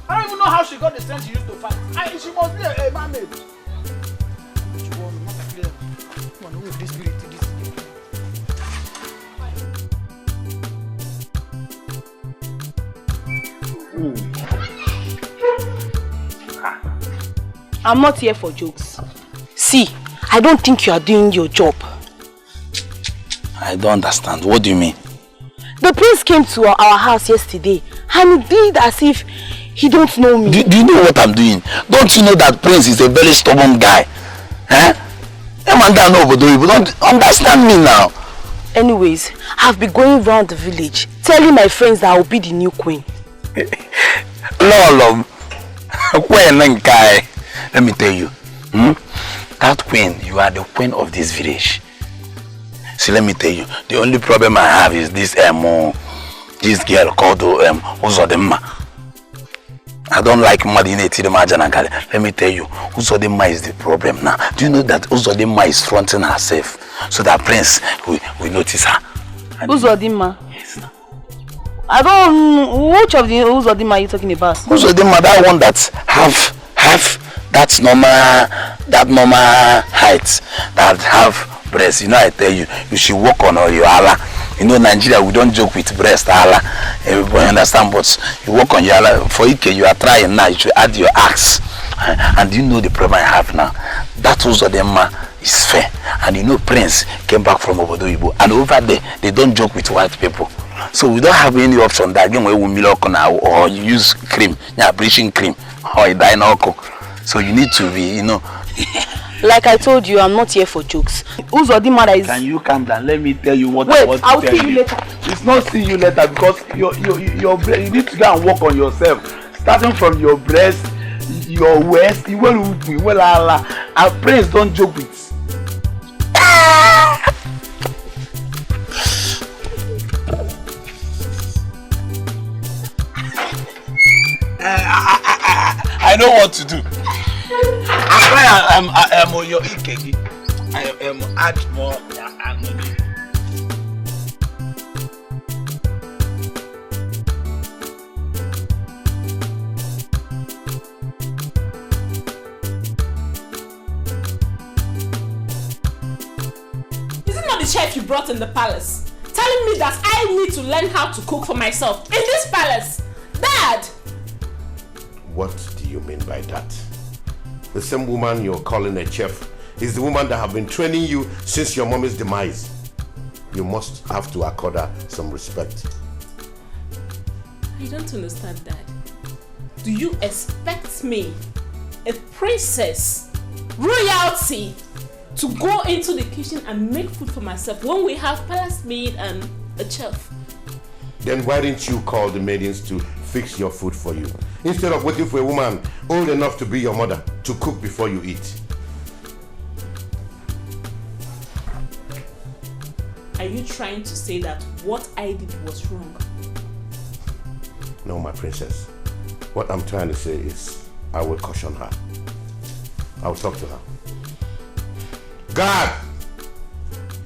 I don't even know how she got the strength she used to fight. She must be a mermaid. I'm not here for jokes. See, I don't think you are doing your job. I don't understand. What do you mean? The prince came to our house yesterday and he did as if he don't know me. Do you know what I'm doing? Don't you know that Prince is a very stubborn guy? You don't understand me now. Anyways, I've been going around the village telling my friends that I will be the new queen. Lolo, let me tell you, that queen, you are the queen of this village. See, let me tell you, the only problem I have is this this girl called Uzodimma. I don't like Madine Tidemajanagale. Let me tell you, Uzodimma is the problem now. Do you know that Uzodimma is fronting herself so that Prince will notice her? Uzodimma? Yes. I don't. Which of the Uzodimma are you talking about? Uzodimma, that one that have that normal height, that have breast. You know, I tell you, you should work on your Allah. You know, Nigeria, we don't joke with breast, Allah. Everybody understand, but you work on your Allah. For Ike, you are trying now, you should add your axe. And you know the problem I have now. That Uzodimma is fair. And you know, Prince came back from Obodo Ibo. And over there, they don't joke with white people. So we don't have any option that again we will milk now or you use cream, yeah, bleaching cream, or a dinoco. So you need to be, you know. Like I told you, I'm not here for jokes. Uzodimma is... Can you calm down? Let me tell you what Wait, I want to I'll tell see you later. It's not see you later because your brain, you need to go and work on yourself. Starting from your breast, your waist, you will Allah. Our praise don't joke with. I know what to do. I am on your Ikegi. I am add more money. Is it not the chef you brought in the palace? Telling me that I need to learn how to cook for myself in this palace? Dad! What do you mean by that? The same woman you're calling a chef is the woman that have been training you since your mommy's demise. You must have to accord her some respect. I don't understand, Dad. Do you expect me, a princess, royalty, to go into the kitchen and make food for myself when we have palace maid and a chef? Then why didn't you call the maidens to fix your food for you, instead of waiting for a woman old enough to be your mother to cook before you eat? Are you trying to say that what I did was wrong? No, my princess. What I'm trying to say is I will caution her. I will talk to her. Guard!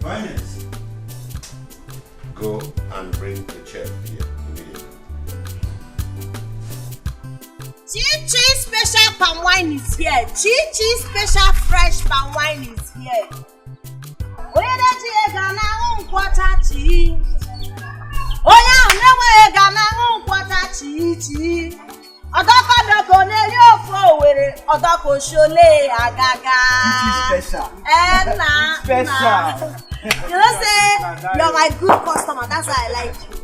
Finance. Go and bring the chef here immediately. Chi special palm wine is here. Chi special fresh palm wine is here. Oya chi gana unkwata chi. Oya newe gana unkwata chi. Odoko ne yo fo were odoko shole agaga. Chi special. Special. You know say you're my good customer. That's why I like you.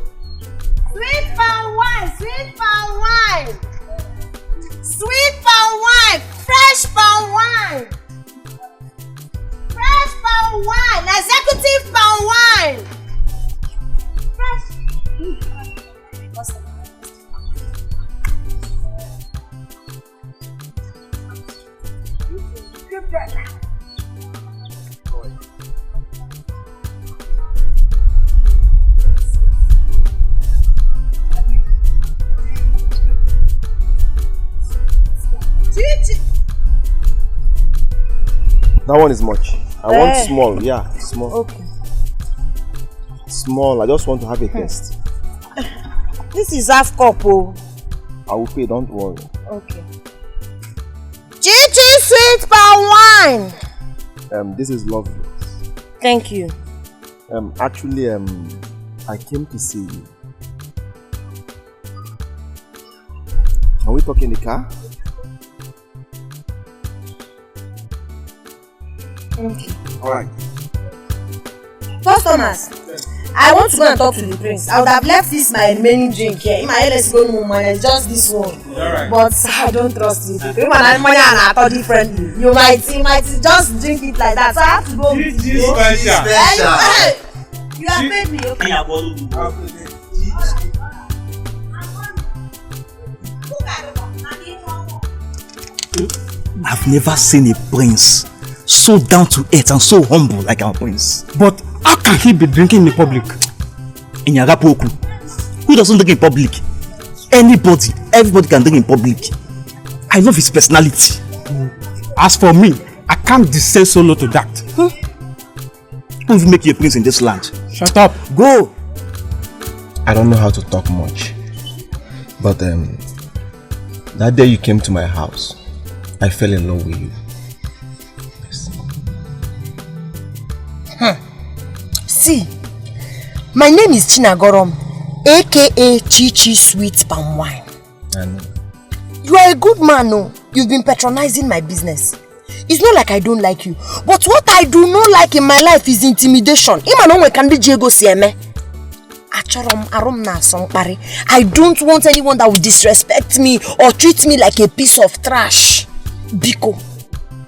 Sweet palm wine, sweet palm wine. Sweet palm wine, fresh palm wine. Fresh palm wine, executive palm wine. Fresh. That one is much. I want small, yeah, small. Okay. Small, I just want to have a taste. This is half cup, oh. I will pay, don't worry. Okay. Chichi sweet palm wine. This is lovely. Thank you. Actually, I came to see you. Can we talk in the car? Okay. Alright. Customers, I want to go and talk to the prince. I would have left this my remaining drink here. In my head, let's go no money, just this one. Alright. But I don't trust you. People and money and I thought differently. You might just drink it like that. So I have to go with you. Special. You have paid me, okay? I've never seen a prince so down to earth and so humble like our prince. But how can he be drinking in public? In Yagapoku. Who doesn't drink in public? Anybody, everybody can drink in public. I love his personality. As for me, I can't descend so low to that. Don't even make you a prince in this land. Shut up. Go. I don't know how to talk much. But that day you came to my house, I fell in love with you. Yes. See, my name is Chinagorom, aka Chichi Sweet Palm Wine. I know. You are a good man, no? You've been patronizing my business. It's not like I don't like you, but what I do not like in my life is intimidation. I don't want anyone that will disrespect me or treat me like a piece of trash. Biko.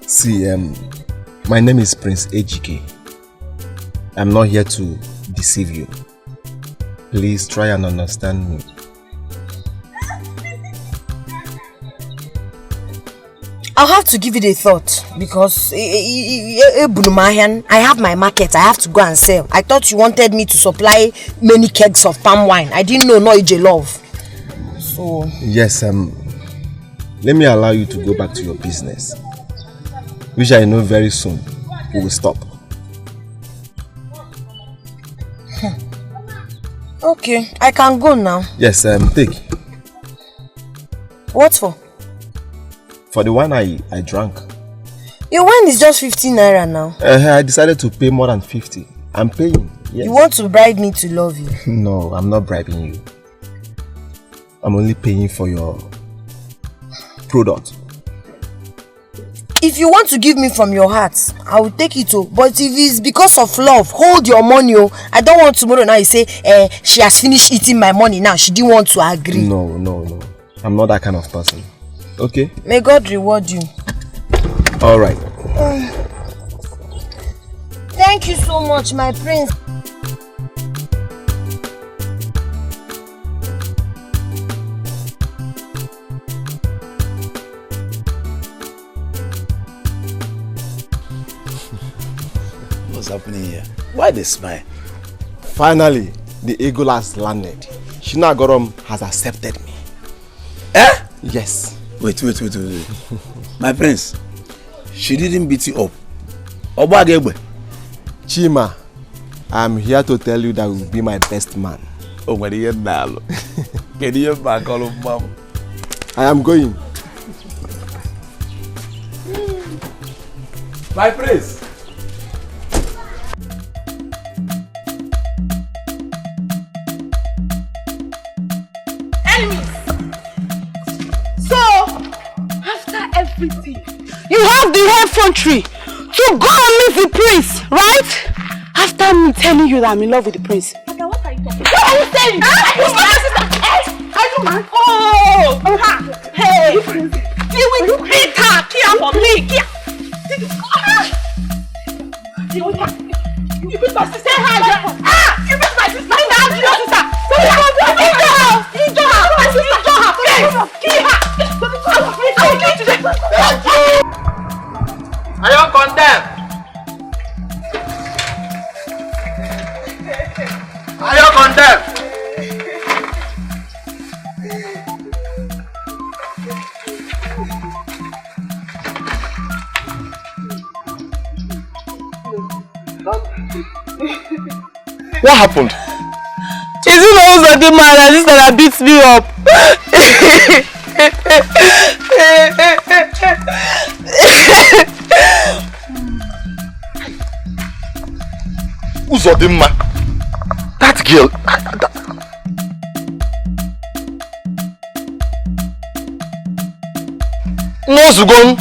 See, my name is Prince Ejike. I'm not here to deceive you. Please try and understand me. I'll have to give it a thought because I have my market. I have to go and sell. I thought you wanted me to supply many kegs of palm wine. I didn't know Noija love. So yes, let me allow you to go back to your business, which I know very soon we will stop. Okay, I can go now. Yes, take. What for? For the wine I drank. Your wine is just 15 naira now. I decided to pay more than 50. I'm paying. Yes. You want to bribe me to love you? No, I'm not bribing you. I'm only paying for your product. If you want to give me from your heart, I will take it. But if it's because of love, hold your money. I don't want tomorrow now you say she has finished eating my money now. She didn't want to agree. No. I'm not that kind of person. Okay? May God reward you. Alright. Thank you so much, my prince. What's happening here? Why they smile? Finally, the eagle has landed. Chinagorom has accepted me. Eh? Yes. Wait. My prince, she didn't beat you up. Obagegbe. Chima, I'm here to tell you that you will be my best man. Oh, what are you now? Can you back all of mom? I am going. My prince. Everything. You have the effrontery to go and meet the prince, right? After me telling you that I'm in love with the prince. What are you talking about? What are you saying? Are you mad? Oh! Hey! You will beat her! Kia for me! Kia! You beat my sister! You beat my sister! Your sister! Are you condemned? Are you condemned? What happened? Is it also the man and this that beats me up? Uzodimma, that girl. No, Zugon.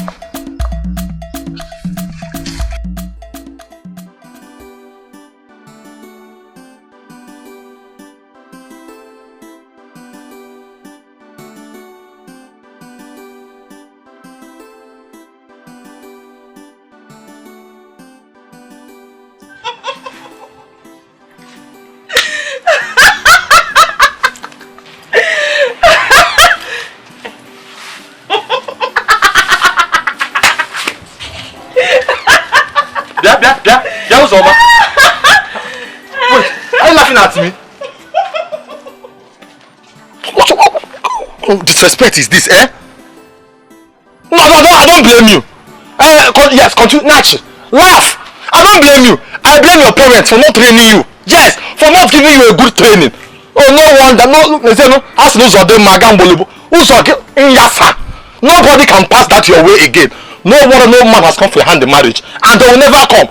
Wait, are you laughing at me? disrespect is this, eh? No, I don't blame you. Yes, continue. Natch, laugh. I don't blame you. I blame your parents for not training you. Yes, for not giving you a good training. Oh, no wonder. No, they say no. As no zode magambolibo. Nobody can pass that your way again. No man has come for hand in marriage, and they will never come.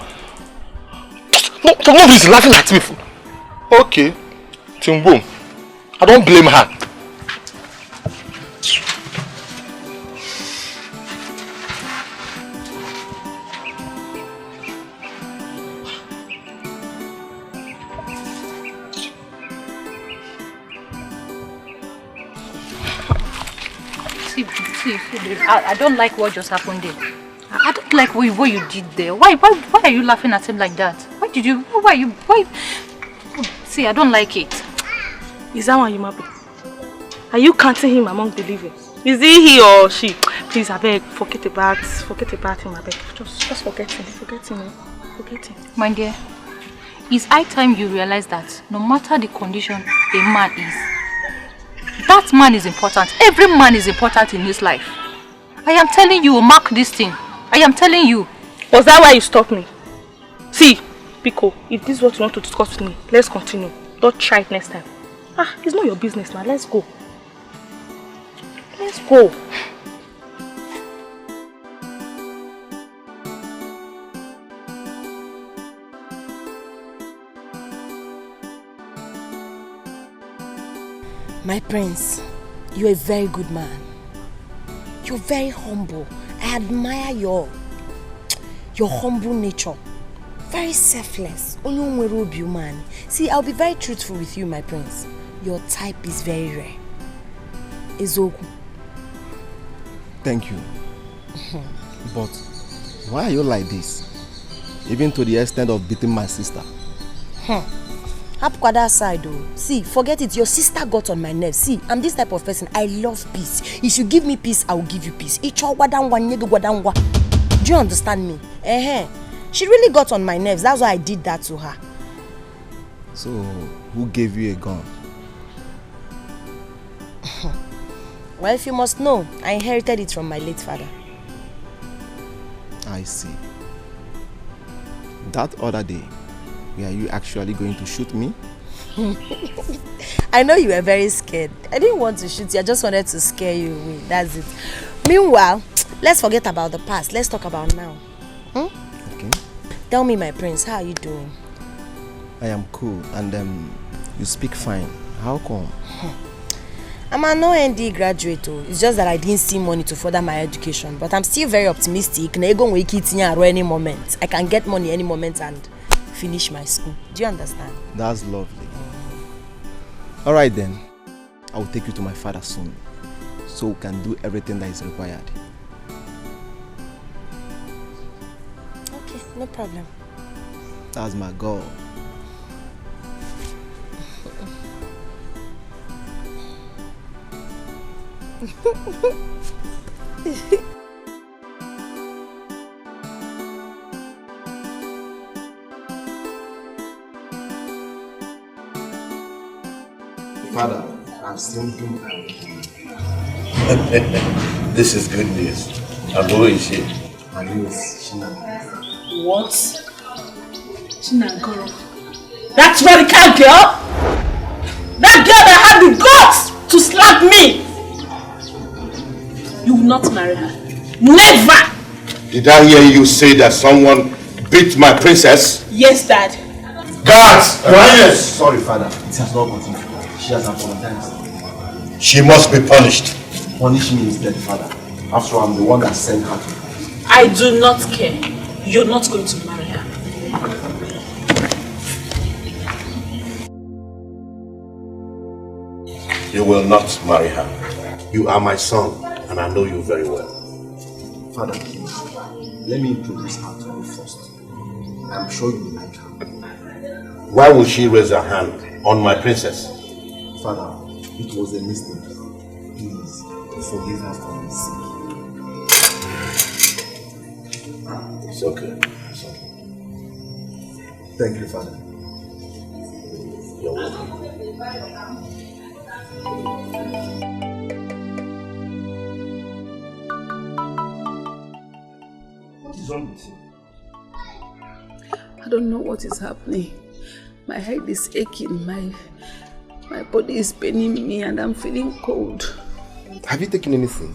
No, nobody's laughing at me. Okay, Timbo, I don't blame her. See, I don't like what just happened there. I don't like what you did there. Why are you laughing at him like that? Why? See, I don't like it. Is that why you happy? Are you counting him among the living? Is he or she? Please, I beg, forget about him, I beg. Just forget him. My dear, it's high time you realize that no matter the condition a man is, that man is important. Every man is important in his life. I am telling you, mark this thing. I am telling you. Was that why you stopped me? See, Pico, if this is what you want to discuss with me, let's continue. Don't try it next time. It's not your business, man. Let's go. Let's go. My prince, you're a very good man. You're very humble. I admire your humble nature. Very selfless. Man. See, I'll be very truthful with you, my prince. Your type is very rare. Ezoku. Thank you. But why are you like this? Even to the extent of beating my sister. That side though. See, forget it. Your sister got on my nerves. See, I'm this type of person. I love peace. If you give me peace, I will give you peace. Do you understand me? She really got on my nerves. That's why I did that to her. So, who gave you a gun? Well, if you must know, I inherited it from my late father. I see. That other day, were you actually going to shoot me? I know you were very scared. I didn't want to shoot you. I just wanted to scare you away. That's it. Meanwhile, let's forget about the past. Let's talk about now. Okay. Tell me, my prince, how are you doing? I am cool, and you speak fine. How come? I'm an OND graduate. It's just that I didn't see money to further my education. But I'm still very optimistic. Any moment. I can get money any moment and finish my school. Do you understand? That's lovely. Alright then. I will take you to my father soon. So we can do everything that is required. Okay, no problem. That's my goal. Father, I'm still doing This is good news. And who is she? Her name is Shina. What? Shina girl? That radical girl? That girl that had the guts to slap me! You will not marry her. Never! Did I hear you say that someone beat my princess? Yes, Dad. Guards! Quiet! Sorry, Father. It has not gotten to her. She has apologized. She must be punished. Punish me instead, Father. After all, I'm the one that sent her to. I do not care. You're not going to marry her. You will not marry her. You are my son, and I know you very well. Father, please, let me introduce her to you first. I'm sure you will like her. Why would she raise her hand on my princess? Father, it was a mistake. Please, forgive her for my sake. It's okay. It's okay. Thank you, Father. You're welcome. is wrong with you? I don't know what is happening. My head is aching, my body is paining me and I'm feeling cold. Have you taken anything?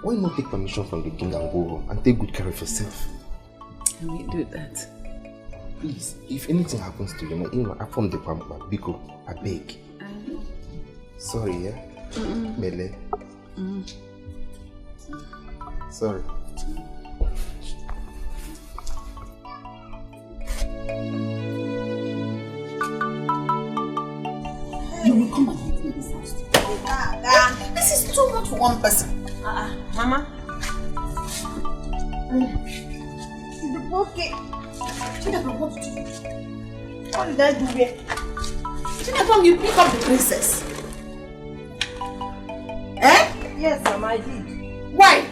Why not take permission from the king and go home and take good care of yourself? I will do that. Please, if anything happens to you, I from the pampa, Biko, I beg. I know. Sorry, yeah? Mele. Sorry. You will come and meet me this house. This is too much for one person. Mama. Okay. What did you do? What did I do here? You pick up the princess. Eh? Yes, Mama, I did. Why?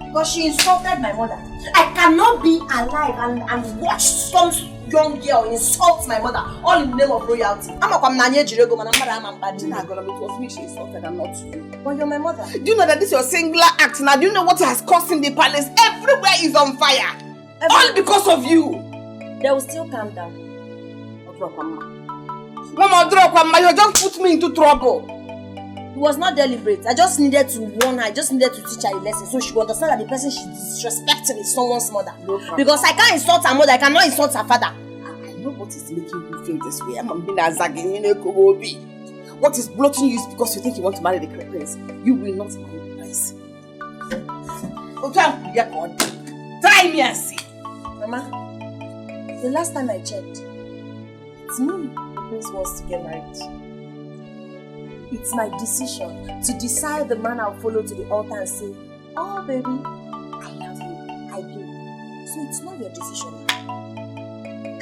Because she insulted my mother. I cannot be alive and watch some young girl insult my mother, all in the name of royalty. I'm a Nigerian woman. I'm a It was me she insulted and not you. But you're my mother. Do you know that this is your singular act now? Do you know what has caused in the palace? Everywhere is on fire. All because of you. They will still calm down. Mama, you just put me into trouble. It was not deliberate. I just needed to warn her. I just needed to teach her a lesson so she would understand that the person she's disrespecting is someone's mother. Because I can't insult her mother, I cannot insult her father. I know what is making you feel this way. I'm being a zagging. What is blocking you is because you think you want to marry the prince. You will not marry the prince. Try me and see. Mama, the last time I checked, it's me the prince wants to get married. It's my decision to decide the man I'll follow to the altar and say, oh baby, I love you, I do. So it's not your decision.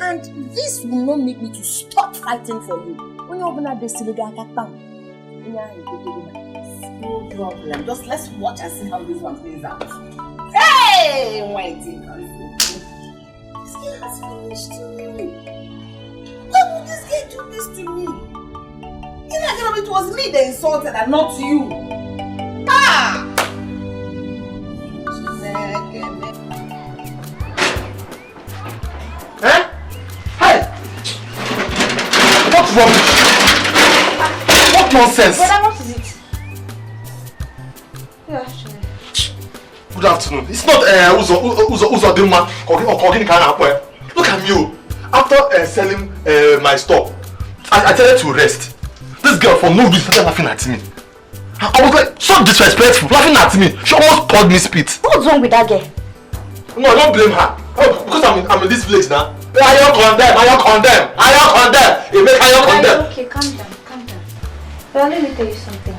And this will not make me to stop fighting for you. When you open up the synagogue, no problem. Just let's watch and see how this one plays out. Hey, Whitey. This girl has finished me. Why would this girl do this to me? It was me they insulted and not you. Ah! Eh? Hey! What's wrong? What nonsense? Brother, what is it? Good afternoon. Good afternoon. It's not Uzo Dilma or Kogin Kana. Look at you. After selling my store, I tell to rest. This girl for no reason started laughing at me. I was like so disrespectful, laughing at me. She almost called me spit. What's wrong with that girl? No, I don't blame her. Oh, because I'm in this village now. I don't condemn. You make I don't condemn. Okay, calm down. Well, let me tell you something.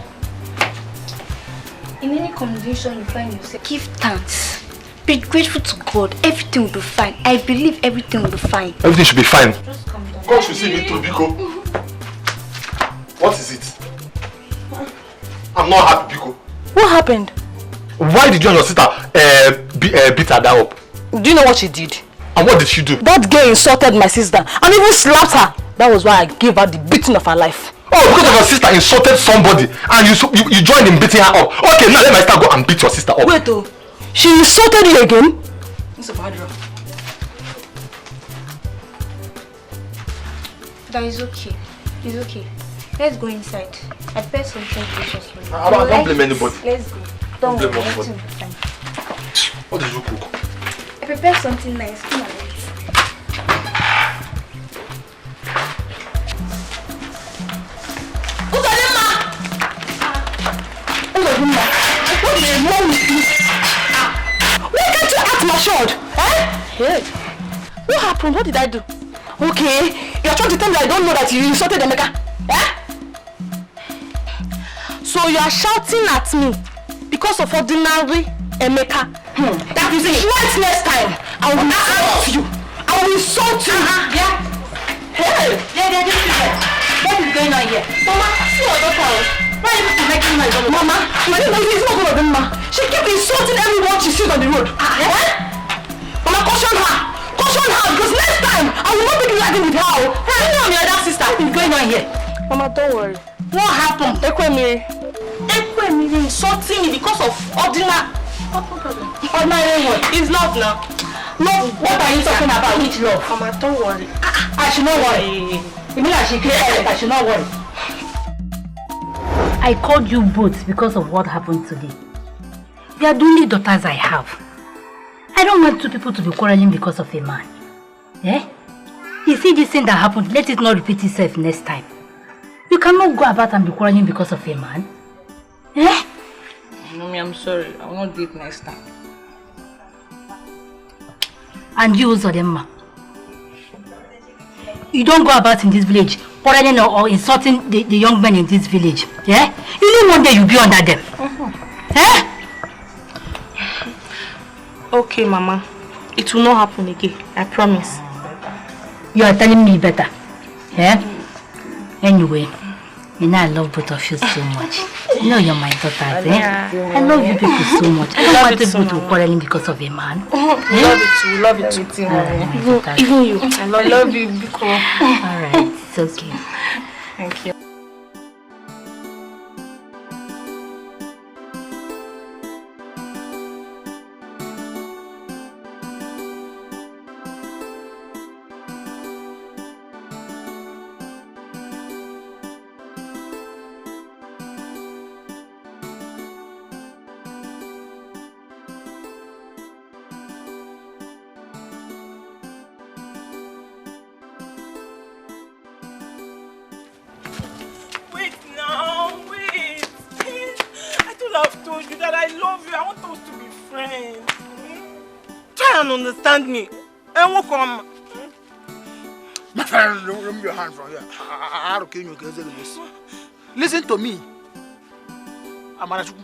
In any condition you find yourself, give thanks. Be grateful to God. Everything will be fine. I believe everything will be fine. Everything should be fine. Just calm down. God should see me through, Biko. What is it? I'm not happy, Biko. What happened? Why did you and your sister beat her down up? Do you know what she did? And what did she do? That girl insulted my sister and even slapped her. That was why I gave her the beating of her life. Oh, because of your sister insulted somebody and you joined in beating her up. Okay, now let my sister go and beat your sister up. Wait, oh. She insulted you again? It's a bad girl. That is okay. It's okay. Let's go inside. I prepared something delicious for you. I don't blame anybody. Let's go. Don't blame worry, anybody. everything will be fine. What did you cook? I prepared something nice. Come on, let's. Why can't you act matured? Hey, what happened? What did I do? Okay, you're trying to tell me I don't know that you insulted Emeka. So you are shouting at me because of ordinary Emeka. That is it. Right next time, I will insult you. I will insult you. Yeah. Hey. Yeah, just sit there. What is going on here? Mama, see your daughter. Why are you people making noise on the road? Mama, it's not going to be Mama. She kept insulting everyone she sees on the road. Mama, caution her. Caution her because next time I will not be driving with her. Hey, you and your other sister, what is going on here? Mama, don't worry. What happened? Ekwemiri insulting me because of ordinary. Ordinary what? It's love now. Love? What are you talking about? Which love? Mama, don't worry. I should not worry. You mean I should create I should not worry? I called you both because of what happened today. They are the only daughters I have. I don't want two people to be quarreling because of a man. Eh? You see this thing that happened, let it not repeat itself next time. You cannot go about and be quarreling because of a man. Eh? Mommy, I'm sorry. I will not do it next time. And you, Zodemma. You don't go about in this village quarreling or insulting the young men in this village. Yeah? You know one day you'll be under them. Eh? Okay, Mama. It will not happen again. I promise. You are telling me better. Yeah? Anyway, you know I love both of you so much. You know you're my daughters, eh? I love you people so much. I don't want people to be quarreling because of a man. Love it too. Love it too. Even you. I love you, Biko. Alright, it's okay. Thank you. Understand me. And what come? My friend, remove your hand from here. I don't care you guys. Listen to me. Amarachuku.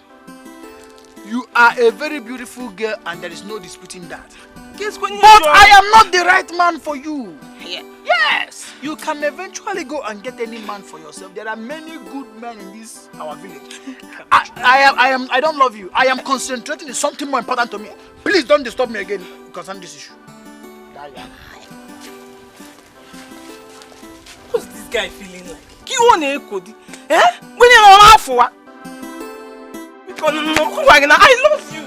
You are a very beautiful girl and there is no disputing that. But I am not the right man for you. Yes. You can eventually go and get any man for yourself. There are many good men in this our village. I don't love you. I am concentrating on something more important to me. Please don't disturb me again concerning this issue. What's this guy feeling like? Eh? When you're not for because I love you.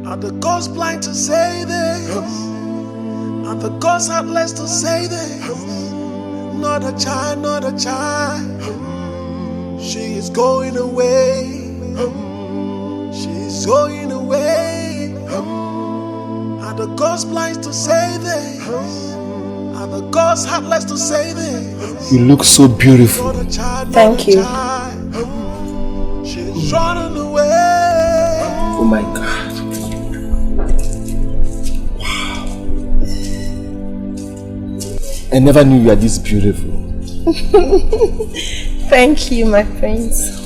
Are the gods blind to say this? Are the gods heartless to say this? Not a child, not a child. She is going away. She is going away. Are the gods blind to say this? Are the gods heartless to say this? You look so beautiful. Thank you. She is running away. Oh my God. I never knew you were this beautiful. Thank you, my prince.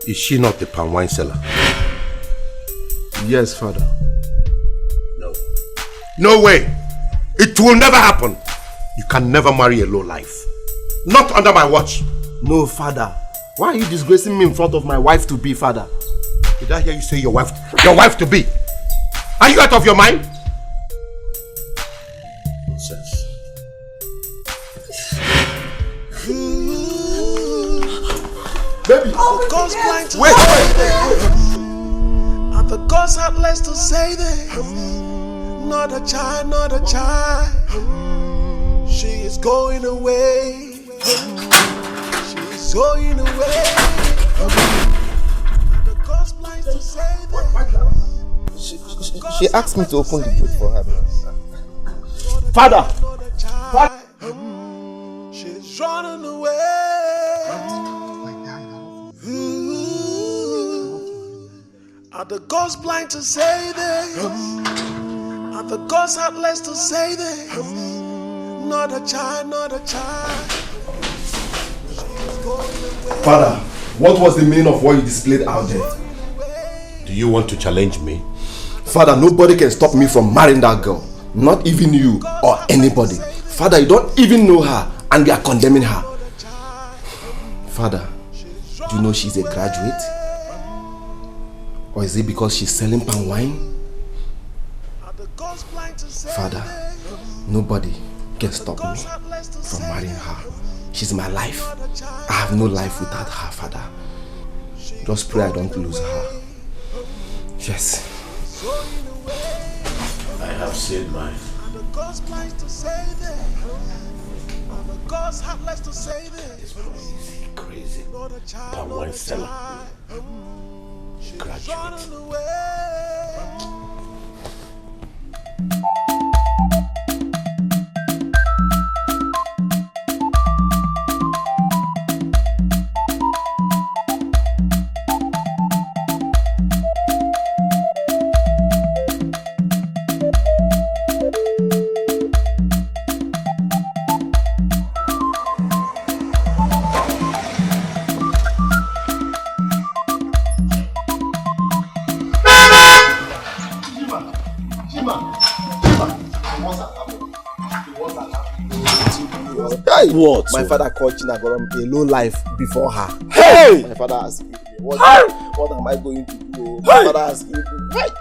Is she not the palm wine seller? Yes, Father. No. No way! It will never happen! You can never marry a low life. Not under my watch. No, Father. Why are you disgracing me in front of my wife to be, Father? Did I hear you say your wife to be? Are you out of your mind? Nonsense. Baby, wait. And the ghost had less to say then. Not a child, not a child. She is going away. She's going away. And the ghost blind to say then. She asked me to open the gate for her. Father! She's running away. Are the ghosts blind to say this? Are the ghosts heartless to say this? Not a child, not a child. Father, what was the meaning of what you displayed out there? Do you want to challenge me? Father, nobody can stop me from marrying that girl. Not even you or anybody. Father, you don't even know her and you are condemning her. Father, do you know she's a graduate? Or is it because she's selling palm wine? Father, nobody can stop me from marrying her. She's my life. I have no life without her, Father. Just pray I don't lose her. Yes. I have said mine. This crazy palm wine seller. Graduate. What? My father called Chinagorom a low life before her. Hey! My father asked me, what am I going to do? My father asked me,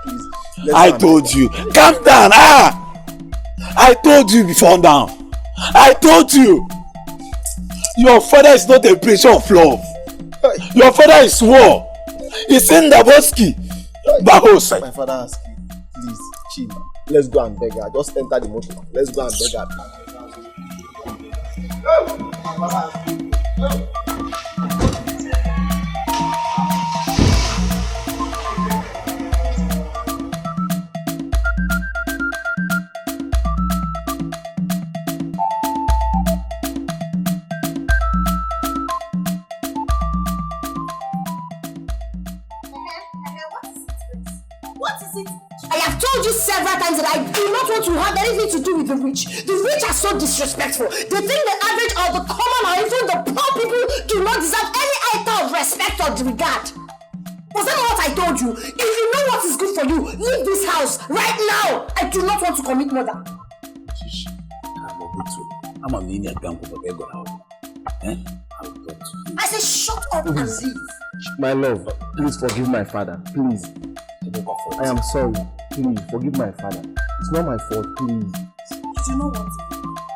please. I told you. Calm down. I told you before now. I told you. Your father is not a preacher of love. Your father is war. He's in the Boski. Bahosai. My father asked me, please, Chima, let's go and beg her. Just enter the motor. Let's go and beg her. What is it? I have told you several times that I do not want to have anything to do with the rich. The rich are so disrespectful. They think the average or the common or even the poor people do not deserve any iota of respect or regard. Was that not what I told you? If you know what is good for you, leave this house right now. I do not want to commit murder. I say shut up and leave. My love, please forgive my father. Please. I am sorry. Please forgive my father. It's not my fault. Please. You know what?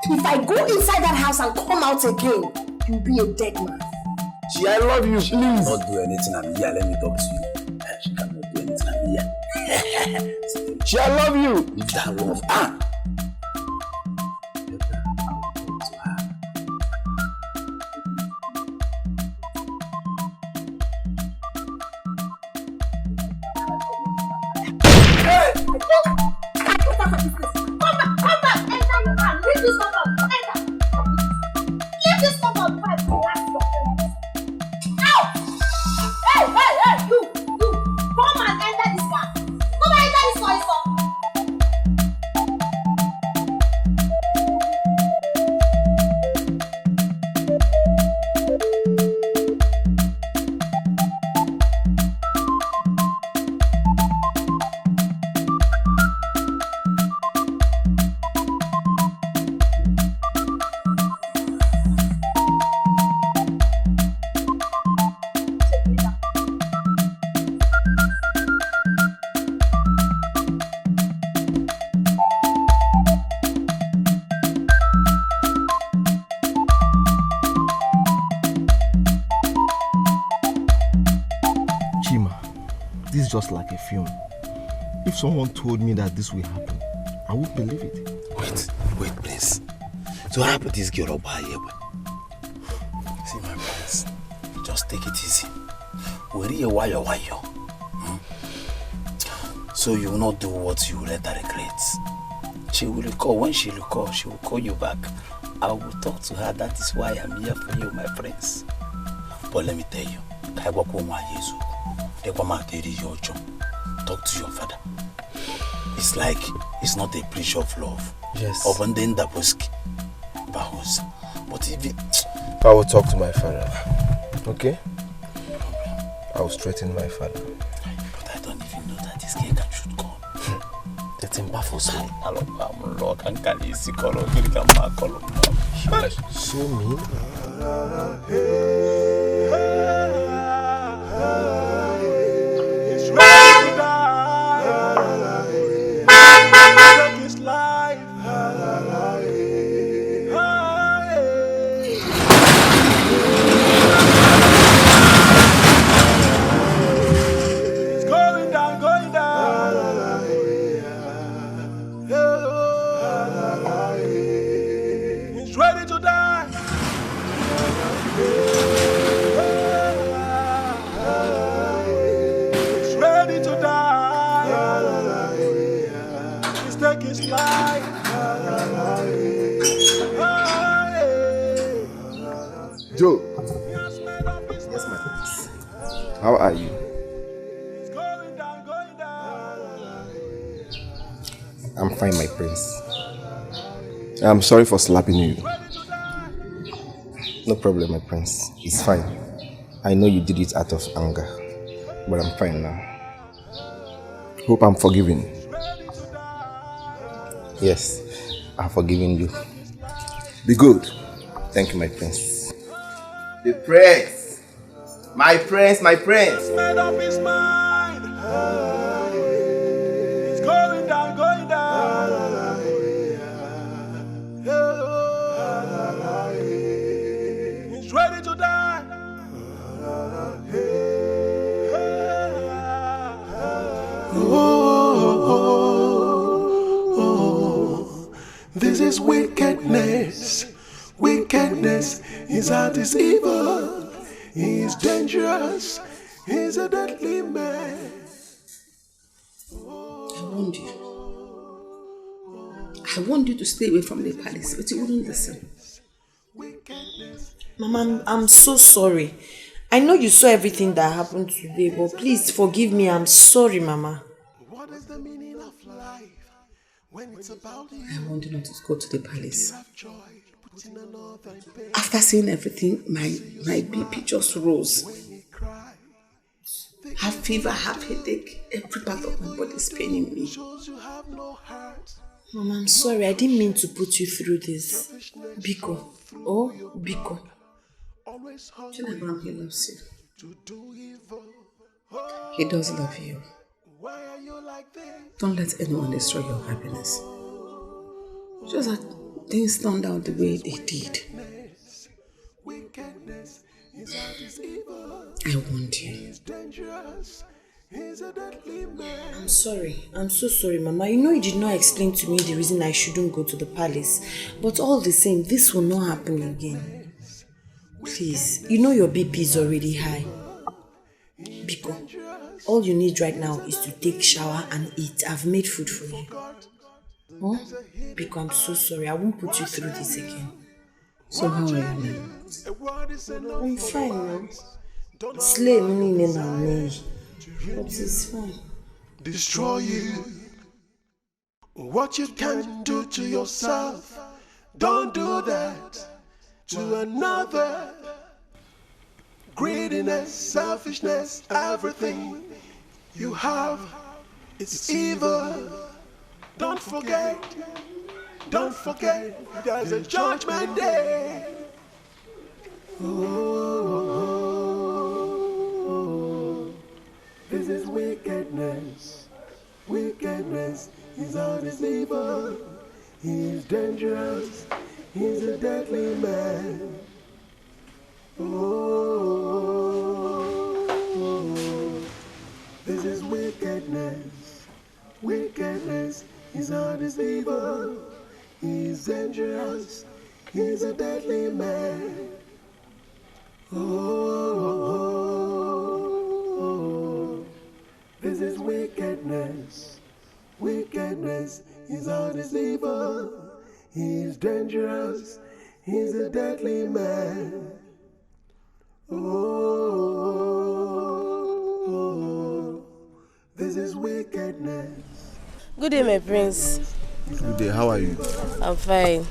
If I go inside that house and come out again, you'll be a dead man. She, I love you. Please. She cannot do anything. I'm here. Let me talk to you. She cannot do anything. I'm here. She, I love you. Leave that love. this just like a film. If someone told me that this will happen, I won't believe it. Wait, please. So how about this girl over here? See, my friends, just take it easy. Where are you? So you will not do what you later regret. She will recall. When she recall, she will call you back. I will talk to her. That is why I'm here for you, my friends. But let me tell you, talk to your father. It's like it's not a breach of love. Yes. But if it... I will talk to my father. Okay? I will straighten my father. But I don't even know that this girl can shoot gun. That's impossible. So mean. It's ready to die. Take his life. It's going down, going down. He's ready to die. He's ready to die. He's taking his life. Joe. Yes, my prince. How are you? I'm fine, my prince. I'm sorry for slapping you. No problem, my prince. It's fine. I know you did it out of anger, but I'm fine now. Hope I'm forgiven. Yes, I've forgiven you. Be good. Thank you, my prince. The prince! My prince, my prince! Made up his mind. It's going down, going down. He's ready to die. This is wickedness. Wickedness, his heart is evil. He is dangerous. He's a deadly man. I warned you to stay away from the palace, but you wouldn't listen. Mama, I'm so sorry. I know you saw everything that happened today, but please forgive me. I'm sorry, Mama. What is the meaning of life when it's about you? I want you not to go to the palace. After seeing everything, my BP just rose. I have fever, have headache, every part of my body is paining me. Mama, I'm sorry. I didn't mean to put you through this. Biko. Oh, Biko. Chinagram, he loves you. He does love you. Don't let anyone destroy your happiness. Just that things turned out the way they did. I warned you. I'm sorry. I'm so sorry, Mama. You know you did not explain to me the reason I shouldn't go to the palace. But all the same, this will not happen again. Please, you know your BP is already high. Biko, all you need right now is to take shower and eat. I've made food for you. Huh? Biko, I'm so sorry. I won't put you through this again. So how are you now? I'm fine now. Slay me, but it's fine. Destroy you. What you can do to yourself, don't do that to another. Greediness, selfishness, everything you have, it's evil. Don't forget, there's a judgment day. This is wickedness. Wickedness, his heart is evil. He is dangerous. He's a deadly man. This is is evil. He's dangerous. He's a deadly man. Oh, this is wickedness. Wickedness is all this evil. He's dangerous. He's a deadly man. Oh, this is wickedness. Good day, my prince. Good day, how are you? I'm fine.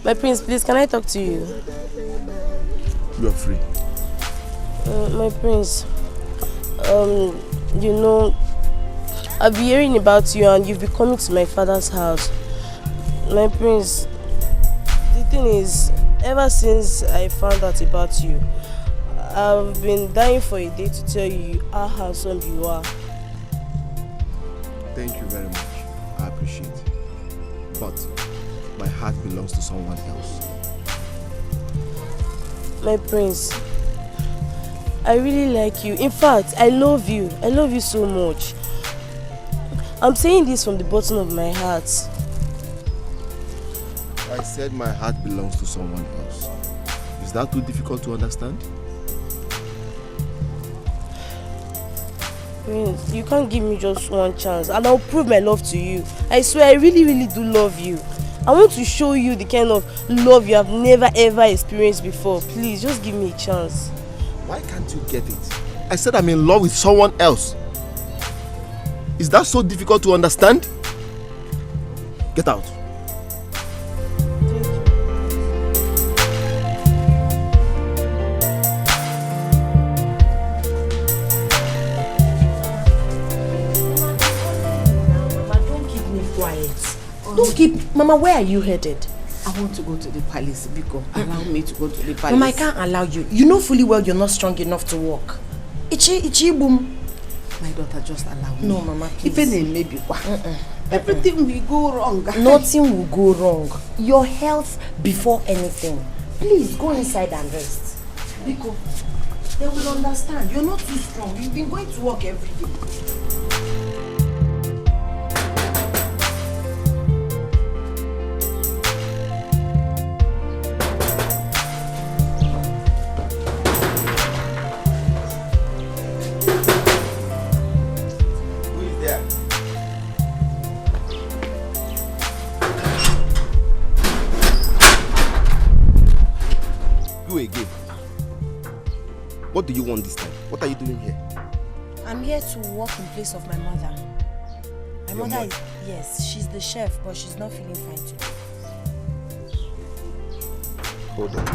My prince, please, can I talk to you? You're free. My prince, you know, I've been hearing about you and you've been coming to my father's house. My prince, the thing is, ever since I found out about you, I've been dying for a day to tell you how handsome you are. Thank you very much. I appreciate it. But my heart belongs to someone else. My prince, I really like you. In fact, I love you. I love you so much. I'm saying this from the bottom of my heart. I said my heart belongs to someone else. Is that too difficult to understand? Prince, you can't give me just one chance and I'll prove my love to you. I swear I really, really do love you. I want to show you the kind of love you have never ever experienced before. Please, just give me a chance. Why can't you get it? I said I'm in love with someone else. Is that so difficult to understand? Get out. Don't keep... Mama, where are you headed? I want to go to the palace, Biko. Allow me to go to the palace. Mama, I can't allow you. You know fully well you're not strong enough to walk. Ichi boom. My daughter, just allow me. No, Mama, please. Everything will go wrong. Nothing will go wrong. Your health before anything. Please, go inside and rest. Biko, they will understand. You're not too strong. You've been going to work every day. What do you want this time? What are you doing here? I'm here to work in place of my mother. My mother is, yes, she's the chef, but she's not feeling fine today. Hold on.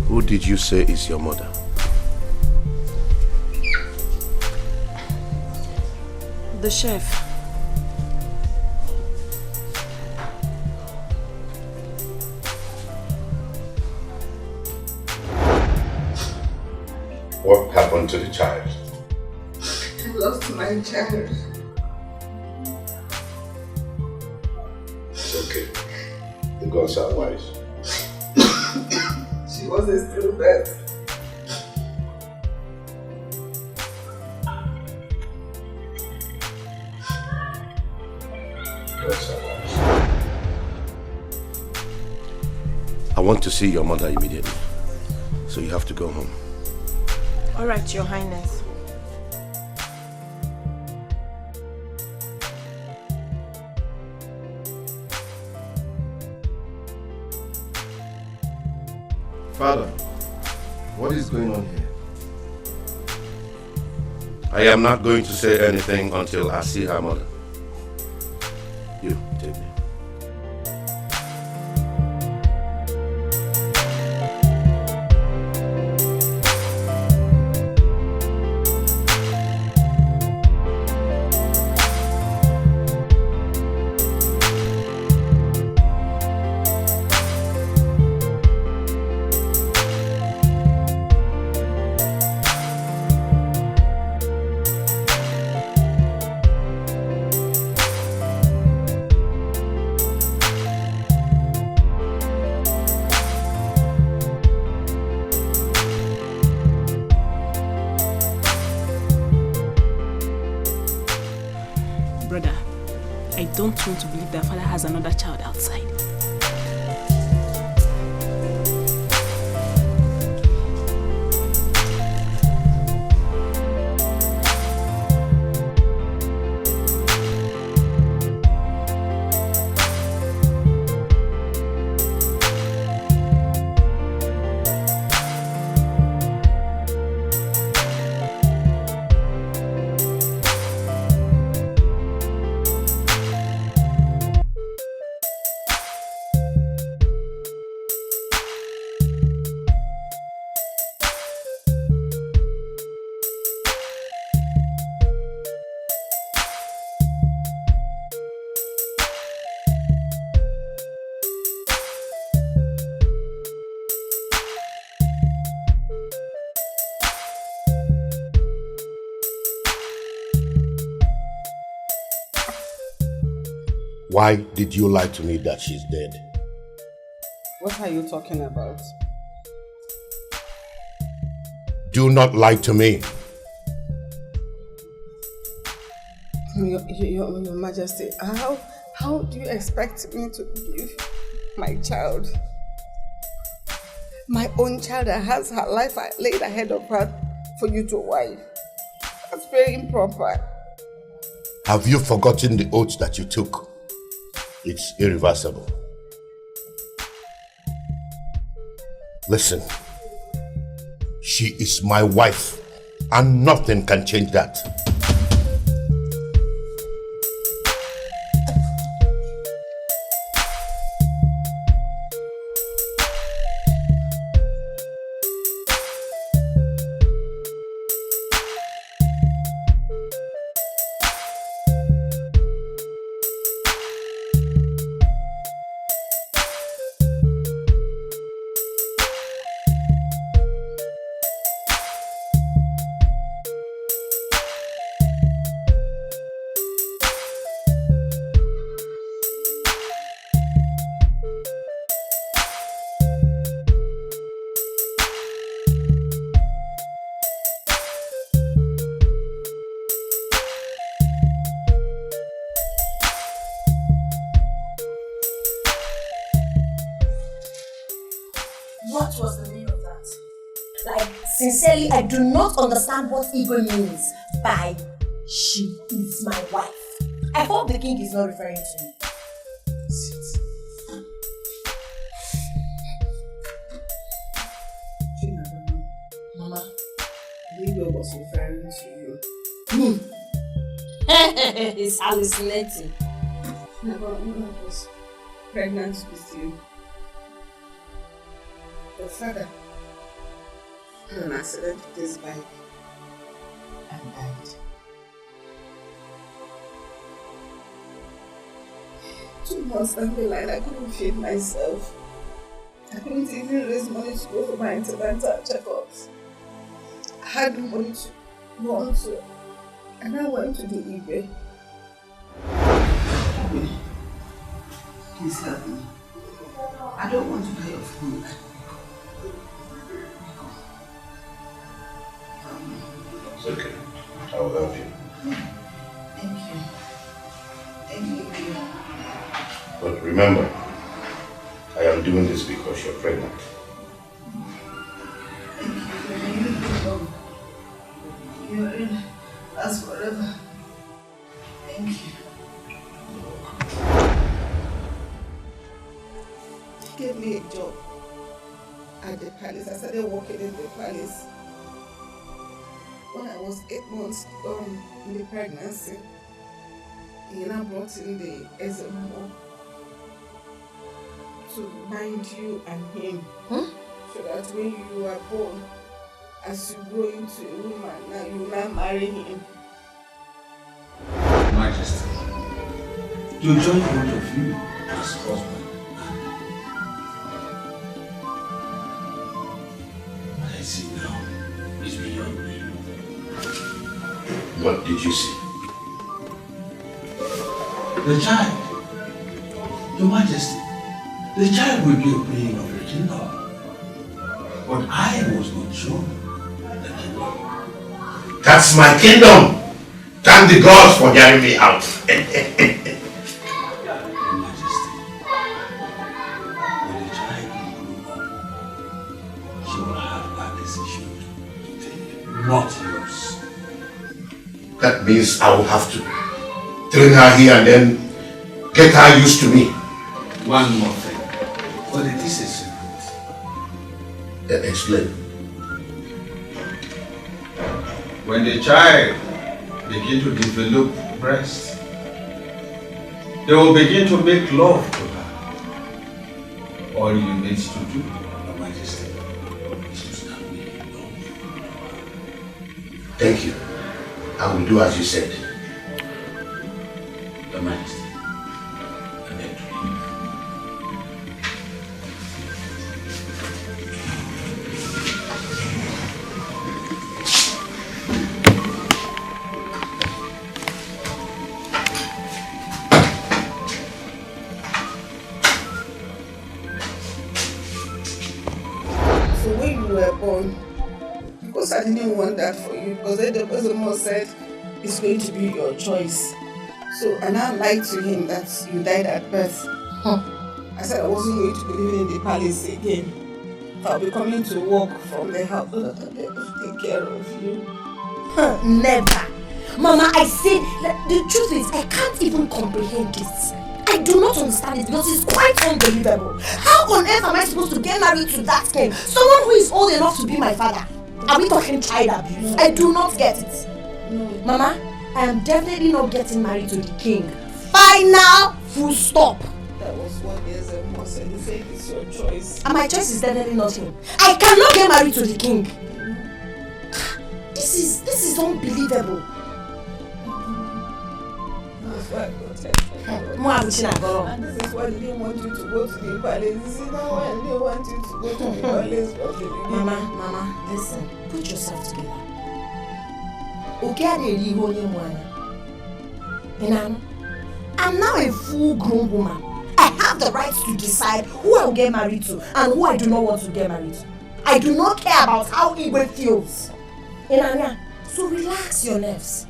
Who did you say is your mother? The chef. What happened to the child? I lost my child. It's okay. The gods are wise. She was a stillbirth. Gods are wise. I want to see your mother immediately. So you have to go home. All right, Your Highness. Father, what is going on here? I am not going to say anything until I see her mother. You, take me. don't want to believe that father has another child outside. Why did you lie to me that she's dead? What are you talking about? Do not lie to me. Your Majesty, how do you expect me to give my child, my own child that has her life laid ahead of her, for you to wife? That's very improper. Have you forgotten the oath that you took? It's irreversible. Listen, she is my wife, and nothing can change that. What was the meaning of that? Like, sincerely, I do not understand what Igwe means by she is my wife. I hope the king is not referring to me. Mama, Igwe was referring to you. He's hallucinating. Never was pregnant with you. Your father had an accident with his bike and died. 2 months down the line, I couldn't feed myself. I couldn't even raise money to go for my antenatal checkups. I had no money to run to, and I went to the eBay. Please help me. I don't want to die of hunger. It's okay. I will help you. Thank you. Thank you. But remember, I am doing this because you're pregnant. You're in us forever. Thank you. He gave me a job at the palace. I started working in the palace. When I was 8 months in the pregnancy, he now brought in the SMO to bind you and him. So that when you are born, as you grow into a woman, now you now marry him. Majesty, you join both of you as husband. I see now is beyond me. What did you see? The child. Your Majesty, the child will be a being of the kingdom. But I was not sure the kingdom. That's my kingdom! Thank the gods for getting me out. decision to take, not yours. That means I will have to train her here and then get her used to me. One more thing. But it is a secret. Explain. When the child begins to develop breast, they will begin to make love to her. All you need to do, Your Majesty, is to start making love. Thank you. I will do as you said. Your Majesty, I beg to leave. Because I didn't want that for you. Because the person said it's going to be your choice. So, and I lied to him that you died at birth. I said I wasn't going to be living in the palace again. I'll be coming to work from the house so that I'll be able to take care of you. Never. Mama, I said, the truth is, I can't even comprehend this. I do not understand it because it's quite unbelievable. How on earth am I supposed to get married to that king? Someone who is old enough to be my father. Are we talking child abuse? I do not get it. No. Mama, I am definitely not getting married to the king. Final full stop. That was what the said. He said it's your choice. And my choice is definitely not him. I cannot get married to the king. This is unbelievable. That's why I protected. And this is why they didn't want you to go to the palace. You see, now why they want you to go to the palace. Mama, listen. Put yourself together. I'm now a full-grown woman. I have the right to decide who I will get married to and who I do not want to get married to. I do not care about how Igwe feels. So relax your nerves.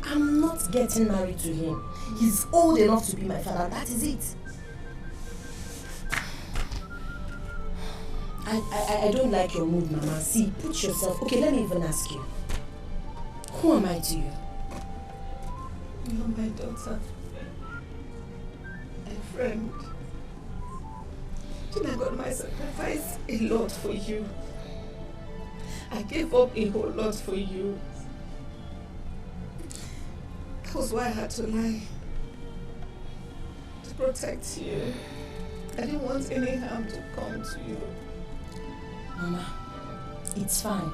I'm not getting married to him. He's old enough to be my father. That is it. I don't like your mood, Mama. See, put yourself... Okay, let me even ask you. Who am I to you? You're my daughter. A friend. I got my sacrifice a lot for you. I gave up a whole lot for you. That was why I had to lie. To protect you. I didn't want any harm to come to you. Mama, it's fine.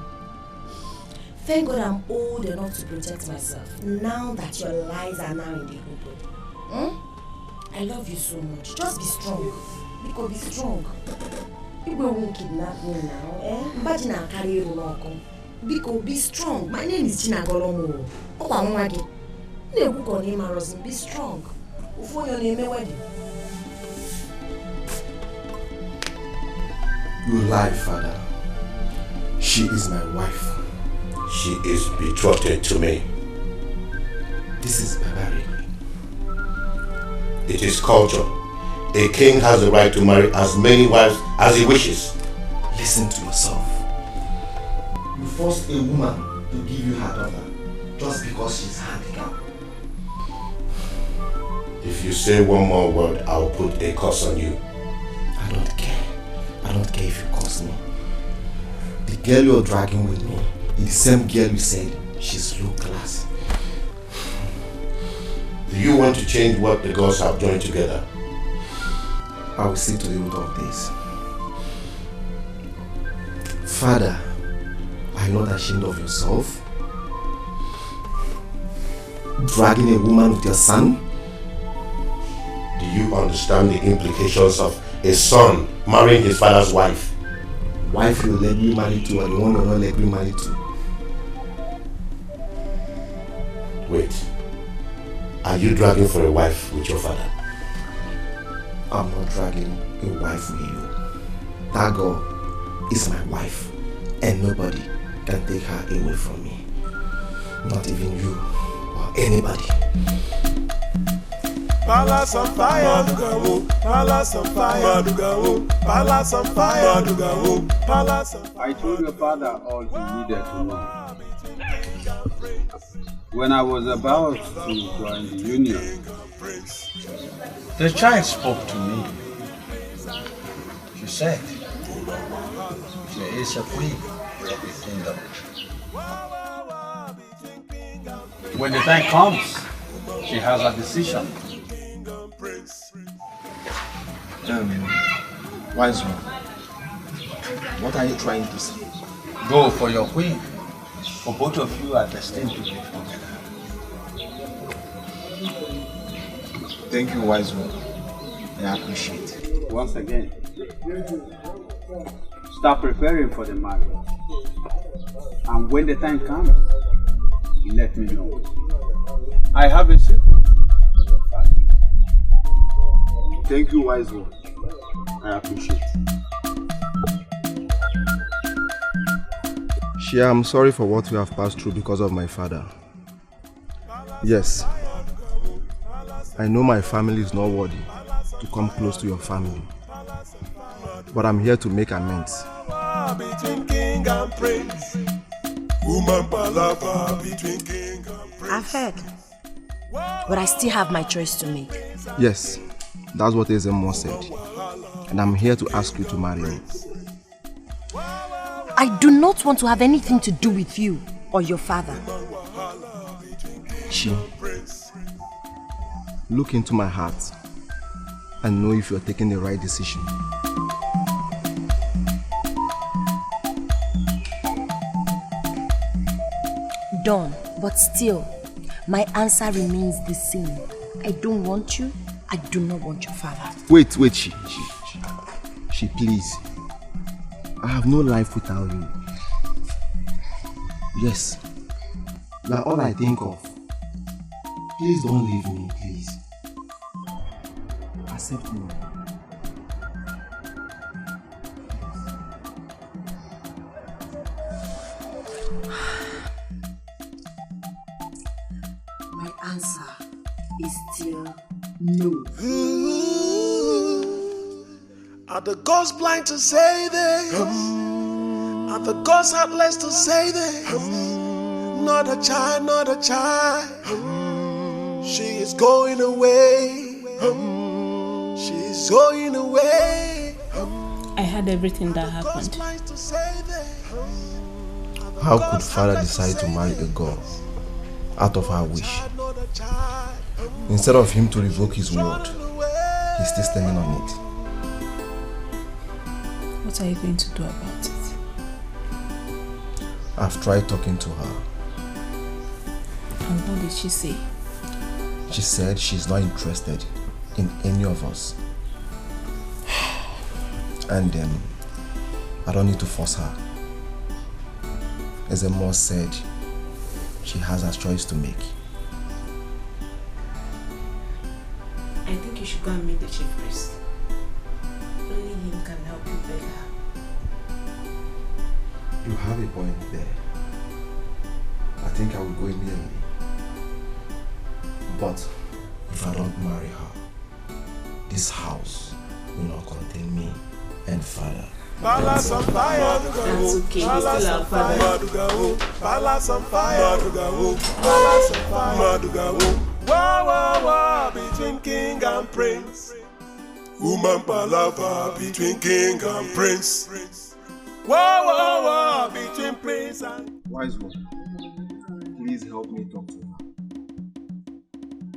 Thank God I'm old enough to protect myself. Now that your lies are now in the open. I love you so much. Just be strong. Biko, be strong. People won't kidnap me now, Imagine I'll carry you along. Biko, be strong. My name is Chinagolomo. Be strong. Before your name wedding. You lie, Father. She is my wife. She is betrothed to me. This is barbaric. It is culture. A king has the right to marry as many wives as he wishes. Listen to yourself. You forced a woman to give you her daughter just because she's handicapped. If you say one more word, I'll put a curse on you. I don't care. I don't care if you curse me. The girl you're dragging with me is the same girl you said she's low class. Do you want to change what the gods have joined together? I will see to the root of this. Father, are you not ashamed of yourself? Dragging a woman with your son? Do you understand the implications of a son marrying his father's wife? Wife you're legally married to and the one you're not legally married to. Wait. Are you dragging for a wife with your father? I'm not dragging a wife with you. That girl is my wife and nobody can take her away from me. Not even you or anybody. Palace on fire, palace on fire, palace on fire, palace on fire. I told your father all he needed to know. When I was about to join the union, the child spoke to me. She said, there is a queen of the kingdom. When the time comes, she has a decision. Wise one, what are you trying to say? Go for your queen, for both of you are destined to live together. Thank you, wise one. I appreciate it. Once again, start preparing for the marriage. And when the time comes, let me know. I have a secret for your father. Thank you, wise one. I appreciate it. Shia, I'm sorry for what we have passed through because of my father. Yes, I know my family is not worthy to come close to your family, but I'm here to make amends. Between king and prince, woman palava between king and prince. I've heard, but I still have my choice to make. Yes, that's what Ezemo said, and I'm here to ask you to marry me. I do not want to have anything to do with you or your father. She, look into my heart and know if you're taking the right decision. Done, but still, my answer remains the same. I don't want you. I do not want your father. Wait, she, please. I have no life without you. Yes, you are all I think of. Please don't leave me, please. Accept me. My answer is still no. Are the gods blind to say this? Are the gods heartless to say this? Not a child, not a child. She is going away. She's going away. I heard everything that happened. How could father decide to marry a girl out of her wish? Instead of him to revoke his word, he's still standing on it. What are you going to do about it? I've tried talking to her. And what did she say? She said she's not interested in any of us. And I don't need to force her. As Emo said, she has her choice to make. I think you should go and meet the chief priest. Only him can help you beg her. You have a point there. I think I will go immediately. But if I don't marry her, this house will not contain me and father. Palace on fire, that's okay, we still have father. Palace on fire, palace on fire. Wah wah wah between king and prince. Woman palava between king and prince. Wah wah wah between prince and. Wise one, please help me talk to her.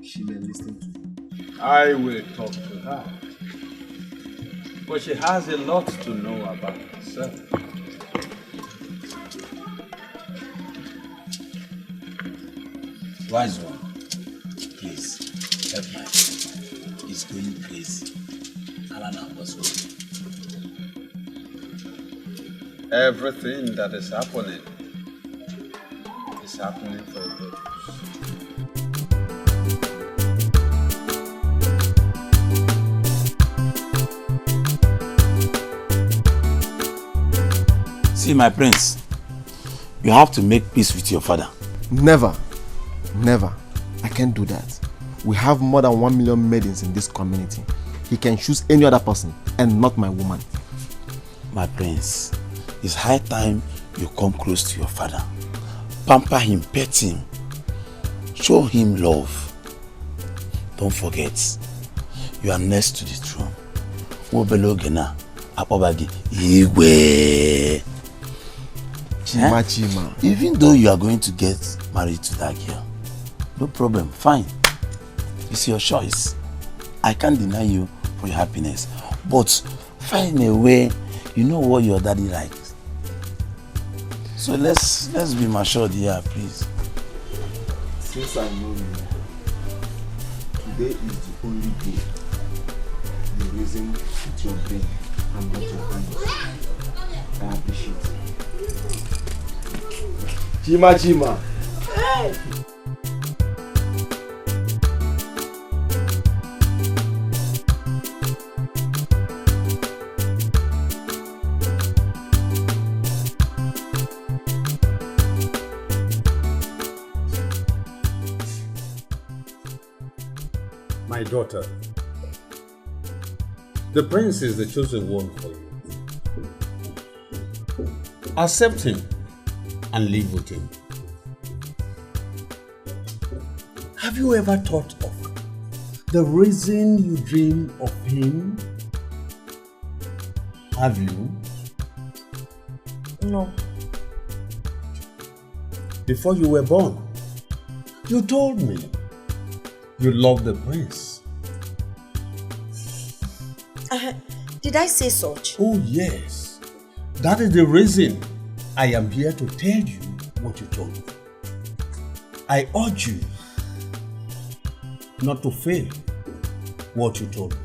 She may listen to me. I will talk to her. But she has a lot to know about herself. Wise one, please help my friend. He's going crazy. Alana was home. Everything that is happening for a purpose. See, my prince, you have to make peace with your father. Never. I can't do that. We have more than 1 million maidens in this community. He can choose any other person and not my woman. My prince, it's high time you come close to your father. Pamper him, pet him. Show him love. Don't forget, you are next to the throne. Chima. Even though you are going to get married to that girl, no problem, fine. It's your choice. I can't deny you for your happiness. But find a way, you know what your daddy likes. So let's be matured here, please. Since I know you, today is the only day you reason with your brain and not your hands. I appreciate it. Chima. Hey. My daughter, the prince is the chosen one for you. Accept him and live with him. Have you ever thought of the reason you dream of him? Have you? No. Before you were born, you told me you love the prince. Did I say such? Oh yes. That is the reason I am here to tell you what you told me. I urge you not to fail what you told me.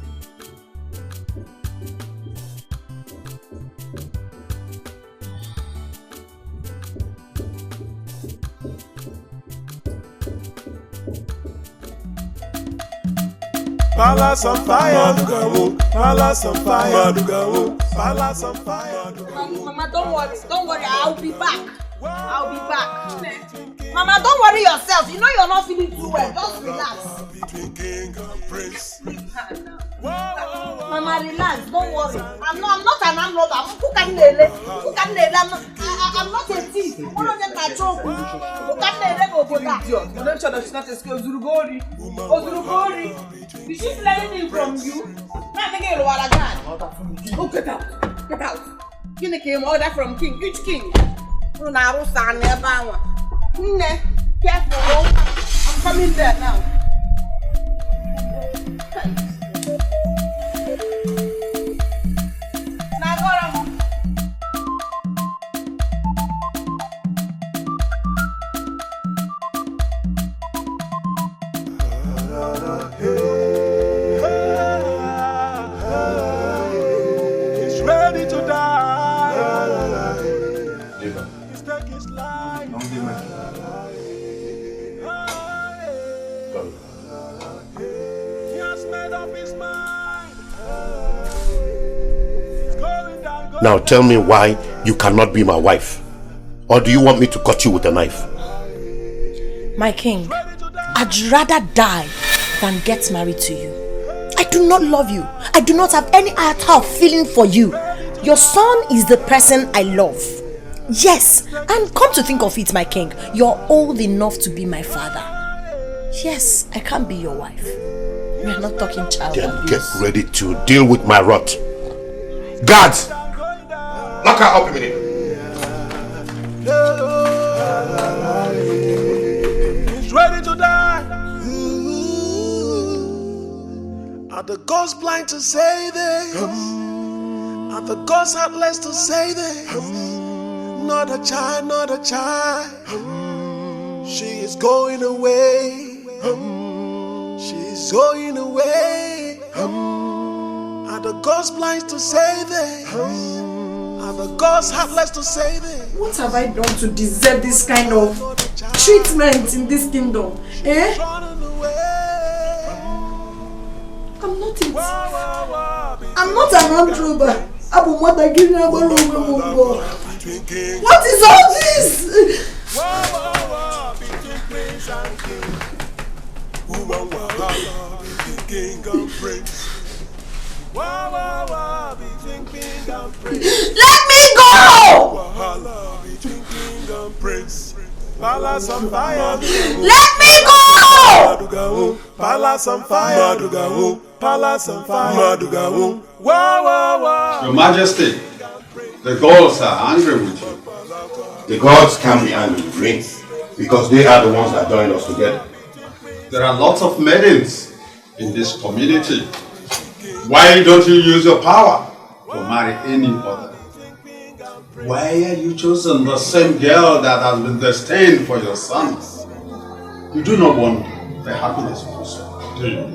Palace on fire, Palace on fire, Palace on fire. Mama, don't worry, I'll be back. Mama, don't worry yourself. You know you're not feeling too well. Just relax. Mama, relax. Don't worry. I'm not an landlord. I'm not a thief. One of them are joke. You don't tell us she's not a skill. Ozurugori. Is she learning from you? Oh, get out. You came order from king. Which king? Careful. I'm coming there now. Now tell me why you cannot be my wife. Or do you want me to cut you with a knife? My king, I'd rather die than get married to you. I do not love you. I do not have any iota of feeling for you. Your son is the person I love. Yes, and come to think of it, my king, you're old enough to be my father. Yes, I can't be your wife. We are not talking child Then abuse. get ready to deal with my wrath. Guards! Lock her up immediately. He's ready to die. Are the gods blind to say this? Are the gods heartless to say this? Not a child. She is going away. She's going away. Are the gods blind to say this? Are the gods heartless to say this? What have I done to deserve this kind of treatment in this kingdom? Eh? I'm not it. I'm not an armed robber. What is all this? Let me go! Palace on fire. Let me go! Palace on fire. Palace on fire. Your Majesty, the gods are angry with you. The gods can't be angry with me because they are the ones that joined us together. There are lots of maidens in this community. Why don't you use your power to marry any other? Why are you choosing the same girl that has been destined for your sons? You do not want the happiness of your son, do you?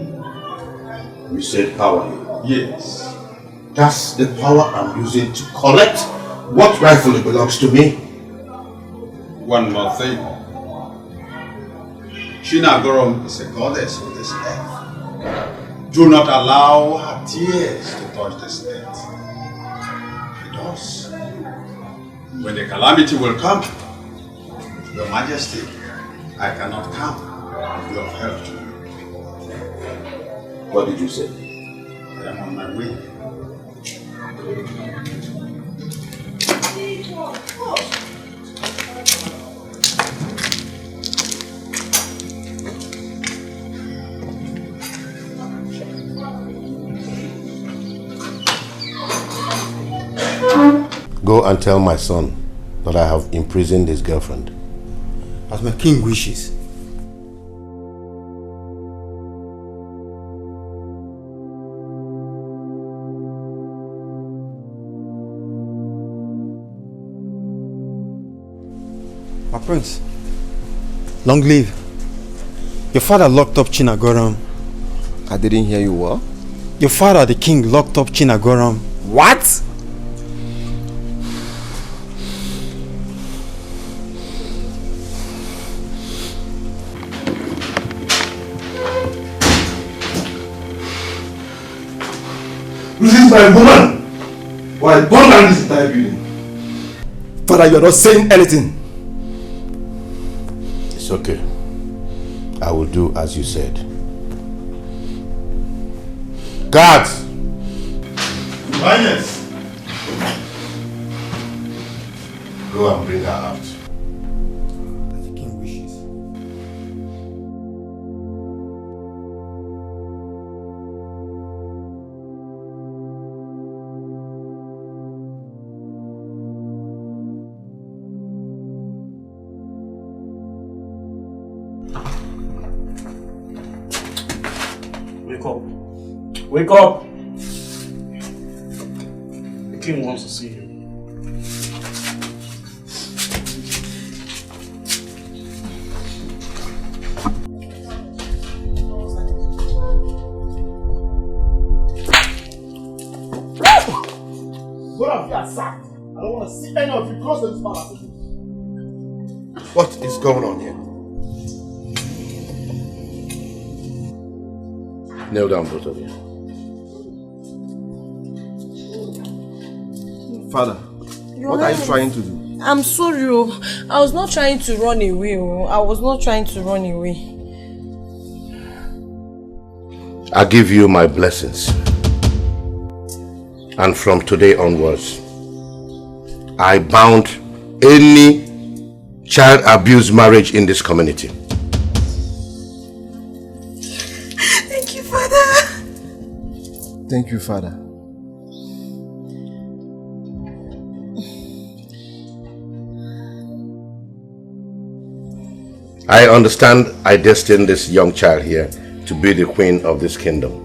You said power. Yes. That's the power I'm using to collect what rightfully belongs to me. One more thing. Chinagorom is a goddess of this earth. Do not allow her tears to touch this earth. It does. When the calamity will come, Your Majesty, I cannot come and be of help to you. What did you say? I am on my way. Go and tell my son that I have imprisoned his girlfriend. As my king wishes. My prince, long live. Your father locked up Chinagoram. I didn't hear you well. Your father, the king, locked up Chinagoram. What? This is my woman. Why burn down this entire building? Father, you are not saying anything. It's okay. I will do as you said. Guards! Yes. Go and bring her out. The king wishes. Wake up. Wake up! The king wants to see you. Both of you are sacked. I don't want to see any of you close to this palace again. What is going on here? Kneel down, both of you. Father, what are you trying to do? I'm sorry. I was not trying to run away. I was not trying to run away. I give you my blessings. And from today onwards, I bound any child abuse marriage in this community. Thank you, Father. Thank you, Father. I understand I destined this young child here to be the queen of this kingdom.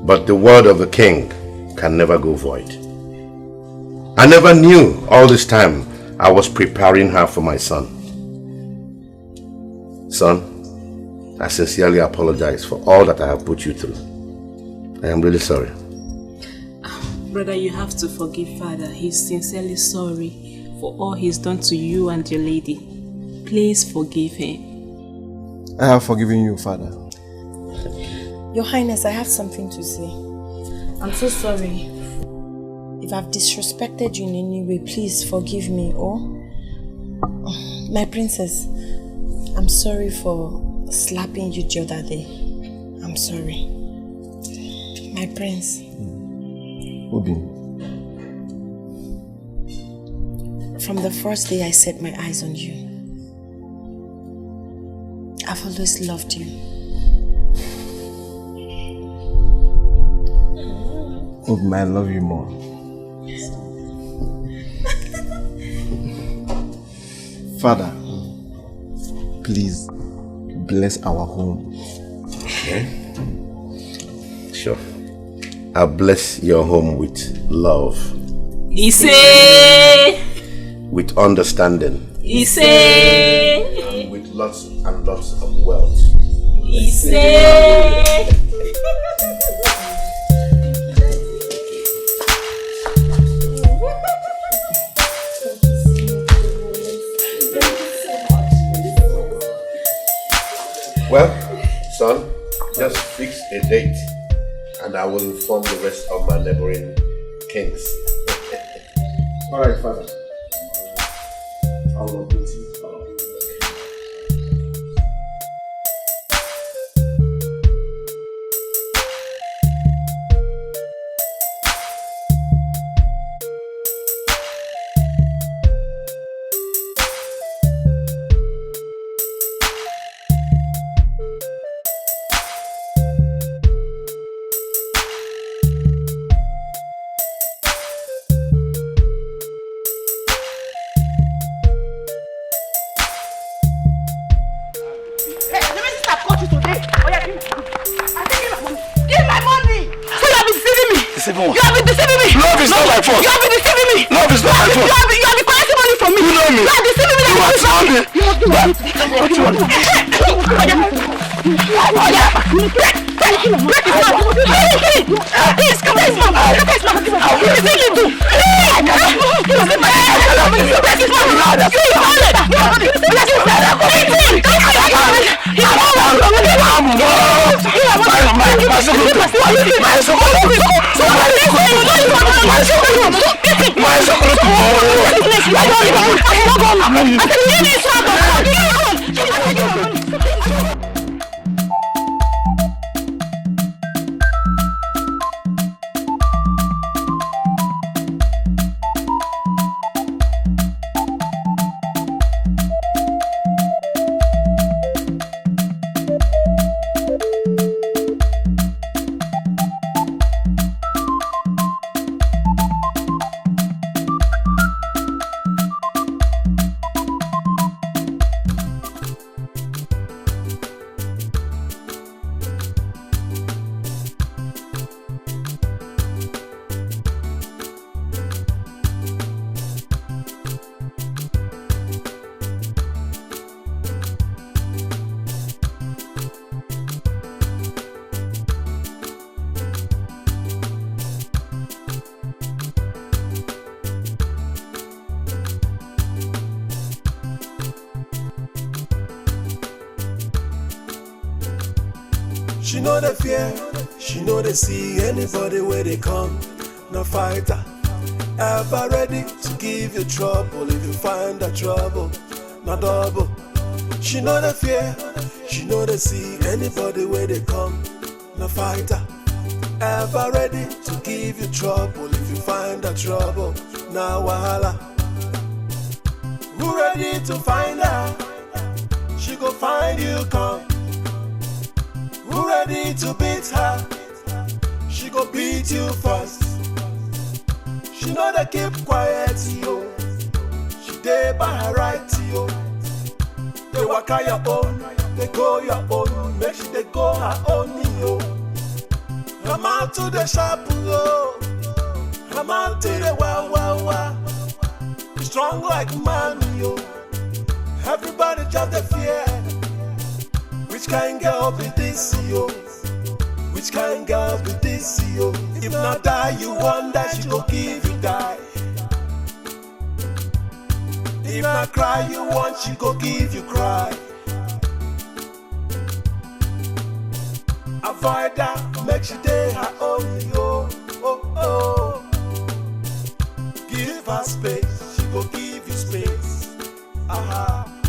But the word of the king can never go void. I never knew all this time I was preparing her for my son. Son, I sincerely apologize for all that I have put you through. I am really sorry. Brother, you have to forgive Father. He's sincerely sorry for all he's done to you and your lady. Please forgive him. I have forgiven you, Father. Your Highness, I have something to say. I'm so sorry. If I've disrespected you in any way, please forgive me. My princess, I'm sorry for slapping you the other day. I'm sorry. My prince. Obi. From the first day I set my eyes on you, I've always loved you. Obi, I love you more. Father, please bless our home. Okay. Sure. I'll bless your home with love. Ise. With understanding. Ise. And with lots and lots of wealth. Ise. Well, son, just fix a date and I will inform the rest of my neighboring kings. Alright, Father. I will update you. You have been deceiving me. Love is not my fault. You have been deceiving me. Love is not my fault. You have been collecting money from me. You know me. You are deceiving me. You are deceiving me. What you want? Break his mouth. Please, come here, mom. Come here, mom. What do you think you do? Break his mouth. You hold it. She know the fear, she know they see anybody where they come. No fighter, ever ready to give you trouble if you find that trouble. No double. She know the fear, she know they see anybody where they come. No fighter, ever ready to give you trouble if you find that trouble. Now wahala. Who ready to find her? She go find you come. Who ready to beat her? She go beat you first. She know they keep quiet, yo. She dey by her right, yo. They walk out your own, they go your own. Make sure they go her own, yo. Come out to the shop, yo. Come out to the wow. Strong like man, yo. Everybody just the fear. Which kind girl be this, yo? Which kind girl be this, yo? If not die, you wonder she go give you die. If not cry, you want she go give you cry. Avoid her, make she day her own, yo. Oh. Give her space, she go give you space. Aha.